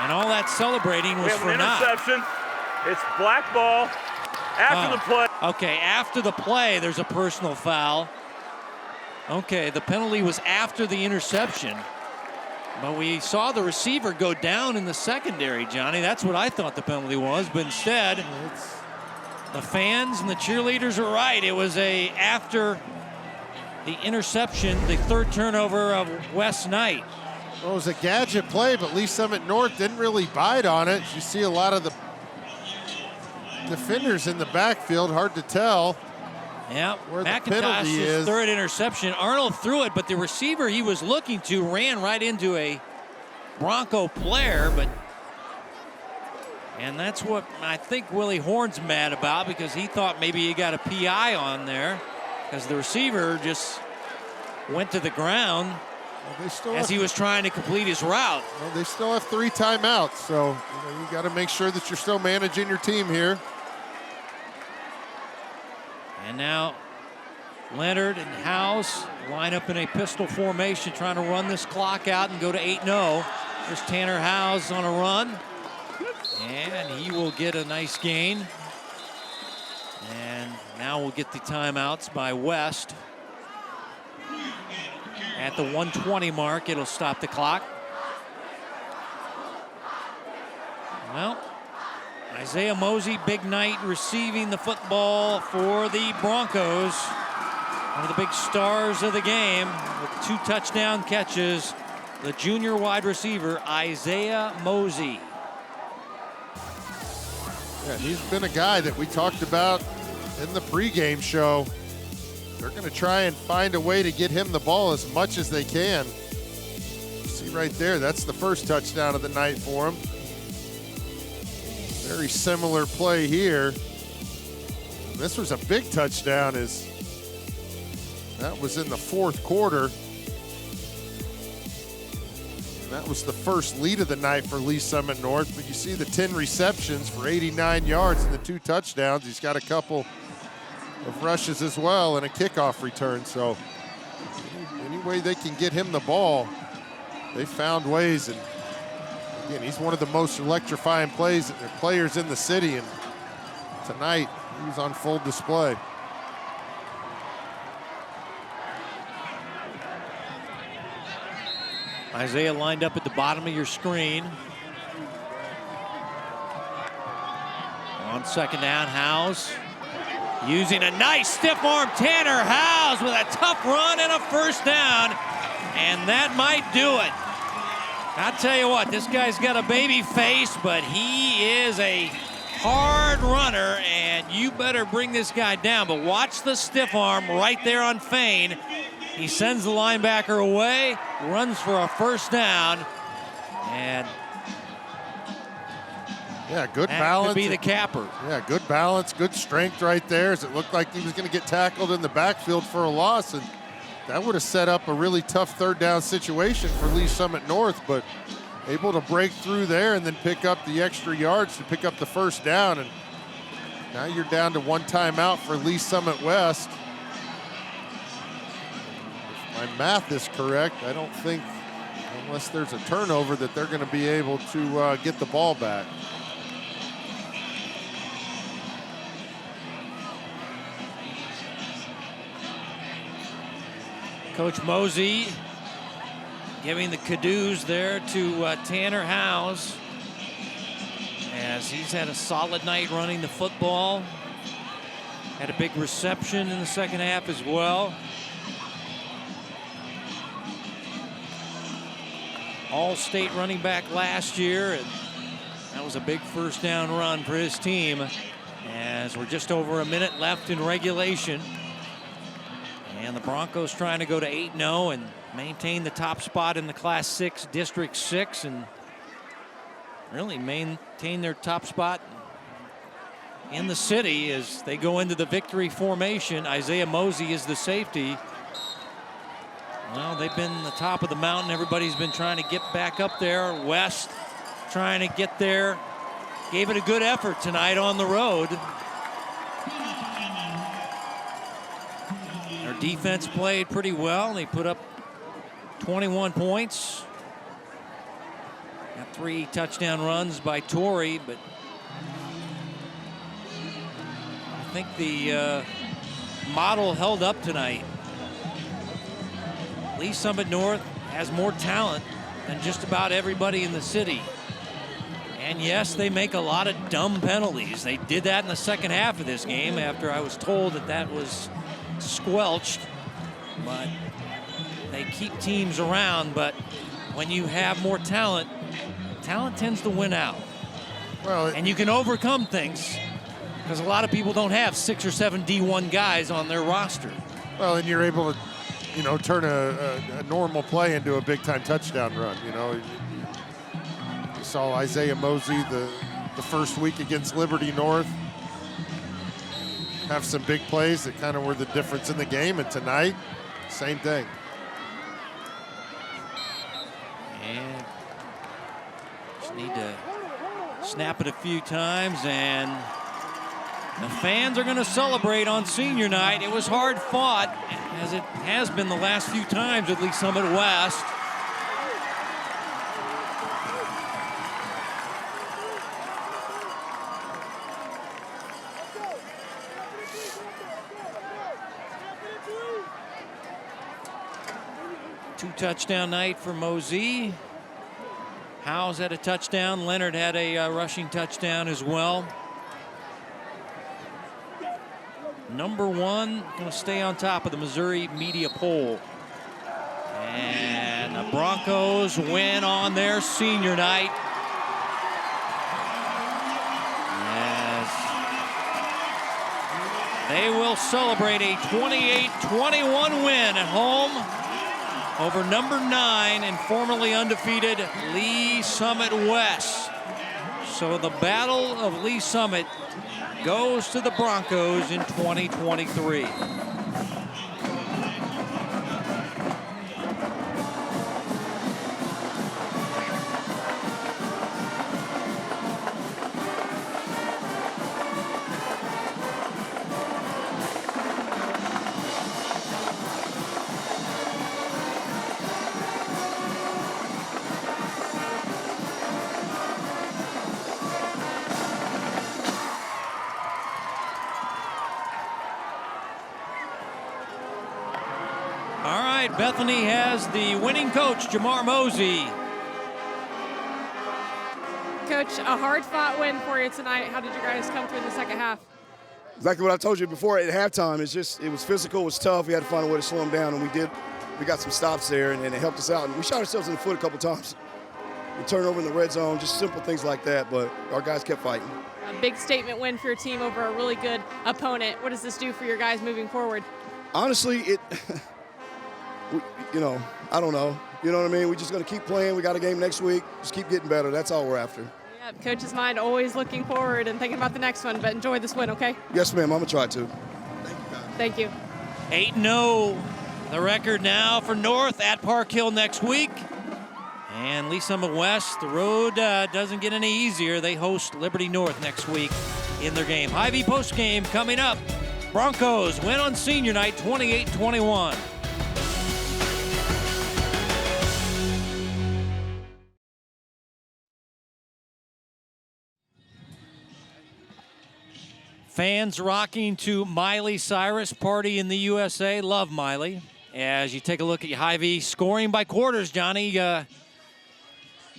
And all that celebrating was for naught. Interception. It's black ball after the play. Okay, after the play, there's a personal foul. Okay, the penalty was after the interception. But we saw the receiver go down in the secondary, Johnny. That's what I thought the penalty was. But instead, the fans and the cheerleaders are right. It was after the interception, the third turnover of Wes Knight. Well, it was a gadget play, but Lee Summit North didn't really bite on it. You see a lot of the defenders in the backfield, hard to tell. Yeah, where the penalty McIntosh's is. third interception. Arnold threw it, but the receiver he was looking to ran right into a Bronco player. And that's what I think Willie Horn's mad about, because he thought maybe he got a PI on there, because the receiver just went to the ground as he was trying to complete his route. Well, they still have 3 timeouts, so you got to make sure that you're still managing your team here. And now Leonard and House line up in a pistol formation, trying to run this clock out and go to 8-0. There's Tanner House on a run, and he will get a nice gain. And now we'll get the timeouts by West. At the 1:20 mark, it'll stop the clock. Well, Isaiah Mosey, big night receiving the football for the Broncos. One of the big stars of the game with 2 touchdown catches. The junior wide receiver, Isaiah Mosey. Yeah, he's been a guy that we talked about in the pregame show. They're going to try and find a way to get him the ball as much as they can. See right there, that's the first touchdown of the night for him. Very similar play here. This was a big touchdown, as that was in the 4th quarter. And that was the first lead of the night for Lee Summit North. But you see the 10 receptions for 89 yards and the 2 touchdowns. He's got a couple of rushes as well and a kickoff return. So any way they can get him the ball, they found ways. And again, he's one of the most electrifying players in the city, and tonight he was on full display. Isaiah lined up at the bottom of your screen. On second down, Howes using a nice stiff arm. Tanner Howes with a tough run and a first down, and that might do it. I'll tell you what, this guy's got a baby face, but he is a hard runner, and you better bring this guy down. But watch the stiff arm right there on Fain. He sends the linebacker away, runs for a first down, and yeah, good that balance. could be the capper. Yeah, good balance, good strength right there, as it looked like he was going to get tackled in the backfield for a loss, and that would have set up a really tough third down situation for Lee Summit North, but able to break through there and then pick up the extra yards to pick up the first down. And now you're down to 1 timeout for Lee Summit West. If my math is correct, I don't think, unless there's a turnover, that they're going to be able to get the ball back. Coach Mosey giving the kudos there to Tanner Howes, as he's had a solid night running the football. Had a big reception in the second half as well. All-state running back last year, and that was a big first down run for his team, as we're just over a minute left in regulation. And the Broncos trying to go to 8-0 and maintain the top spot in the Class 6, District 6, and really maintain their top spot in the city as they go into the victory formation. Isaiah Mosey is the safety. Well, they've been the top of the mountain. Everybody's been trying to get back up there. West trying to get there. Gave it a good effort tonight on the road. Their defense played pretty well. They put up 21 points. Got 3 touchdown runs by Torrey, but I think the model held up tonight. Lee Summit North has more talent than just about everybody in the city. And yes, they make a lot of dumb penalties. They did that in the second half of this game after I was told that that was squelched. But they keep teams around. But when you have more talent, talent tends to win out. Well, and you can overcome things because a lot of people don't have 6 or 7 D1 guys on their roster. well, and you're able to, you know, turn a normal play into a big-time touchdown run. You know, you saw Isaiah Mosey the first week against Liberty North have some big plays that kind of were the difference in the game, and tonight, same thing. And just need to snap it a few times, and the fans are going to celebrate on senior night. It was hard fought, as it has been the last few times at Lee Summit West. Two-touchdown night for Mosey. Howes had a touchdown. Leonard had a rushing touchdown as well. Number 1 going to stay on top of the Missouri media poll. And the Broncos win on their senior night. Yes. They will celebrate a 28-21 win at home over number 9 and formerly undefeated Lee Summit West. So the Battle of Lee Summit goes to the Broncos in 2023. Bethany has the winning coach, Jamar Mosey. Coach, a hard-fought win for you tonight. How did you guys come through in the second half? Exactly what I told you before at halftime. It was physical, it was tough. We had to find a way to slow them down, and we did. We got some stops there, and it helped us out. And we shot ourselves in the foot a couple times. We turned over in the red zone, just simple things like that, but our guys kept fighting. A big statement win for your team over a really good opponent. What does this do for your guys moving forward? Honestly, you know, I don't know. You know what I mean? We're just going to keep playing. We got a game next week. Just keep getting better. That's all we're after. Yeah, Coach's mind always looking forward and thinking about the next one, but enjoy this win, okay? Yes, ma'am. I'm going to try to. Thank you, guys. Thank you. 8-0, the record now for North at Park Hill next week. And Lee Summit West, the road doesn't get any easier. They host Liberty North next week in their game. Hy-Vee postgame coming up. Broncos win on senior night 28-21. Fans rocking to Miley Cyrus, Party in the USA. Love Miley. As you take a look at Hy-Vee scoring by quarters, Johnny,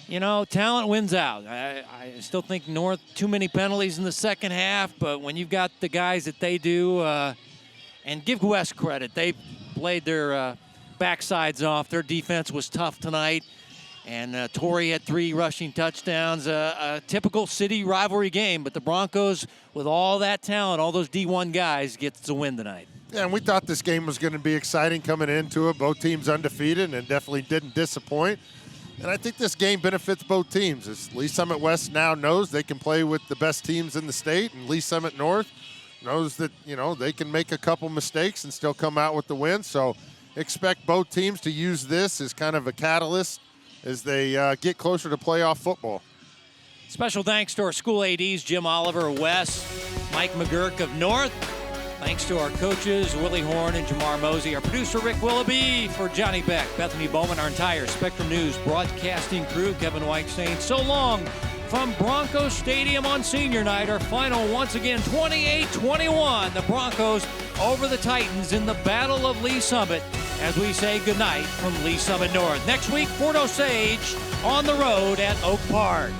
you know, talent wins out. I still think North, too many penalties in the second half, but when you've got the guys that they do, and give West credit, they played their backsides off. Their defense was tough tonight. And Torrey had 3 rushing touchdowns, a typical city rivalry game, but the Broncos, with all that talent, all those D1 guys, gets the win tonight. Yeah, and we thought this game was going to be exciting coming into it. Both teams undefeated and definitely didn't disappoint. And I think this game benefits both teams. As Lee Summit West now knows they can play with the best teams in the state, and Lee Summit North knows that, you know, they can make a couple mistakes and still come out with the win. So expect both teams to use this as kind of a catalyst as they get closer to playoff football. Special thanks to our school ADs, Jim Oliver of West, Mike McGurk of North, Thanks to our coaches, Willie Horn and Jamar Mosey, our producer, Rick Willoughby, for Johnny Beck, Bethany Bowman, our entire Spectrum News broadcasting crew, Kevin White saying so long from Broncos Stadium on senior night. Our final, once again, 28-21. The Broncos over the Titans in the Battle of Lee Summit as we say goodnight from Lee Summit North. Next week, Fort Osage on the road at Oak Park.